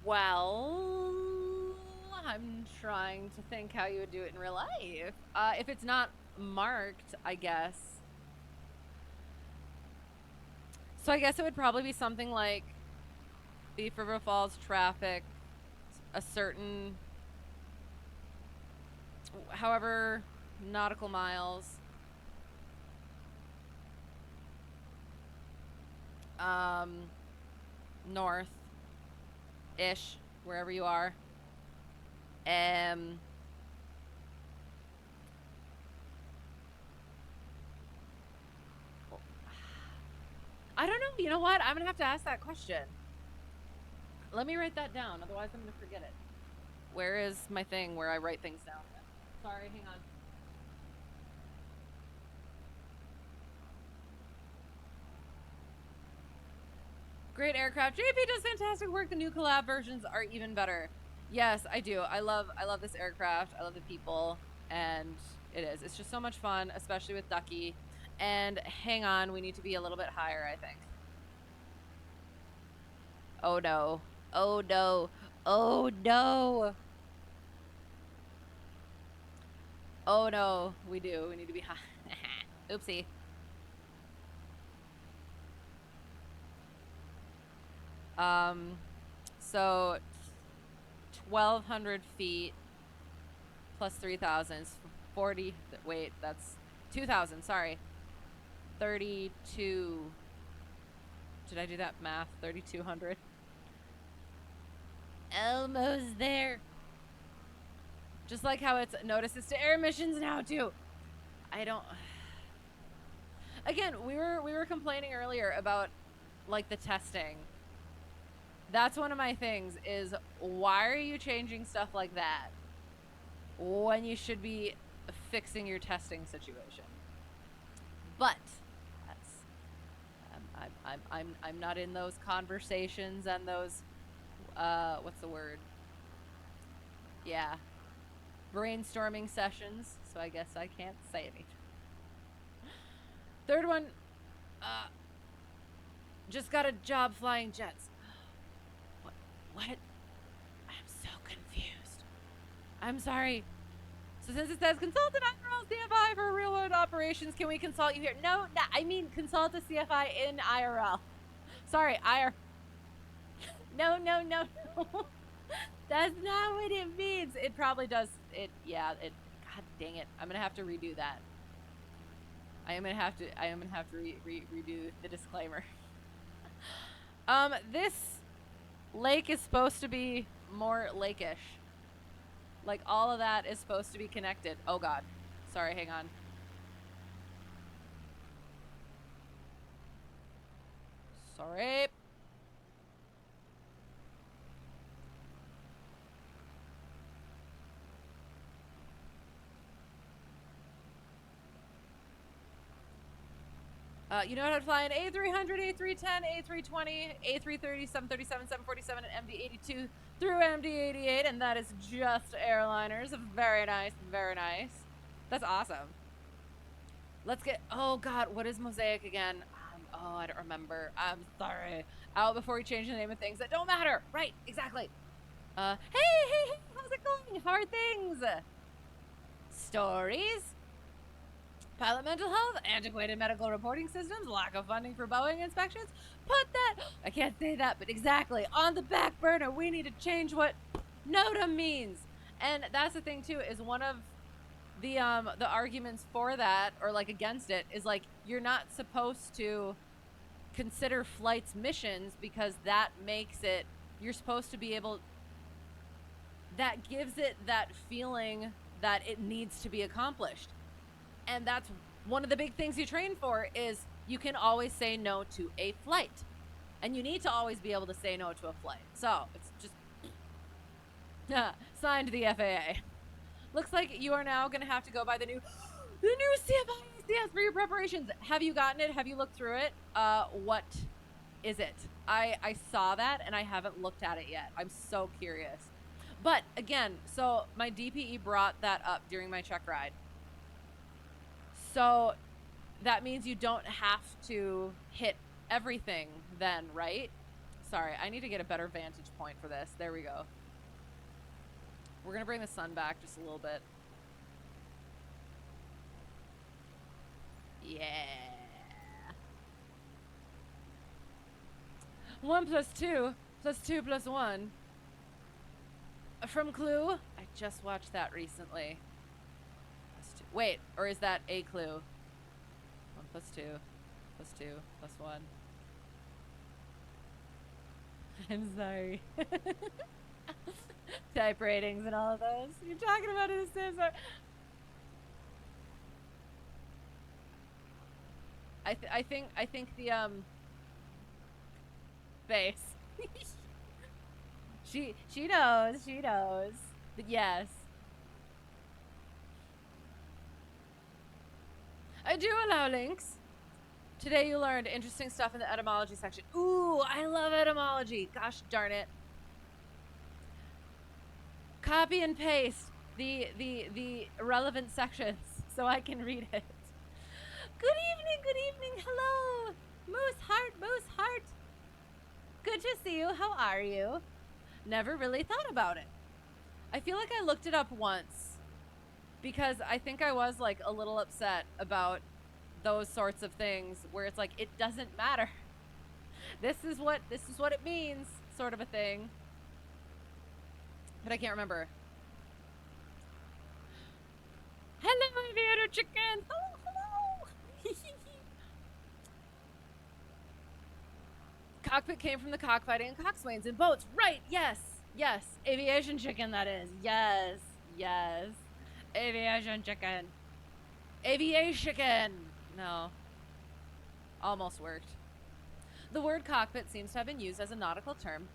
well, I'm trying to think how you would do it in real life. If it's not marked, I guess. So I guess it would probably be something like Thief River Falls traffic, a certain, however, nautical miles. North-ish, wherever you are. I don't know. You know what? I'm gonna have to ask that question. Let me write that down, otherwise I'm gonna forget it. Where is my thing where I write things down? Sorry, hang on. Great aircraft. JP does fantastic work. The new collab versions are even better. Yes, I do. I love this aircraft. I love the people, and it is. It's just so much fun, especially with Ducky. And hang on, we need to be a little bit higher, I think. Oh no. Oh no. Oh no. Oh no. We do. We need to be high. Oopsie. So 1,200 feet plus 3,000 is 40. Wait, that's 2,000. Sorry. 32. Did I do that math? 3,200. Almost there. Just like how it's notices to air missions now too. I don't. Again, we were complaining earlier about like the testing. That's one of my things is why are you changing stuff like that when you should be fixing your testing situation? But that's I'm not in those conversations and those what's the word? Yeah. Brainstorming sessions, so I guess I can't say anything. Third one, just got a job flying jets. What? I'm so confused. I'm sorry. So since it says consult an IRL CFI for real world operations, can we consult you here? No, I mean consult a CFI in IRL. Sorry, No. That's not what it means. It probably does. God dang it. I'm gonna have to redo that. I am gonna have to redo the disclaimer. This lake is supposed to be more lake-ish. Like all of that is supposed to be connected. Oh god. Sorry, hang on. Sorry. You know how to fly an A300, A310, A320, A330, 737, 747, and MD-82 through MD-88, and that is just airliners. Very nice, very nice. That's awesome. Let's get, oh god, what is Mosaic again? Oh, I don't remember. I'm sorry. Out before we change the name of things that don't matter. Right, exactly. Hey, how's it going? How are things? Stories? Pilot mental health, antiquated medical reporting systems, lack of funding for Boeing inspections. Put that, I can't say that, but exactly, on the back burner. We need to change what NOTAM means. And that's the thing too, is one of the arguments for that, or like against it, is like, you're not supposed to consider flights missions because that makes it, you're supposed to be able, that gives it that feeling that it needs to be accomplished. And that's one of the big things you train for, is you can always say no to a flight. And you need to always be able to say no to a flight. So, it's just signed the FAA. Looks like you are now going to have to go by the new CFI for your preparations. Have you gotten it? Have you looked through it? What is it? I saw that and I haven't looked at it yet. I'm so curious. But again, so my DPE brought that up during my check ride. So that means you don't have to hit everything then, right? Sorry, I need to get a better vantage point for this. There we go. We're gonna bring the sun back just a little bit. Yeah. 1 + 2 + 2 + 1. From Clue? I just watched that recently. Wait, or is that a Clue? 1 + 2 + 2 + 1. I'm sorry. Type ratings and all of those. You're talking about it as Sims. I think the face. she knows. But yes. I do allow links. Today you learned interesting stuff in the etymology section. Ooh, I love etymology. Gosh darn it. Copy and paste the relevant sections so I can read it. Good evening. Hello. Moose Heart. Good to see you. How are you? Never really thought about it. I feel like I looked it up once because I think I was like a little upset about those sorts of things where it's like it doesn't matter. This is what it means, sort of a thing. But I can't remember. Hello, aviator chicken. Hello. Cockpit came from the cockfighting and coxswains in boats. Right? Yes. Aviation chicken, that is. Yes. Aviation chicken. Aviation. No. Almost worked. The word cockpit seems to have been used as a nautical term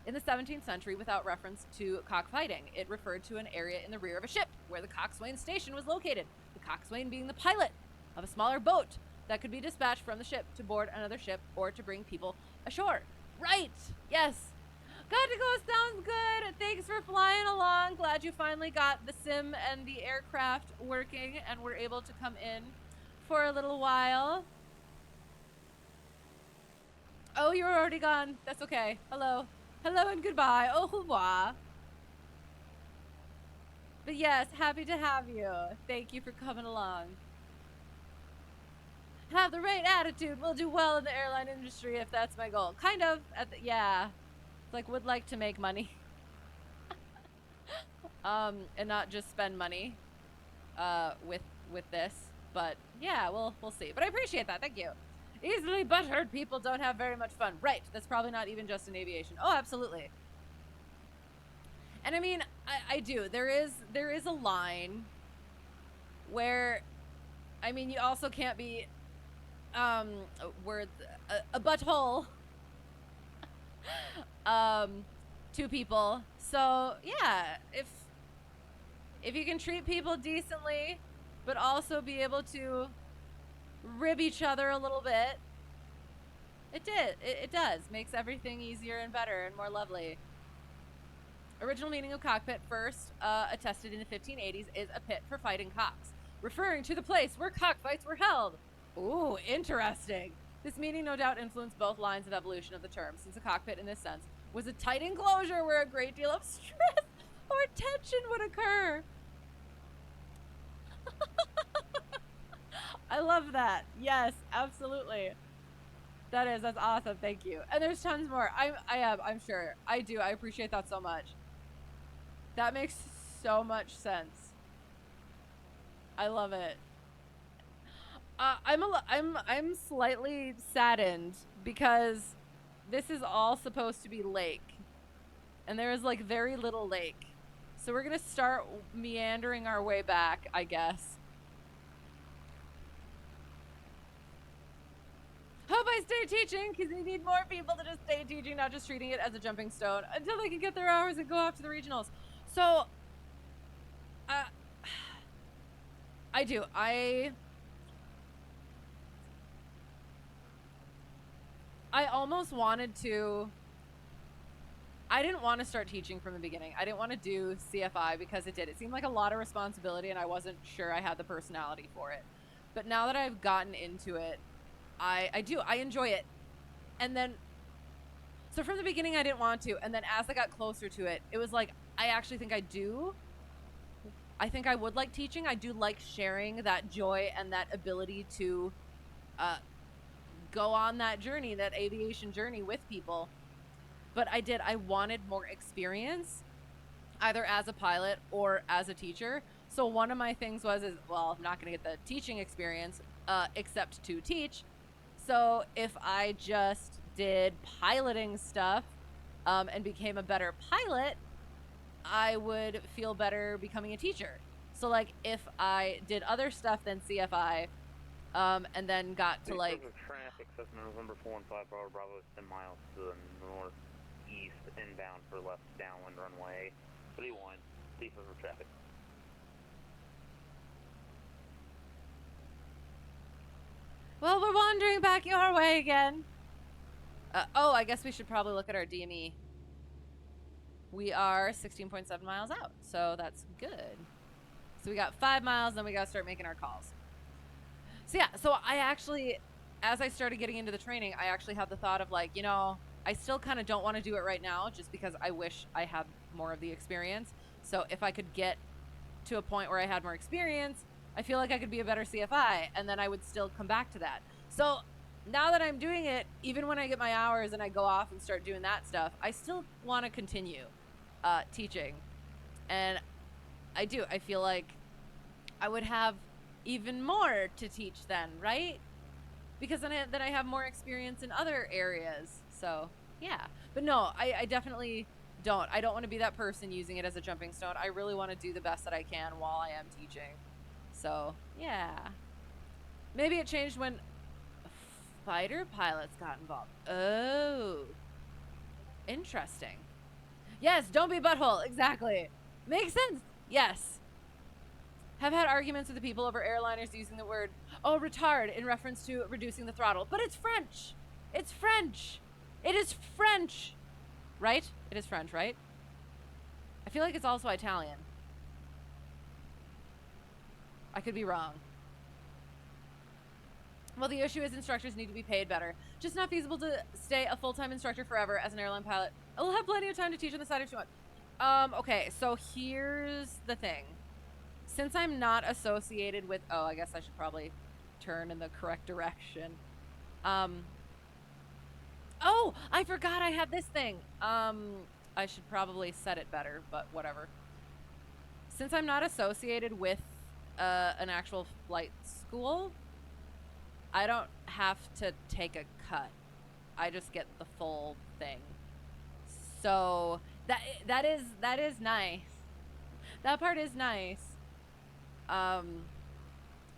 in the 17th century without reference to cockfighting. It referred to an area in the rear of a ship where the coxswain station was located, the coxswain being the pilot of a smaller boat that could be dispatched from the ship to board another ship or to bring people ashore. Right! Yes! Got to go, sounds good. Thanks for flying along. Glad you finally got the sim and the aircraft working and were able to come in for a little while. Oh, you were already gone. That's okay. Hello and goodbye. Au revoir. But yes, happy to have you. Thank you for coming along. Have the right attitude. We'll do well in the airline industry if that's my goal. Kind of. Yeah. Like, would like to make money. And not just spend money with this. But yeah, we'll see. But I appreciate that. Thank you. Easily butthurt people don't have very much fun. Right. That's probably not even just in aviation. Oh, absolutely. And I mean, I do. There is a line where, I mean, you also can't be a butthole to people. So yeah, if you can treat people decently, but also be able to rib each other a little bit, it does. Makes everything easier and better and more lovely. Original meaning of cockpit, first attested in the 1580s, is a pit for fighting cocks, referring to the place where cockfights were held. Ooh, interesting. This meaning no doubt influenced both lines of evolution of the term, since a cockpit in this sense was a tight enclosure where a great deal of stress or tension would occur. I love that. Yes, absolutely. That's awesome. Thank you. And there's tons more. I'm sure. I do. I appreciate that so much. That makes so much sense. I love it. I'm slightly saddened because this is all supposed to be lake, and there is like very little lake. So we're gonna start meandering our way back, I guess. Hope I stay teaching, because we need more people to just stay teaching, not just treating it as a jumping stone, until they can get their hours and go off to the regionals. So, I do. I almost wanted to... I didn't want to start teaching from the beginning. I didn't want to do CFI because it seemed like a lot of responsibility, and I wasn't sure I had the personality for it. But now that I've gotten into it, I enjoy it. And then, so from the beginning I didn't want to, and then as I got closer to it, it was like, I actually think I do. I think I would like teaching. I do like sharing that joy and that ability to go on that journey, that aviation journey with people. But I wanted more experience, either as a pilot or as a teacher. So one of my things was, well, I'm not going to get the teaching experience, except to teach. So if I just did piloting stuff and became a better pilot, I would feel better becoming a teacher. So like if I did other stuff than CFI, and then got to like traffic Cessna November 4 and 5 Bravo is 10 miles to the northeast inbound for left downwind runway 31, deep river traffic. Well, we're wandering back your way again. Oh, I guess we should probably look at our DME. We are 16.7 miles out, so that's good. So we got 5 miles, then we got to start making our calls. So yeah, so I actually, as I started getting into the training, I actually had the thought of like, you know, I still kind of don't want to do it right now just because I wish I had more of the experience. So if I could get to a point where I had more experience, I feel like I could be a better CFI, and then I would still come back to that. So now that I'm doing it, even when I get my hours and I go off and start doing that stuff, I still want to continue teaching. And I do. I feel like I would have even more to teach then, right? Because then I have more experience in other areas. So yeah, but no, I definitely don't. I don't want to be that person using it as a jumping stone. I really want to do the best that I can while I am teaching. So yeah, maybe it changed when fighter pilots got involved. Oh, interesting. Yes, don't be butthole. Exactly. Makes sense. Yes. Have had arguments with the people over airliners using the word, oh, retard, in reference to reducing the throttle. But it's French. It's French. It is French. Right? It is French, right? I feel like it's also Italian. I could be wrong. Well, the issue is instructors need to be paid better. Just not feasible to stay a full-time instructor forever as an airline pilot. I will have plenty of time to teach on the side if you want. Okay, so here's the thing. Since I'm not associated with... Oh, I guess I should probably turn in the correct direction. Oh, I forgot I had this thing. I should probably set it better, but whatever. Since I'm not associated with an actual flight school, I don't have to take a cut. I just get the full thing. So that is nice. That part is nice.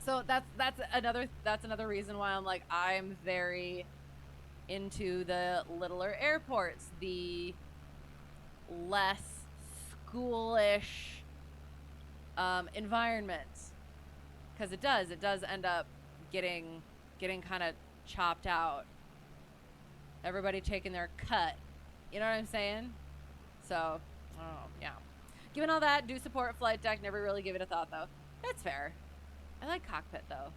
So that's another reason why I'm like, I'm very into the littler airports, the less schoolish environment, because it does end up getting kind of chopped out. Everybody taking their cut. You know what I'm saying? So, oh yeah. Given all that, do support flight deck. Never really give it a thought though. That's fair. I like cockpit though.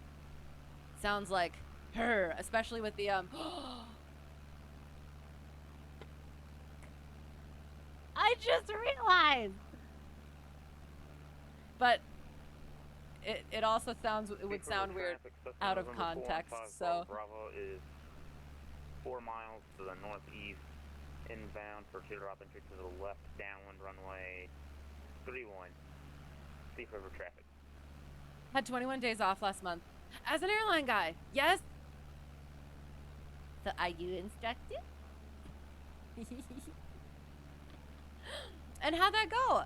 Sounds like her, especially with the I just realized. But it also sounds, it would sound weird out of context. So Bravo is 4 miles to the northeast inbound for teardrop entry to the left downwind runway 31, deep river traffic. Had 21 days off last month. As an airline guy, yes. So are you instructed? And how'd that go?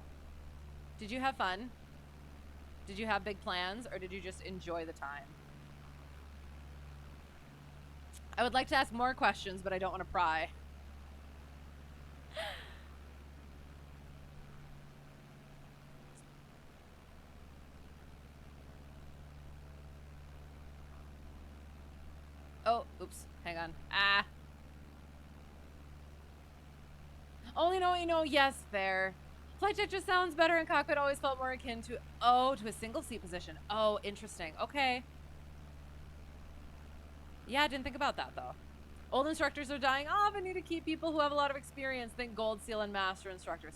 Did you have fun? Did you have big plans, or did you just enjoy the time? I would like to ask more questions, but I don't want to pry. Oh, oops, hang on. Only know what you know. Yes, fair. Flight deck just sounds better, and cockpit always felt more akin to a single seat position. Oh, interesting. Okay. Yeah, I didn't think about that though. Old instructors are dying off and need to keep people who have a lot of experience. Think Gold Seal and Master instructors.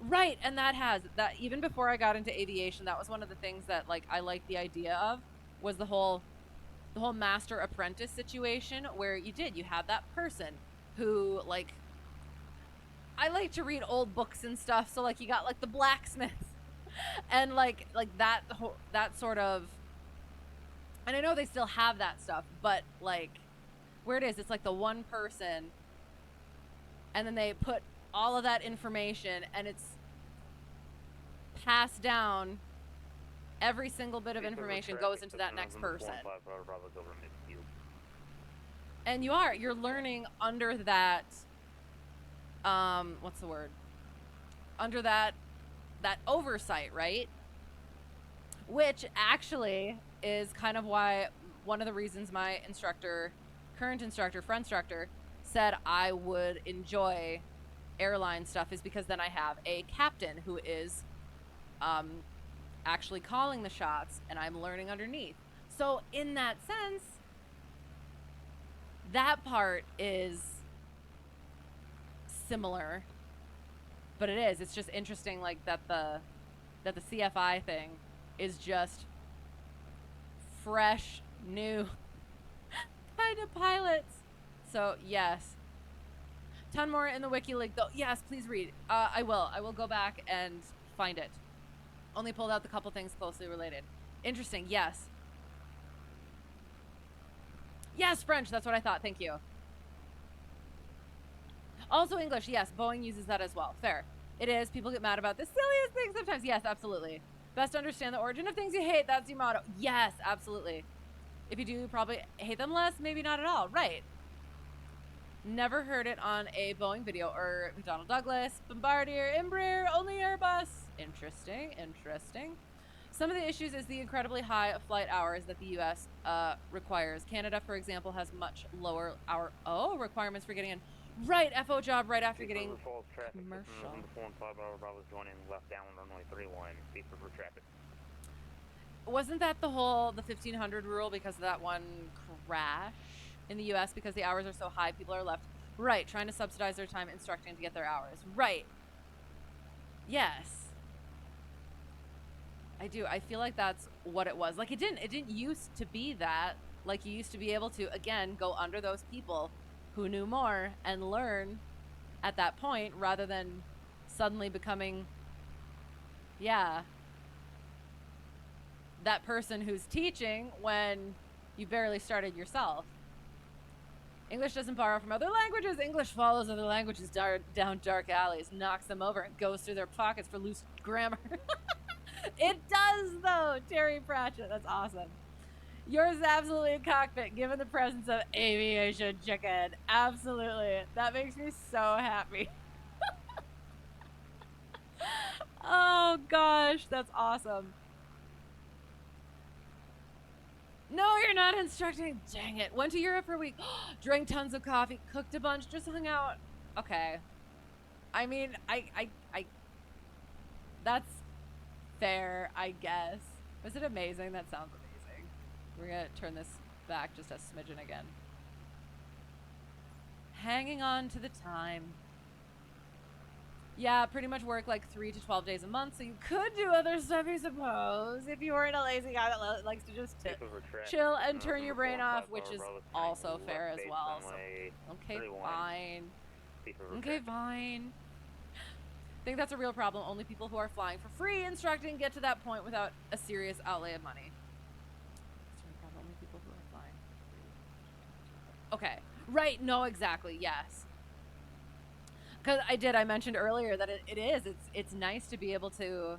Right, and that even before I got into aviation, that was one of the things that like I liked the idea of, was the whole master apprentice situation where you had that person who, like, I like to read old books and stuff, so like you got like the blacksmiths and like that sort of, and I know they still have that stuff, but like where it's like the one person, and then they put all of that information and it's passed down. Every single bit of information goes into that next person. And you're learning under that, what's the word? Under that oversight, right? Which actually is kind of why, one of the reasons my current instructor, friend instructor, said I would enjoy airline stuff, is because then I have a captain who is actually calling the shots and I'm learning underneath. So in that sense, that part is similar, but it's just interesting, like that the CFI thing is just fresh, new kind of pilots. So yes, ton more in the wiki link though. Yes, please read. I will go back and find it. Only pulled out the couple things closely related. Interesting. Yes, French, that's what I thought. Thank you. Also English. Yes, Boeing uses that as well. Fair. It is. People get mad about the silliest things sometimes. Yes, absolutely. Best to understand the origin of things you hate. That's your motto. Yes, absolutely. If you do, probably hate them less, maybe not at all. Right. Never heard it on a Boeing video or McDonnell Douglas, Bombardier, Embraer, only Airbus. Interesting. Some of the issues is the incredibly high flight hours that the U.S. Requires. Canada, for example, has much lower requirements for getting in. Right, FO job right after getting commercial. Wasn't that the 1500 rule because of that one crash in the U.S. because the hours are so high, people are left, right, trying to subsidize their time instructing to get their hours. Right. Yes. I do. I feel like that's what it was. Like it didn't used to be that. Like you used to be able to, again, go under those people who knew more and learn at that point rather than suddenly becoming, that person who's teaching when you barely started yourself. English doesn't borrow from other languages. English follows other languages down dark alleys, knocks them over, and goes through their pockets for loose grammar. It does, though. Terry Pratchett. That's awesome. Yours is absolutely a cockpit, given the presence of aviation chicken. Absolutely. That makes me so happy. Oh, gosh. That's awesome. No, you're not instructing. Dang it. Went to Europe for a week. Drank tons of coffee. Cooked a bunch. Just hung out. Okay. I mean, I that's fair, I guess. Was it amazing? That sounds amazing. We're going to turn this back just a smidgen again. Hanging on to the time. Yeah, pretty much work like 3 to 12 days a month, so you could do other stuff, I suppose, if you weren't a lazy guy that likes to just chill and turn your brain off, which is also fair as well. So, okay, fine. Okay, fine. I think that's a real problem. Only people who are flying for free instructing get to that point without a serious outlay of money. Only people who are flying. Okay. Right. No, exactly. Yes. Because I mentioned earlier that it's nice to be able to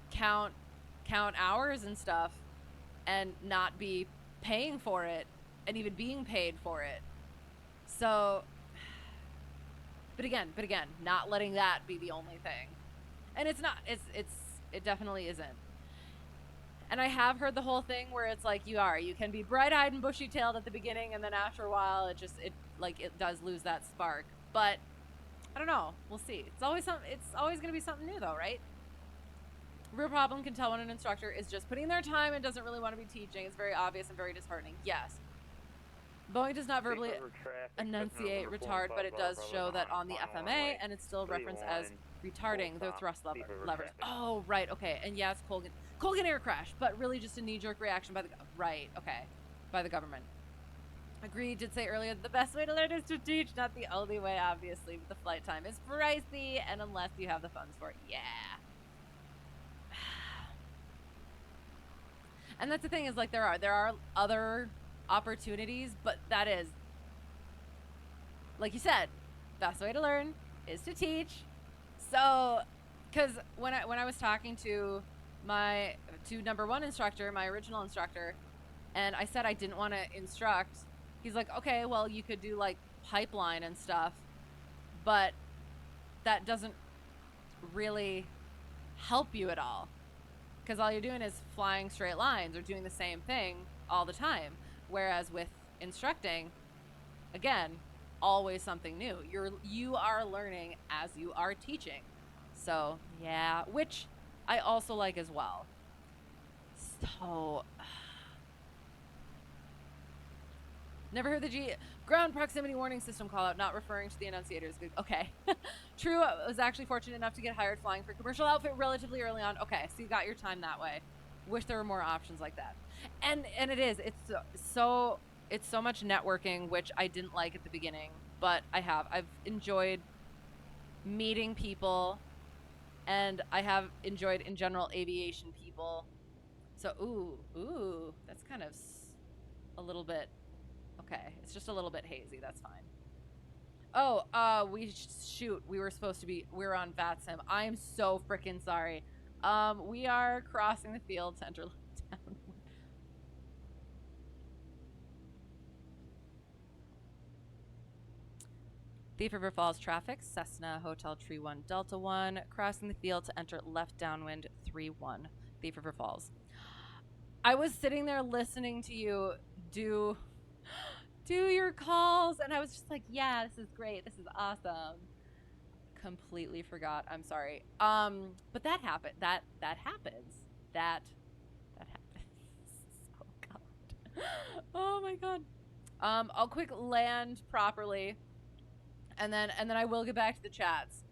count hours and stuff and not be paying for it and even being paid for it. So, but again, not letting that be the only thing. And it's not, it definitely isn't. And I have heard the whole thing where it's like you can be bright-eyed and bushy-tailed at the beginning, and then after a while it does lose that spark. But I don't know. We'll see. It's always going to be something new, though, right? Real problem can tell when an instructor is just putting their time and doesn't really want to be teaching. It's very obvious and very disheartening. Yes. Boeing does not verbally enunciate retard, but it does show that on the FMA, and it's still referenced as retarding their thrust levers. Oh, right, okay. And yeah, it's Colgan air crash, but really just a knee-jerk reaction by the government. Agreed, did say earlier that the best way to learn is to teach, not the only way, obviously, but the flight time is pricey, and unless you have the funds for it, yeah. And that's the thing is, like, there are other opportunities, but that is, like you said, best way to learn is to teach. So, because when I was talking to my number one instructor, my original instructor, and I said I didn't want to instruct, he's like, okay, well, you could do like pipeline and stuff, but that doesn't really help you at all, because all you're doing is flying straight lines or doing the same thing all the time. Whereas with instructing, again, always something new. You are learning as you are teaching. So yeah, which I also like as well. So never heard the ground proximity warning system call out, not referring to the enunciators. Okay. True, I was actually fortunate enough to get hired flying for commercial outfit relatively early on. Okay, so you got your time that way. Wish there were more options like that. And it's so much networking, which I didn't like at the beginning, but I've enjoyed meeting people, and I have enjoyed in general aviation people. So ooh, that's kind of a little bit, okay, it's just a little bit hazy, that's fine. Oh, we were on VATSIM. I'm so freaking sorry. We are crossing the field to enter downwind. Thief River Falls traffic, Cessna Hotel Tree 1 Delta 1, crossing the field to enter left downwind 31, Thief River Falls. I was sitting there listening to you do your calls, and I was just like, yeah, this is great, this is awesome. Completely forgot. I'm sorry. But that happened. That happens. That happens. Oh god. Oh my god. I'll quick land properly, and then I will get back to the chats.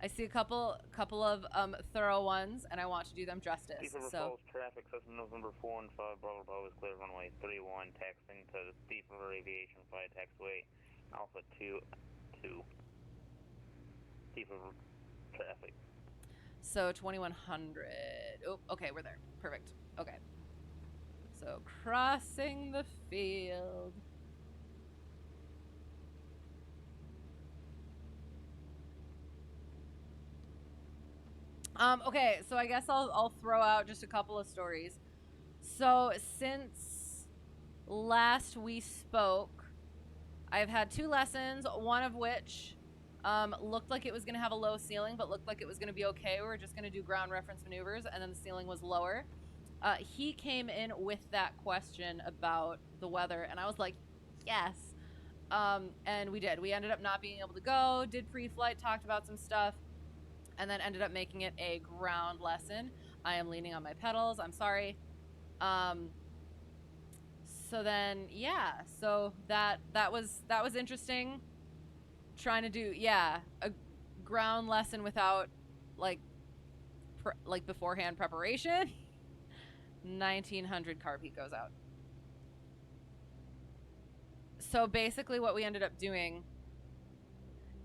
I see a couple of thorough ones, and I want to do them justice. So traffic system November 4 and 5 Bravo is clear runway 31, taxiing to the Thief River Aviation Flight Taxiway Alpha 2. Thief River traffic. So 2100. Oh, okay, we're there. Perfect. Okay. So crossing the field. Okay, so I guess I'll throw out just a couple of stories. So since last we spoke, I've had 2 lessons, one of which looked like it was going to have a low ceiling, but looked like it was going to be okay. We were just going to do ground reference maneuvers, and then the ceiling was lower. He came in with that question about the weather, and I was like, yes. And we did. We ended up not being able to go, did pre-flight, talked about some stuff, and then ended up making it a ground lesson. I am leaning on my pedals. I'm sorry. So then, yeah. So that was interesting. Trying to do, yeah, a ground lesson without like beforehand preparation. 1900 carb goes out. So basically what we ended up doing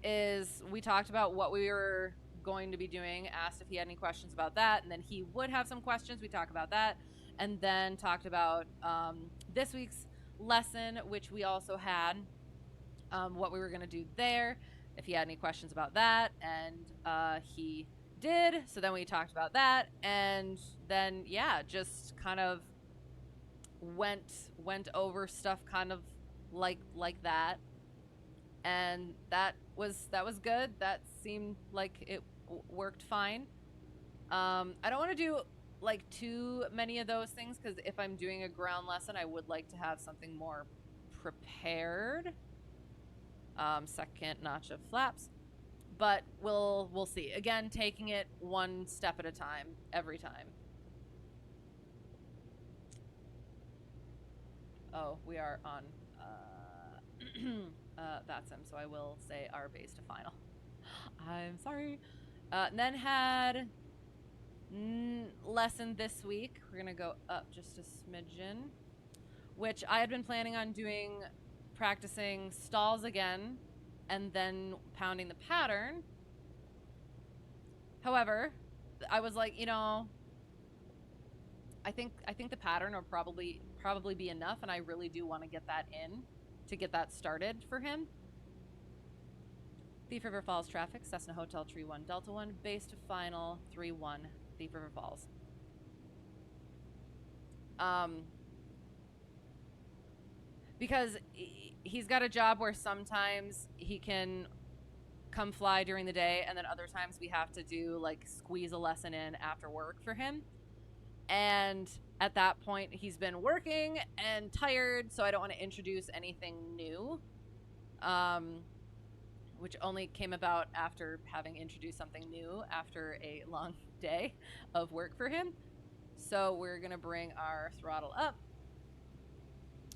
is we talked about what we were going to be doing, asked if he had any questions about that, and then he would have some questions. We talked about that, and then talked about this week's lesson, which we also had, what we were going to do there, if he had any questions about that, and he did. So then we talked about that, and then, yeah, just kind of went over stuff kind of like that, and that was good. That seemed like it worked fine. I don't want to do like too many of those things, because if I'm doing a ground lesson, I would like to have something more prepared. Second notch of flaps. but we'll see. Again, taking it one step at a time, every time. Oh, we are on VATSIM, so I will say our base to final. I'm sorry. Then had lesson this week. We're gonna go up just a smidgen, which I had been planning on doing, practicing stalls again, and then pounding the pattern. However, I was like, you know, I think the pattern will probably be enough, and I really do want to get that in to get that started for him. Thief River Falls traffic, Cessna Hotel Tree 1 Delta 1, base to final 3-1 Thief River Falls. Because he's got a job where sometimes he can come fly during the day, and then other times we have to do like squeeze a lesson in after work for him. And at that point he's been working and tired, so I don't want to introduce anything new, which only came about after having introduced something new after a long day of work for him. So we're gonna bring our throttle up.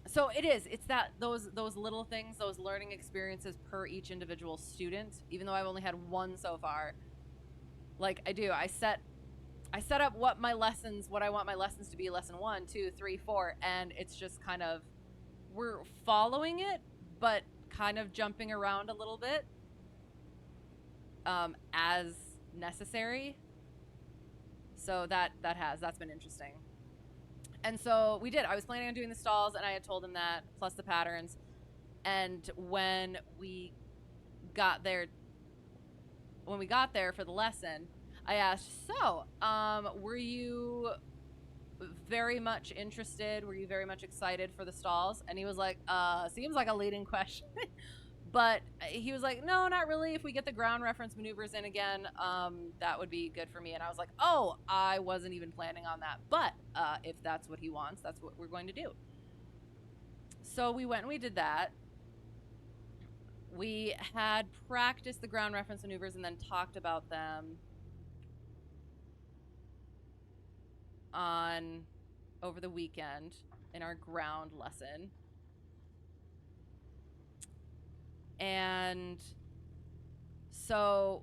So it's that those little things, those learning experiences per each individual student. Even though I've only had one so far, like I set up what I want my lessons to be, lesson 1, 2, 3, 4, and it's just kind of, we're following it, but kind of jumping around a little bit as necessary. So that's been interesting. And so we did. I was planning on doing the stalls, and I had told him that, plus the patterns. And when we got there for the lesson, I asked, so, were you very much interested? Were you very much excited for the stalls? And he was like, seems like a leading question. But he was like, no, not really. If we get the ground reference maneuvers in again, that would be good for me. And I was like, oh, I wasn't even planning on that. But if that's what he wants, that's what we're going to do. So we went and we did that. We had practiced the ground reference maneuvers and then talked about them over the weekend in our ground lesson. And so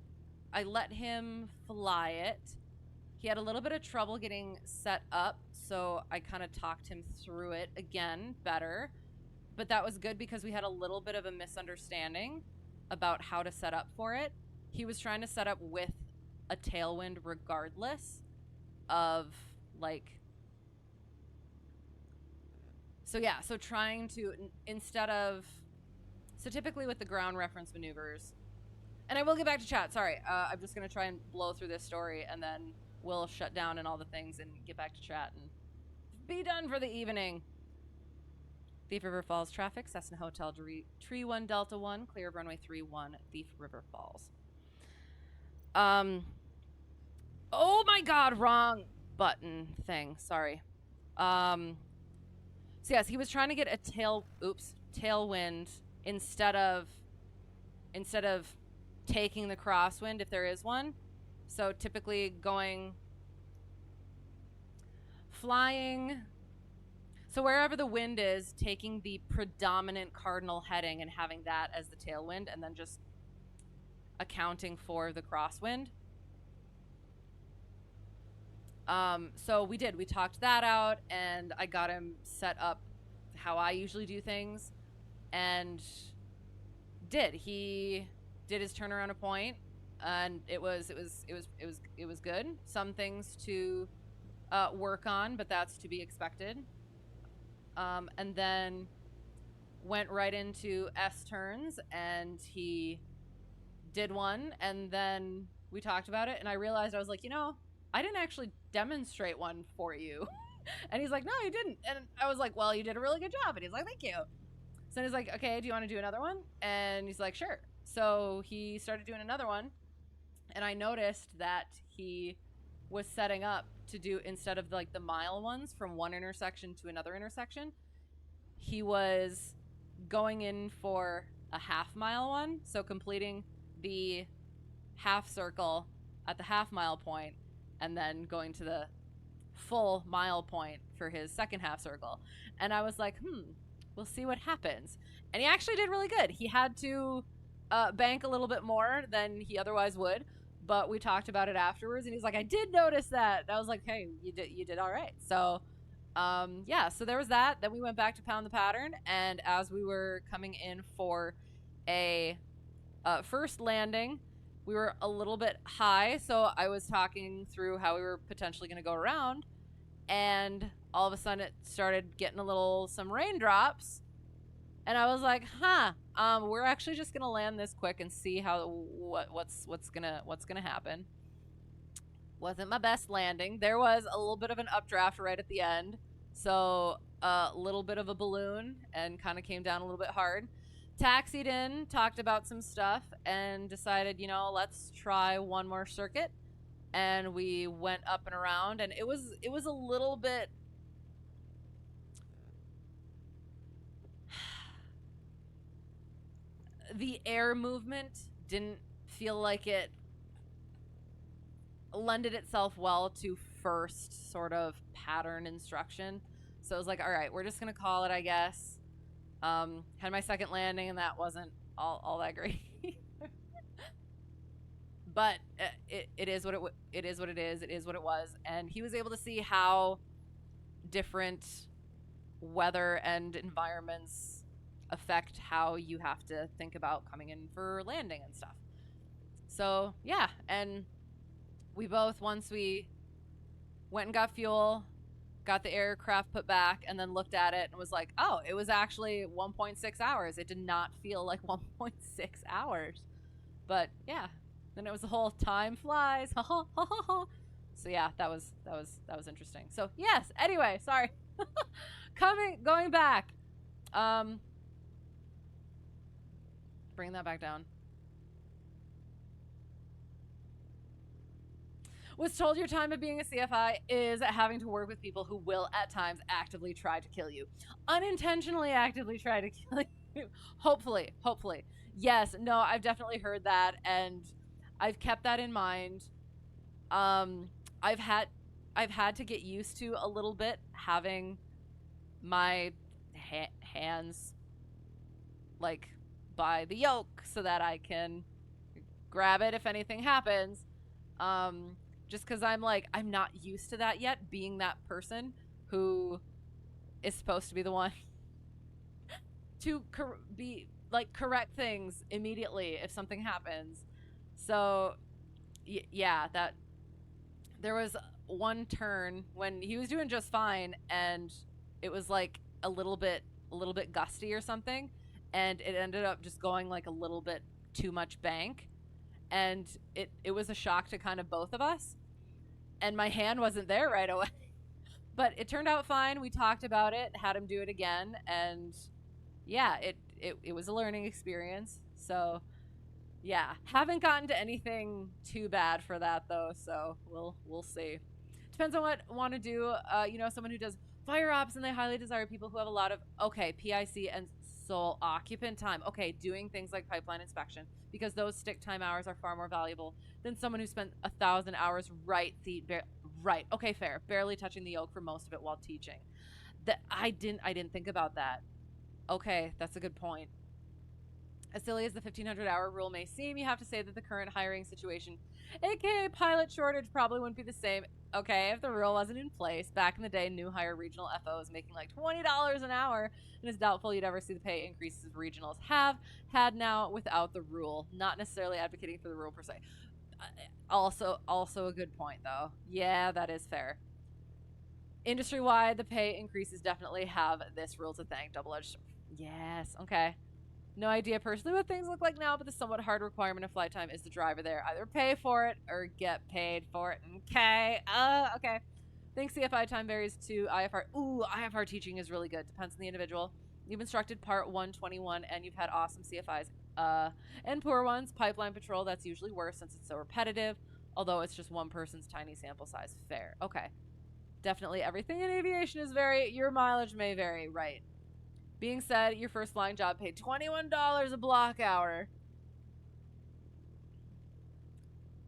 I let him fly it. He had a little bit of trouble getting set up, so I kind of talked him through it again better. But that was good because we had a little bit of a misunderstanding about how to set up for it. He was trying to set up with a tailwind regardless of, like... So yeah, so trying to, instead of... So typically with the ground reference maneuvers, and I will get back to chat, sorry, I'm just going to try and blow through this story, and then we'll shut down and all the things and get back to chat and be done for the evening. Thief River Falls traffic, Cessna Hotel Tree 1 Delta 1, clear of runway 31, Thief River Falls. Oh my god, wrong button thing, sorry. So yes, he was trying to get a tailwind instead of taking the crosswind if there is one. So typically flying, so wherever the wind is, taking the predominant cardinal heading and having that as the tailwind, and then just accounting for the crosswind. So we talked that out, and I got him set up how I usually do things, and he did his turnaround a point, and it was good. Some things to work on, but that's to be expected. And then went right into S turns, and he did one, and then we talked about it, and I realized, I was like, I didn't actually demonstrate one for you. And he's like, no, you didn't. And I was like, well, you did a really good job. And he's like, thank you. So he's like, okay, do you want to do another one? And he's like, sure. So he started doing another one, and I noticed that he was setting up to do, instead of like the mile ones from one intersection to another intersection, he was going in for a half-mile one, so completing the half circle at the half-mile point and then going to the full mile point for his second half circle. And I was like, we'll see what happens. And he actually did really good. He had to bank a little bit more than he otherwise would, but we talked about it afterwards, and he's like, I did notice that. And I was like, hey, you did all right. So yeah, so there was that. Then we went back to pound the pattern, and as we were coming in for a first landing, we were a little bit high, so I was talking through how we were potentially going to go around, and all of a sudden it started getting some raindrops, and I was like, we're actually just going to land this quick and see what's gonna happen. Wasn't my best landing. There was a little bit of an updraft right at the end, so a little bit of a balloon and kind of came down a little bit hard. Taxied in, talked about some stuff, and decided, let's try one more circuit. And we went up and around, and it was a little bit the air movement didn't feel like it lended itself well to first sort of pattern instruction. So it was like, all right, we're just gonna call it, I guess. Had my second landing, and that wasn't all that great. But it is what it is. What it is. It is what it was. And he was able to see how different weather and environments affect how you have to think about coming in for landing and stuff. So yeah, and we both, once we went and got fuel, got the aircraft put back, and then looked at it and was like, oh, it was actually 1.6 hours. It did not feel like 1.6 hours. But yeah, then it was the whole time flies. So yeah, that was interesting. So yes, anyway, sorry. Going back. Bring that back down. Was told your time of being a CFI is having to work with people who will at times actively try to kill you. Unintentionally actively try to kill you. Hopefully. Yes, no, I've definitely heard that, and I've kept that in mind. I've had to get used to a little bit having my hands like by the yoke so that I can grab it if anything happens. Just because I'm not used to that yet, being that person who is supposed to be the one to correct things immediately if something happens. So yeah, that there was one turn when he was doing just fine, and it was like a little bit gusty or something, and it ended up just going like a little bit too much bank. And it was a shock to kind of both of us, and my hand wasn't there right away. But it turned out fine. We talked about it, had him do it again, and yeah, it was a learning experience. So yeah, haven't gotten to anything too bad for that though, so we'll see. Depends on what want to do. Someone who does fire ops, and they highly desire people who have a lot of PIC and sole occupant time. Okay, doing things like pipeline inspection, because those stick time hours are far more valuable than someone who spent 1,000 hours right. Okay, fair. Barely touching the yoke for most of it while teaching. That I didn't think about that. Okay, that's a good point. As silly as the 1,500-hour rule may seem, you have to say that the current hiring situation, aka pilot shortage, probably wouldn't be the same. Okay, if the rule wasn't in place. Back in the day, new hire regional FOs making like $20 an hour, and it's doubtful you'd ever see the pay increases regionals have had now without the rule. Not necessarily advocating for the rule per se. Also a good point though. Yeah, that is fair. Industry-wide, the pay increases definitely have this rule to thank. Double-edged. Yes, okay. No idea personally what things look like now, but the somewhat hard requirement of flight time is the driver there. Either pay for it or get paid for it. Okay. Okay. Think CFI time varies to IFR. Ooh, IFR teaching is really good. Depends on the individual. You've instructed part 121, and you've had awesome CFIs. And poor ones. Pipeline patrol, that's usually worse since it's so repetitive, although it's just one person's tiny sample size. Fair. Okay. Definitely everything in aviation is your mileage may vary, right? Being said, your first flying job paid $21 a block hour.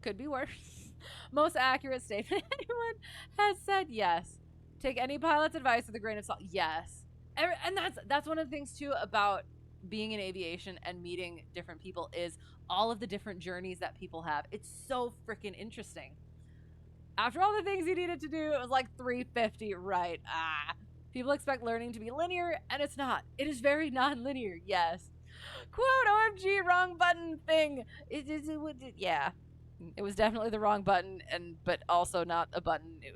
Could be worse. Most accurate statement anyone has said. Yes. Take any pilot's advice with a grain of salt. Yes. And that's one of the things too about being in aviation and meeting different people is all of the different journeys that people have. It's so freaking interesting. After all the things you needed to do, it was like 350, right? People expect learning to be linear, and it's not. It is very non-linear, yes. Quote, OMG, wrong button thing. Yeah. It was definitely the wrong button, but also not a button. It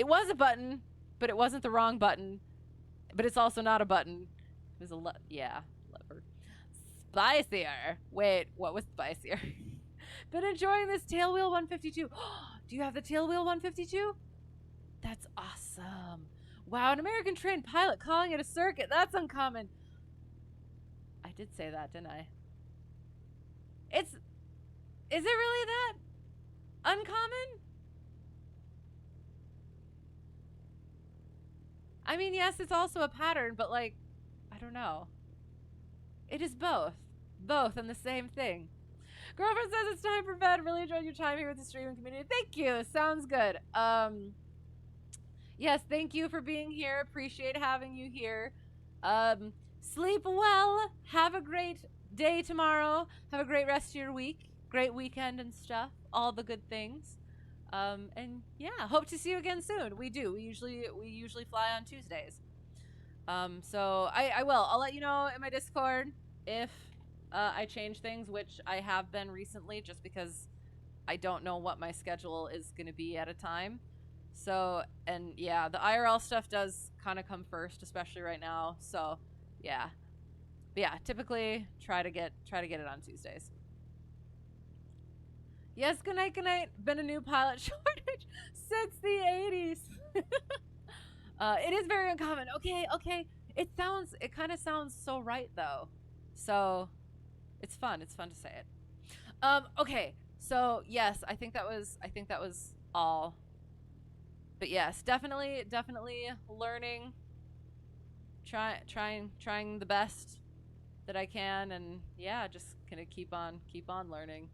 was a button, but it wasn't the wrong button. But it's also not a button. It was a lever. Spicier. Wait, what was spicier? Been enjoying this Tailwheel 152. Do you have the Tailwheel 152? That's awesome. Wow, an American trained pilot calling it a circuit. That's uncommon. I did say that, didn't I? Is it really that uncommon? I mean, yes, it's also a pattern, but like, I don't know. It is both. Both and the same thing. Girlfriend says it's time for bed. Really enjoyed your time here with the streaming community. Thank you. Sounds good. Yes, thank you for being here. Appreciate having you here. Sleep well. Have a great day tomorrow. Have a great rest of your week. Great weekend and stuff. All the good things. And yeah, hope to see you again soon. We do. We usually fly on Tuesdays. So I will. I'll let you know in my Discord if I change things, which I have been recently, just because I don't know what my schedule is going to be at a time. So, and yeah, the IRL stuff does kind of come first, especially right now. So, yeah. But yeah, typically try to get it on Tuesdays. Yes, good night, good night. Been a new pilot shortage since the 80s. It is very uncommon. Okay. It kind of sounds so right though. So it's fun. It's fun to say it. Okay. So yes, I think that was all. But yes, definitely learning, trying the best that I can, and yeah, just gonna keep on learning.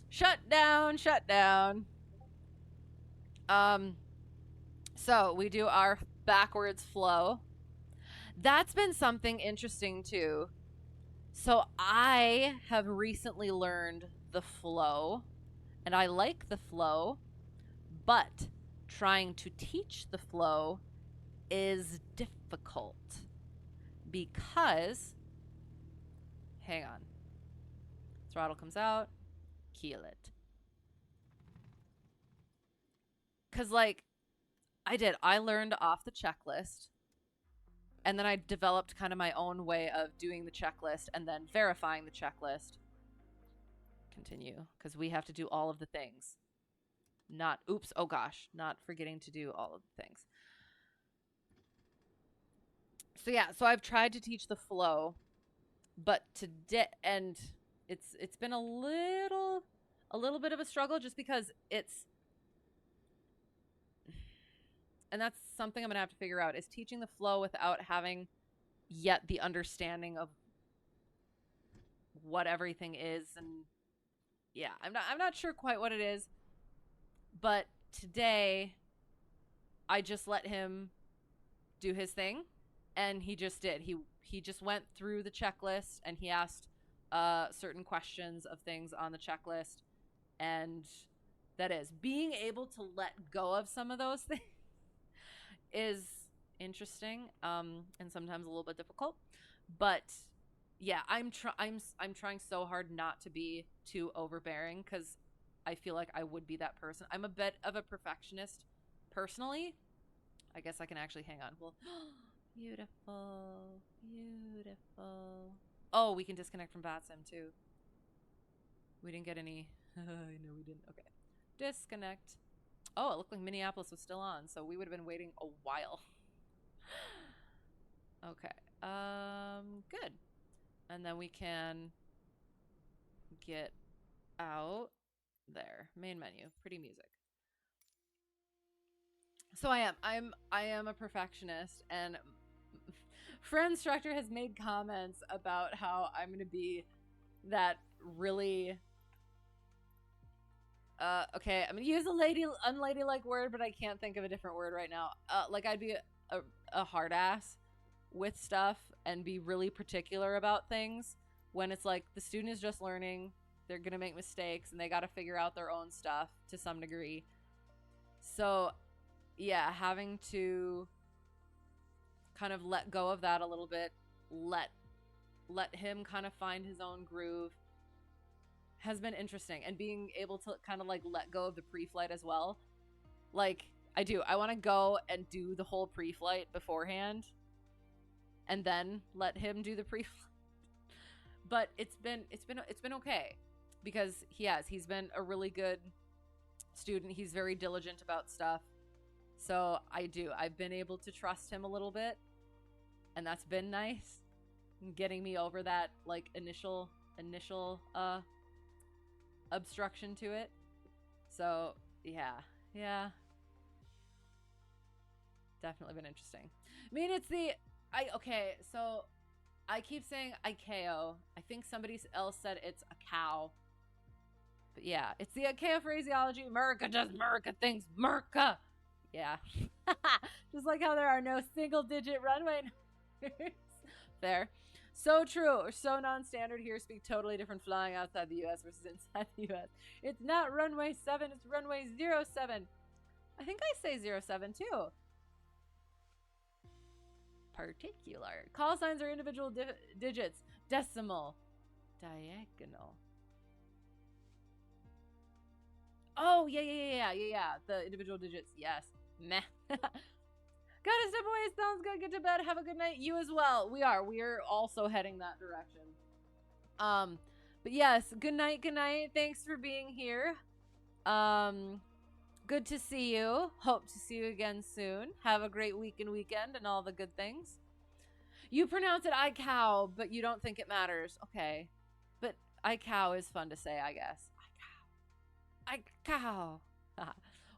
Shutdown. So we do our backwards flow. That's been something interesting too. So I have recently learned the flow, and I like the flow, but trying to teach the flow is difficult because, hang on, throttle comes out, keel it. Because like I learned off the checklist, and then I developed kind of my own way of doing the checklist and then verifying the checklist. Continue, because we have to do all of the things. Not forgetting to do all of the things. So yeah, so I've tried to teach the flow, but and it's been a little bit of a struggle, just because and that's something I'm gonna have to figure out, is teaching the flow without having yet the understanding of what everything is. And yeah, I'm not sure quite what it is. But today, I just let him do his thing, and he just did. He just went through the checklist, and he asked certain questions of things on the checklist, and that is being able to let go of some of those things is interesting, and sometimes a little bit difficult. But yeah, I'm trying so hard not to be too overbearing, because I feel like I would be that person. I'm a bit of a perfectionist personally. I guess I can actually hang on. Well, beautiful. Oh, we can disconnect from VATSIM too. We didn't get any. No, we didn't. Okay. Disconnect. Oh, it looked like Minneapolis was still on, so we would have been waiting a while. Okay. Good. And then we can get out there. Main menu. Pretty music. So I am a perfectionist, and Friend Instructor has made comments about how I'm going to be that really Okay, I'm gonna use a unladylike word, but I can't think of a different word right now. Like I'd be a hard ass with stuff and be really particular about things when it's like the student is just learning, they're gonna make mistakes and they gotta figure out their own stuff to some degree. So yeah, having to kind of let go of that a little bit, let him kind of find his own groove has been interesting, and being able to kind of like let go of the pre-flight as well. Like I want to go and do the whole pre-flight beforehand and then let him do the pre-flight. But it's been okay because he's been a really good student. He's very diligent about stuff. So I've been able to trust him a little bit, and that's been nice, getting me over that like initial obstruction to it. So yeah, definitely been interesting. I mean, it's so I keep saying ICAO. I think somebody else said it's a cow. But yeah, it's the ICAO phraseology. America does America things. America. Yeah. Just like how there are no single-digit runway numbers. Fair. So true, or so non-standard here. Speak totally different flying outside the U.S. versus inside the U.S. It's not runway 7, it's runway 07. I think I say 07 too. Particular. Call signs are individual digits. Decimal. Diagonal. Oh, yeah. The individual digits. Yes. Meh. Gotta step away. Sounds good. Get to bed. Have a good night. You as well. We are also heading that direction. But yes, good night. Thanks for being here. Good to see you. Hope to see you again soon. Have a great week and weekend and all the good things. You pronounce it iCow, but you don't think it matters. Okay. But iCow is fun to say, I guess. iCow.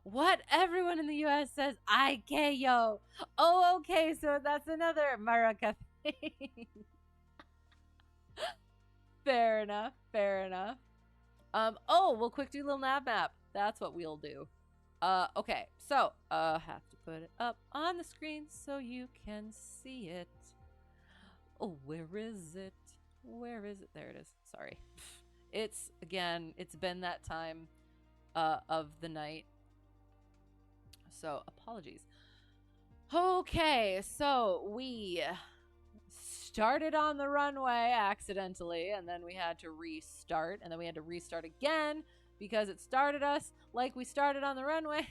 What? Everyone in the U.S. says IKO. Oh, okay. So that's another America thing. Fair enough. We'll quick do LittleNavMap. That's what we'll do. Okay. So, have to put it up on the screen so you can see it. Oh, where is it? There it is. Sorry. It's been that time of the night. So, apologies. Okay, so we started on the runway accidentally, and then we had to restart, and then we had to restart again because it started us like we started on the runway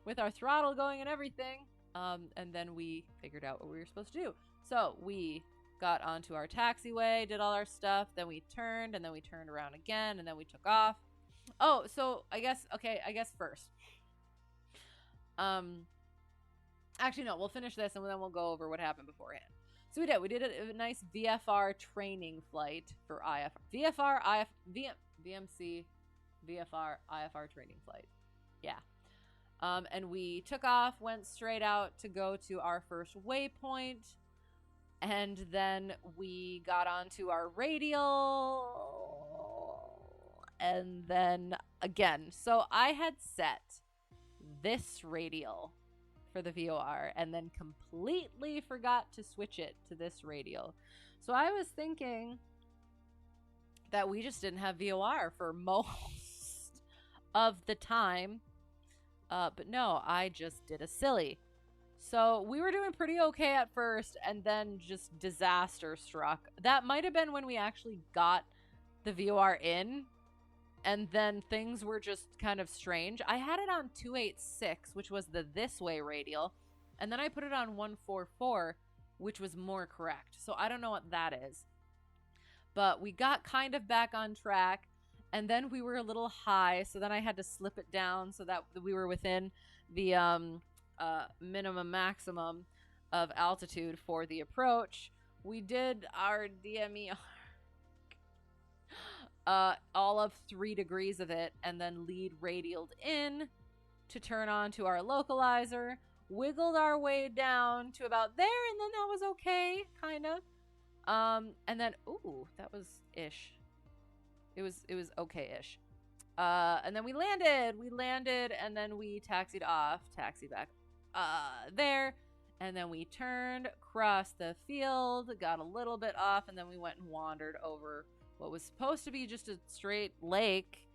with our throttle going and everything. And then we figured out what we were supposed to do. So we got onto our taxiway, did all our stuff, then we turned, and then we turned around again, and then we took off. Oh, so I guess first. Actually, no, we'll finish this and then we'll go over what happened beforehand. So we did a nice VFR training flight for IFR. VMC, VFR, IFR training flight. Yeah. And we took off, went straight out to go to our first waypoint. And then we got onto our radial. And then again. So I had set this radial for the VOR and then completely forgot to switch it to this radial. So I was thinking that we just didn't have VOR for most of the time. But no, I just did a silly. So we were doing pretty okay at first, and then just disaster struck. That might have been when we actually got the VOR in, and then things were just kind of strange. I had it on 286, which was the this way radial, and then I put it on 144, which was more correct. So I don't know what that is. But we got kind of back on track, and then we were a little high, so then I had to slip it down so that we were within the minimum maximum of altitude for the approach. We did our DMER, all of 3 degrees of it, and then lead radialed in to turn on to our localizer, wiggled our way down to about there, and then that was okay, kind of. And then, ooh, that was ish. It was okay-ish. And then we landed, and then we taxied off, taxied back there, and then we turned, crossed the field, got a little bit off, and then we went and wandered over what was supposed to be just a straight lake,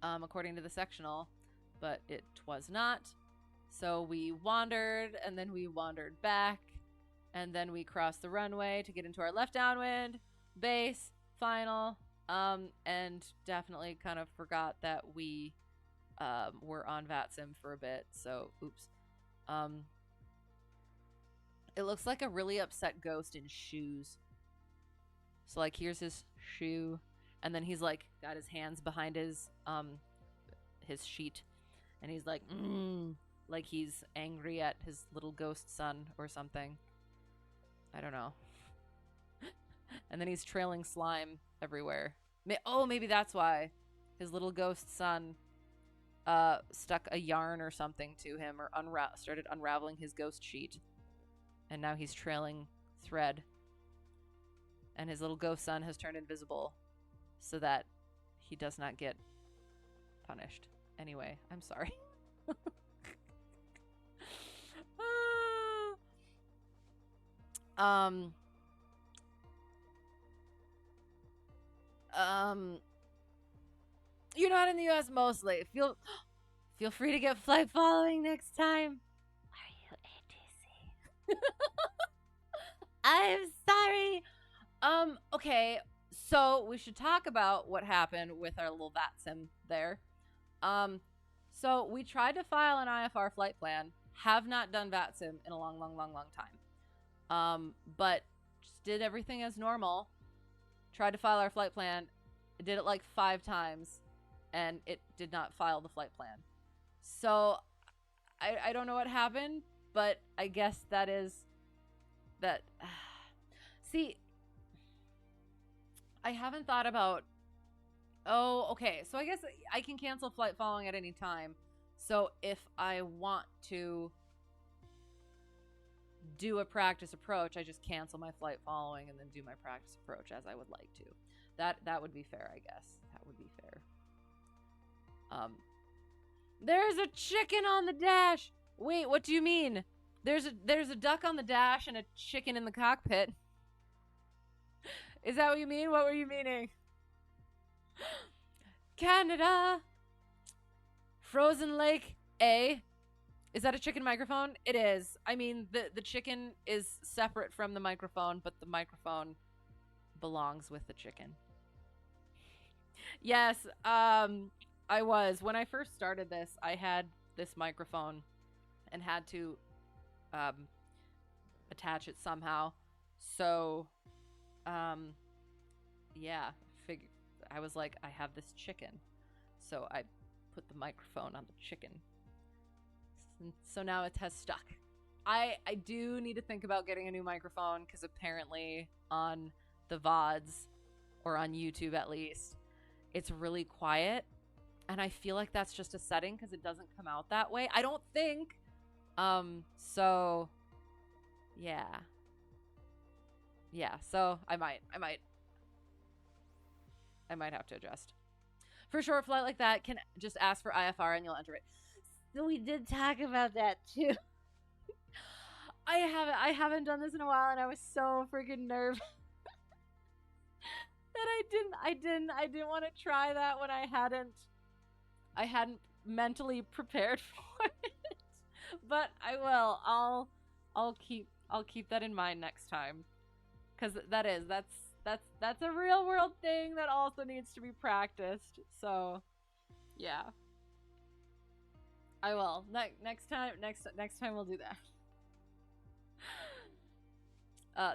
according to the sectional, but it was not. So we wandered, and then we wandered back, and then we crossed the runway to get into our left downwind, base, final, and definitely kind of forgot that we were on VATSIM for a bit, so oops. It looks like a really upset ghost in shoes. So like here's his shoe, and then he's like got his hands behind his sheet, and he's like like he's angry at his little ghost son or something. I don't know. And then he's trailing slime everywhere. Oh, maybe that's why his little ghost son stuck a yarn or something to him, or started unraveling his ghost sheet, and now he's trailing thread, and his little ghost son has turned invisible so that he does not get punished. Anyway, I'm sorry. You're not in the US mostly. Feel free to get flight following next time. Are you ATC? I'm sorry. Okay, so we should talk about what happened with our little VATSIM there. So we tried to file an IFR flight plan, have not done VATSIM in a long time. But just did everything as normal. Tried to file our flight plan, did it like 5 times, and it did not file the flight plan. So I don't know what happened, but I guess that is that. See, I haven't thought about. Oh, okay. So I guess I can cancel flight following at any time. So if I want to do a practice approach, I just cancel my flight following and then do my practice approach as I would like to. That would be fair, I guess. That would be fair. There's a chicken on the dash. Wait, what do you mean? There's a duck on the dash and a chicken in the cockpit. Is that what you mean? What were you meaning? Canada. Frozen Lake A. Is that a chicken microphone? It is. I mean, the chicken is separate from the microphone, but the microphone belongs with the chicken. Yes, I was. When I first started this, I had this microphone and had to attach it somehow. So, yeah, I was like, I have this chicken. So I put the microphone on the chicken. So now it has stuck. I do need to think about getting a new microphone, because apparently on the VODs, or on YouTube at least, it's really quiet. And I feel like that's just a setting because it doesn't come out that way. I don't think. So yeah. Yeah, so I might have to adjust. For a short flight like that, can just ask for IFR and you'll enter it. So we did talk about that too. I haven't done this in a while, and I was so freaking nervous that I didn't want to try that when I hadn't mentally prepared for it. But I will. I'll keep that in mind next time, because that's a real world thing that also needs to be practiced. So yeah, I will. Next time we'll do that.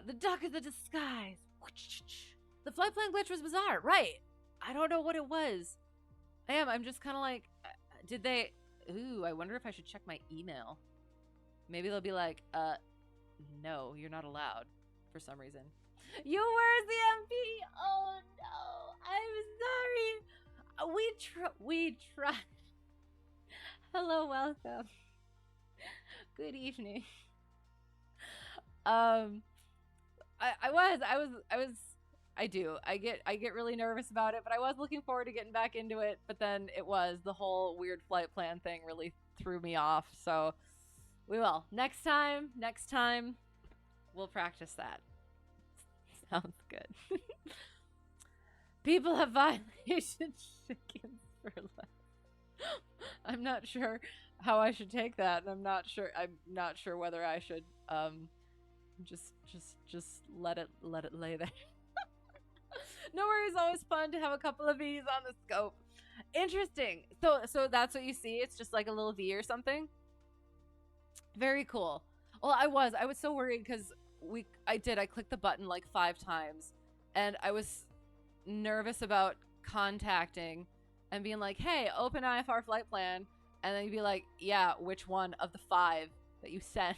The duck of the disguise. The flight plan glitch was bizarre, right? I don't know what it was. I'm just kind of like, did they? Ooh, I wonder if I should check my email. Maybe they'll be like, no, you're not allowed for some reason. You were the MP. Oh no, I'm sorry. We tried. Hello, welcome. Good evening. I was I do. I get really nervous about it, but I was looking forward to getting back into it, but then it was the whole weird flight plan thing really threw me off. So we will. Next time, we'll practice that. Sounds good. People have violation chickens for life. I'm not sure how I should take that, and I'm not sure whether I should just let it lay there. No worries, always fun to have a couple of V's on the scope. Interesting. So that's what you see. It's just like a little V or something. Very cool. Well, I was so worried because I clicked the button like 5 times, and I was nervous about contacting and being like, hey, open IFR flight plan, and then you'd be like, yeah, which one of the 5 that you sent?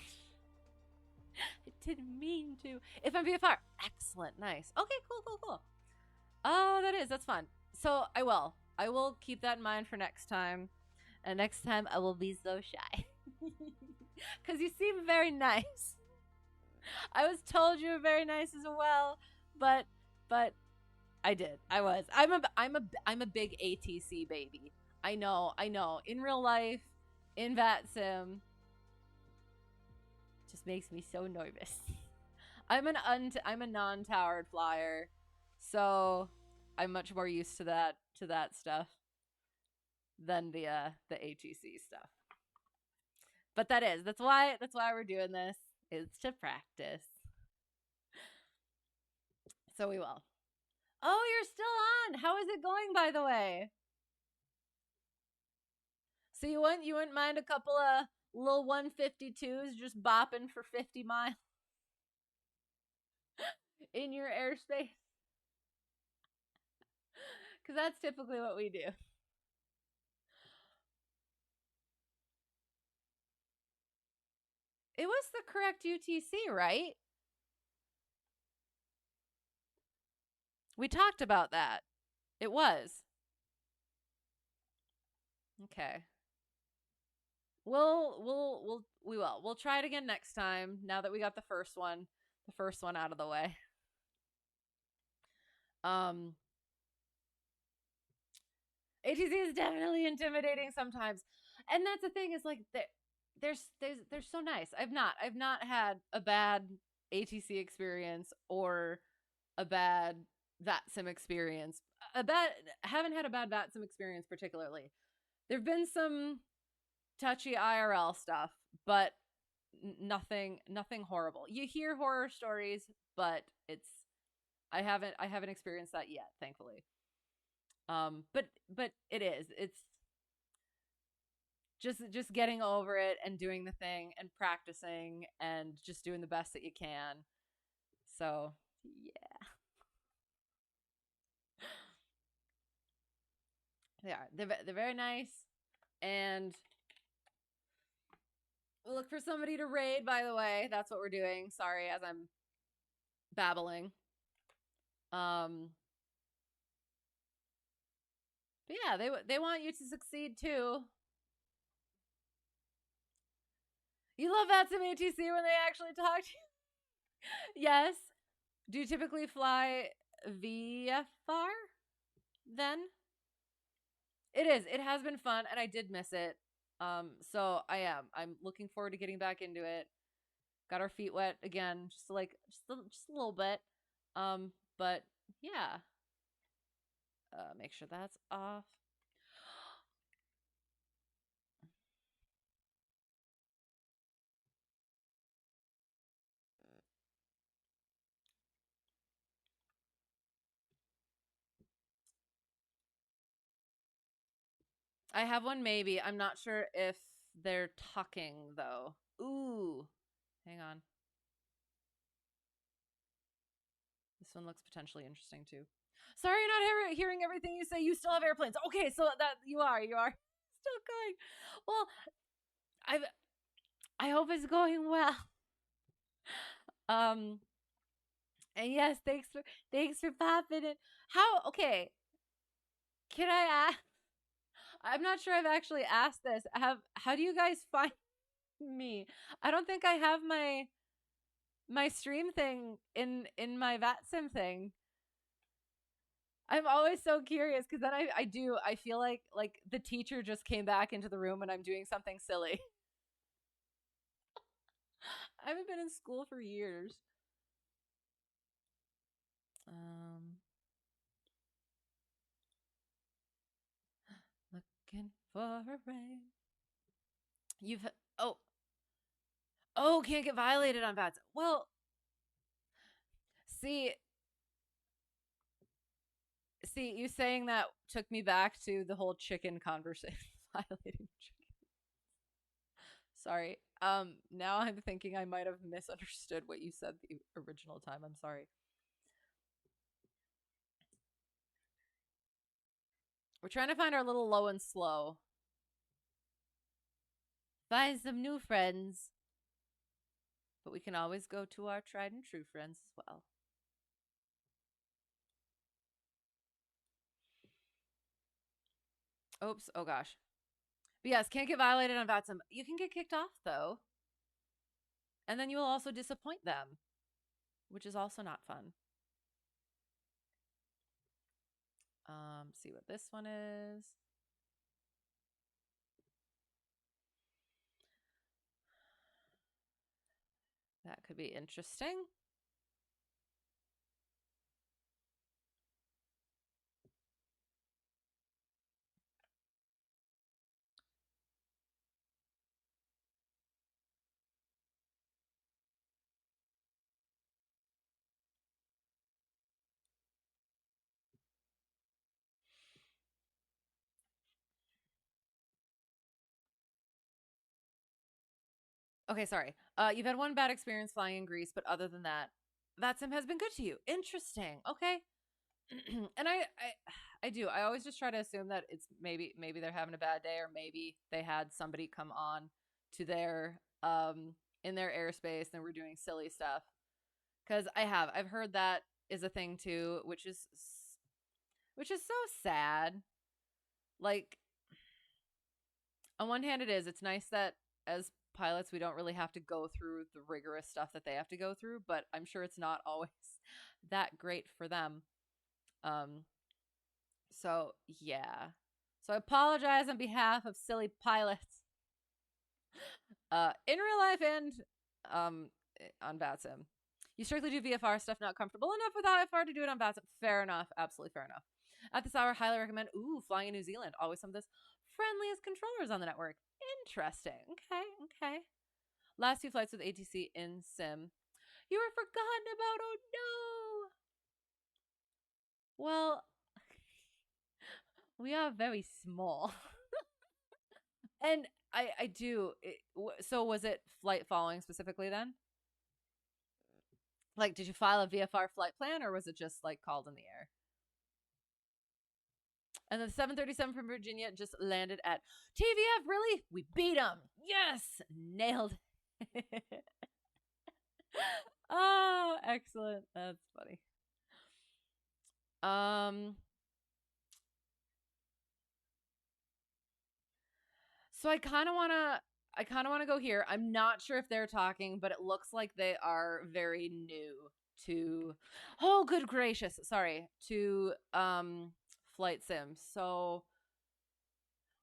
I didn't mean to. If I'm VFR, excellent, nice. Okay, cool. Oh, that's fun. So I will keep that in mind for next time, and next time I will be so shy. Because you seem very nice. I was told you were very nice as well, but I did. I was. I'm a big ATC baby. I know. In real life, in VATSIM, just makes me so nervous. I'm a non-towered flyer, so I'm much more used to that stuff than the ATC stuff. But that's why we're doing this, is to practice. So we will. Oh, you're still on. How is it going, by the way? So you wouldn't mind a couple of little 152s just bopping for 50 miles in your airspace? Because that's typically what we do. It was the correct UTC, right? We talked about that. It was. Okay. We'll try it again next time, now that we got the first one out of the way. ATC is definitely intimidating sometimes. And that's the thing, is like they're so nice. I've not had a bad ATC experience or a bad VATSIM experience. I haven't had a bad VATSIM experience particularly. There've been some touchy IRL stuff, but nothing horrible. You hear horror stories, but I haven't experienced that yet, thankfully. But it's just getting over it and doing the thing and practicing and just doing the best that you can. So yeah. They're very nice, and we'll look for somebody to raid, by the way. That's what we're doing. Sorry, as I'm babbling. But yeah, they want you to succeed too. You love VATSIM ATC when they actually talk to you. Yes. Do you typically fly VFR then? It has been fun, and I did miss it. So I'm looking forward to getting back into it. Got our feet wet again, just a little bit. But yeah. Make sure that's off. I have one maybe. I'm not sure if they're talking though. Ooh. Hang on. This one looks potentially interesting too. Sorry, you're not hearing everything you say. You still have airplanes. Okay, so that you are still going. Well, I hope it's going well. And yes, thanks for popping in. Okay. Can I ask? I'm not sure I've actually asked this. How do you guys find me? I don't think I have my stream thing in my VATSIM thing. I'm always so curious because then I feel like the teacher just came back into the room and I'm doing something silly. I haven't been in school for years. Looking for a rain. You've oh can't get violated on VATSIM. Well, see, you saying that took me back to the whole chicken conversation. Violating chicken. Sorry. Now I'm thinking I might have misunderstood what you said the original time. I'm sorry. We're trying to find our little low and slow. Find some new friends. But we can always go to our tried and true friends as well. Oops. Oh gosh. But yes, can't get violated on VATSIM. You can get kicked off though. And then you will also disappoint them, which is also not fun. See what this one is. That could be interesting. Okay, sorry. You've had one bad experience flying in Greece, but other than that, VATSIM has been good to you. Interesting. Okay. And I do. I always just try to assume that it's maybe they're having a bad day, or maybe they had somebody come on to their in their airspace and we're doing silly stuff. Because I've heard that is a thing too, which is so sad. Like, on one hand, it's nice that as pilots we don't really have to go through the rigorous stuff that they have to go through, but I'm sure it's not always that great for them. So yeah. So I apologize on behalf of silly pilots. In real life and on VATSIM. You strictly do VFR stuff, not comfortable enough with IFR to do it on VATSIM. Fair enough. Absolutely fair enough. At this hour, highly recommend, flying in New Zealand. Always some of the friendliest controllers on the network. Interesting. Okay. Last 2 flights with ATC in Sim. You were forgotten about. Oh no. Well, we are very small. And I do. So was it flight following specifically then? Like, did you file a VFR flight plan, or was it just like called in the air? And the 737 from Virginia just landed at TVF. Really? We beat them. Yes, nailed it. Oh, excellent. That's funny. So I kind of want to go here. I'm not sure if they're talking, but it looks like they are very new to, oh good gracious, sorry, to flight sim. So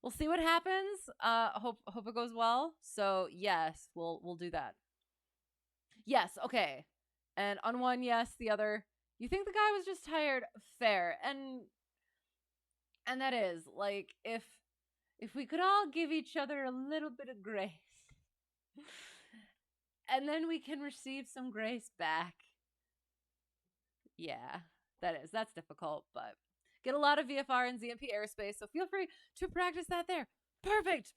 we'll see what happens. Hope it goes well. So yes, we'll do that. Yes, okay. And on one, yes, the other, you think the guy was just tired. Fair. And that is like, if we could all give each other a little bit of grace, and then we can receive some grace back. Yeah, that's difficult, but get a lot of VFR and ZMP airspace, so feel free to practice that there. Perfect.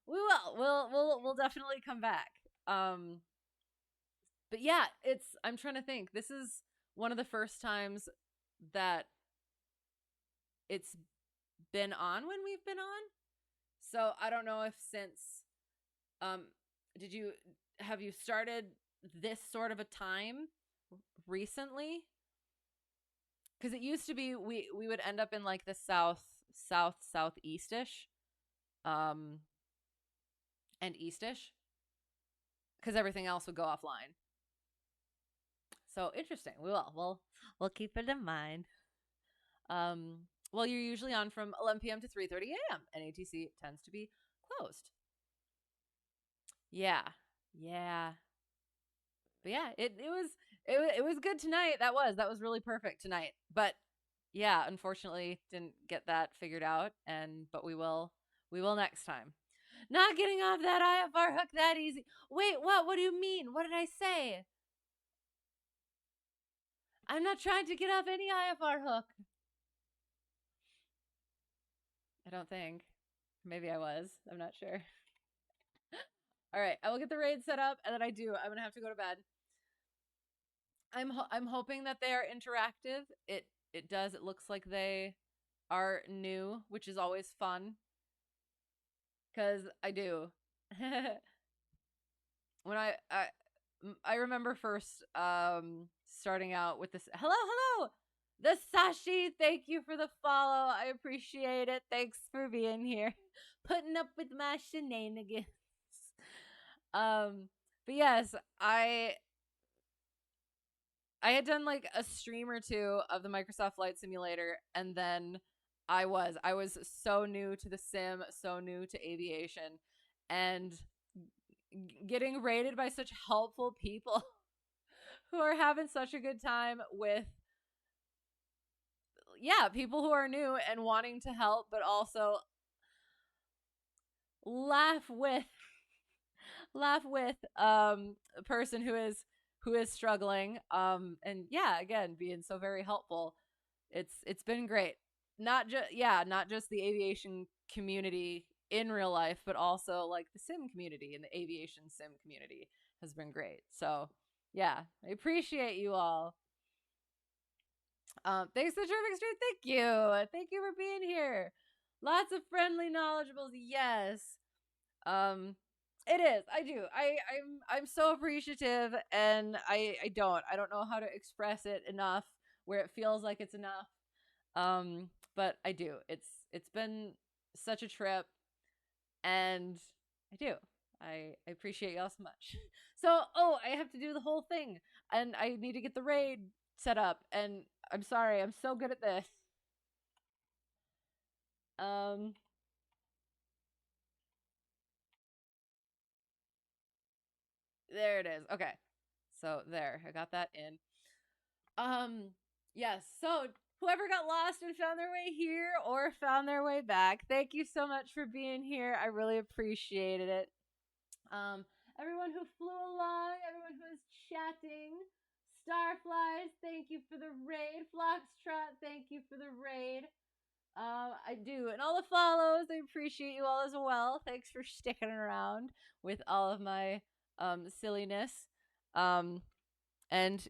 We will. We'll definitely come back. But yeah, I'm trying to think. This is one of the first times that it's been on when we've been on. So I don't know if since have you started this sort of a time recently? Because it used to be we would end up in like the southeastish and eastish, because everything else would go offline. So interesting. We'll keep it in mind. Well, you're usually on from 11 p.m. to 3:30 a.m. and ATC tends to be closed. Yeah. But yeah, it was good tonight. That was really perfect tonight. But yeah, unfortunately didn't get that figured out, but we will next time. Not getting off that IFR hook that easy. Wait, what? What do you mean? What did I say? I'm not trying to get off any IFR hook. I don't think. Maybe I was. I'm not sure. All right, I will get the raid set up, and then I'm gonna have to go to bed. I'm hoping that they are interactive. It does. It looks like they are new, which is always fun. Cause I do. When I remember first starting out with this. Hello, the Sashi. Thank you for the follow. I appreciate it. Thanks for being here, putting up with my shenanigans. But yes, I had done like a stream or two of the Microsoft Flight Simulator, and then I was so new to the sim, so new to aviation, and getting rated by such helpful people who are having such a good time with people who are new and wanting to help, but also laugh with a person who is struggling, and again, being so very helpful. It's been great. Not just the aviation community in real life, but also like the sim community and the aviation sim community has been great. So yeah, I appreciate you all. Thanks to Terrific Street. Thank you for being here. Lots of friendly knowledgeables. Yes. It is. I do. I'm so appreciative, and I don't know how to express it enough where it feels like it's enough. But I do. It's been such a trip, and I do. I appreciate y'all so much. So, I have to do the whole thing, and I need to get the raid set up, and I'm sorry. I'm so good at this. There it is. Okay. So there, I got that in. Yes. So whoever got lost and found their way here or found their way back, thank you so much for being here. I really appreciated it. Everyone who flew along, everyone who was chatting, Starflies, thank you for the raid. Foxtrot, thank you for the raid. I do, and all the follows, I appreciate you all as well. Thanks for sticking around with all of my silliness. And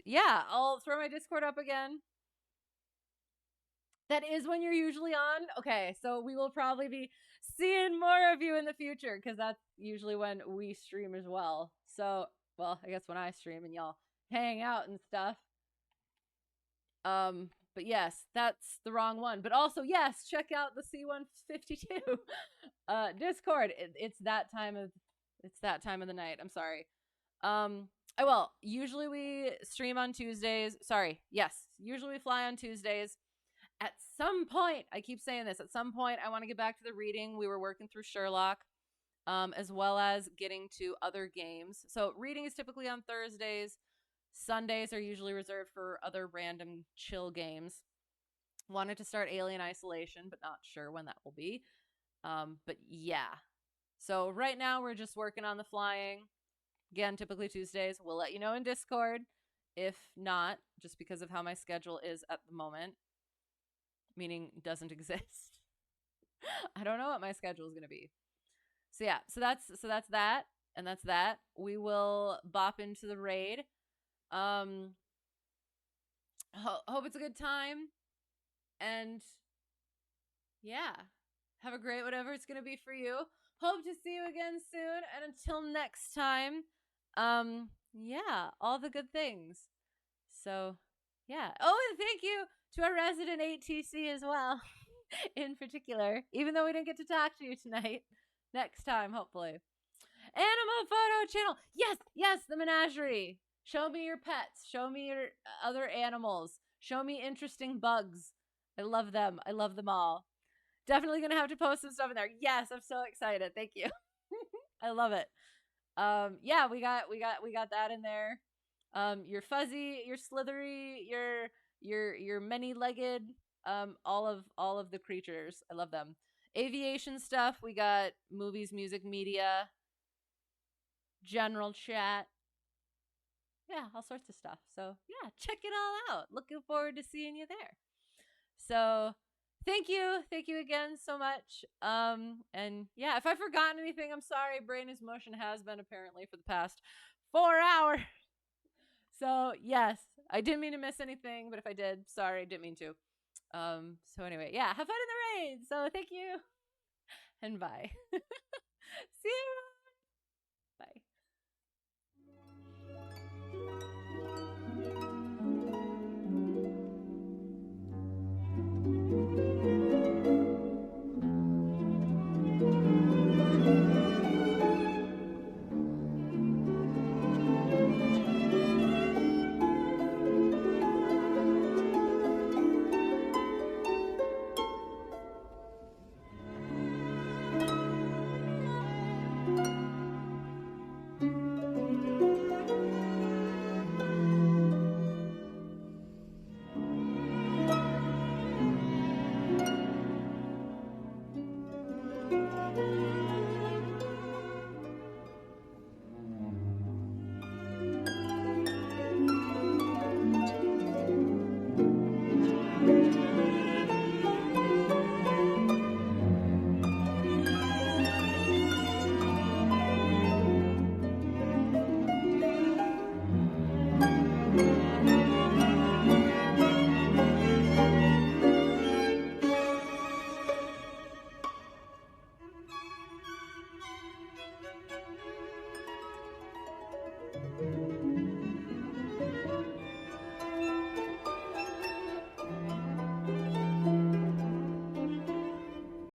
yeah, I'll throw my Discord up again. That is when you're usually on. Okay, so we will probably be seeing more of you in the future, because that's usually when we stream as well. So, well, I guess when I stream and y'all hang out and stuff. But yes, that's the wrong one. But also, yes, check out the C152 Discord. It's that time of the night. I'm sorry. Usually we stream on Tuesdays. Sorry. Yes, usually we fly on Tuesdays. At some point, I keep saying this, at some point I want to get back to the reading. We were working through Sherlock, as well as getting to other games. So reading is typically on Thursdays. Sundays are usually reserved for other random chill games. Wanted to start Alien Isolation, but not sure when that will be. But yeah. So right now we're just working on the flying. Again, typically Tuesdays. We'll let you know in Discord. If not, just because of how my schedule is at the moment, meaning doesn't exist. I don't know what my schedule is going to be. So yeah, so that's that, and that's that. We will bop into the raid. Hope it's a good time, and yeah, have a great whatever it's gonna be for you. Hope to see you again soon, and until next time, yeah, all the good things. So yeah. Oh, and thank you to our resident ATC as well, in particular, even though we didn't get to talk to you tonight. Next time, hopefully. Animal photo channel. Yes, the menagerie. Show me your pets. Show me your other animals. Show me interesting bugs. I love them. I love them all. Definitely gonna have to post some stuff in there. Yes, I'm so excited. Thank you. I love it. Yeah, we got that in there. Your fuzzy, your slithery, your many-legged, all of the creatures. I love them. Aviation stuff, we got movies, music, media, general chat. Yeah, all sorts of stuff. So yeah, check it all out. Looking forward to seeing you there. So thank you again so much. And yeah, if I've forgotten anything, I'm sorry. Brain is motion has been apparently for the past 4 hours. So yes, I didn't mean to miss anything, but if I did, sorry, I didn't mean to. So anyway, yeah, have fun in the rain. So thank you and bye. See you.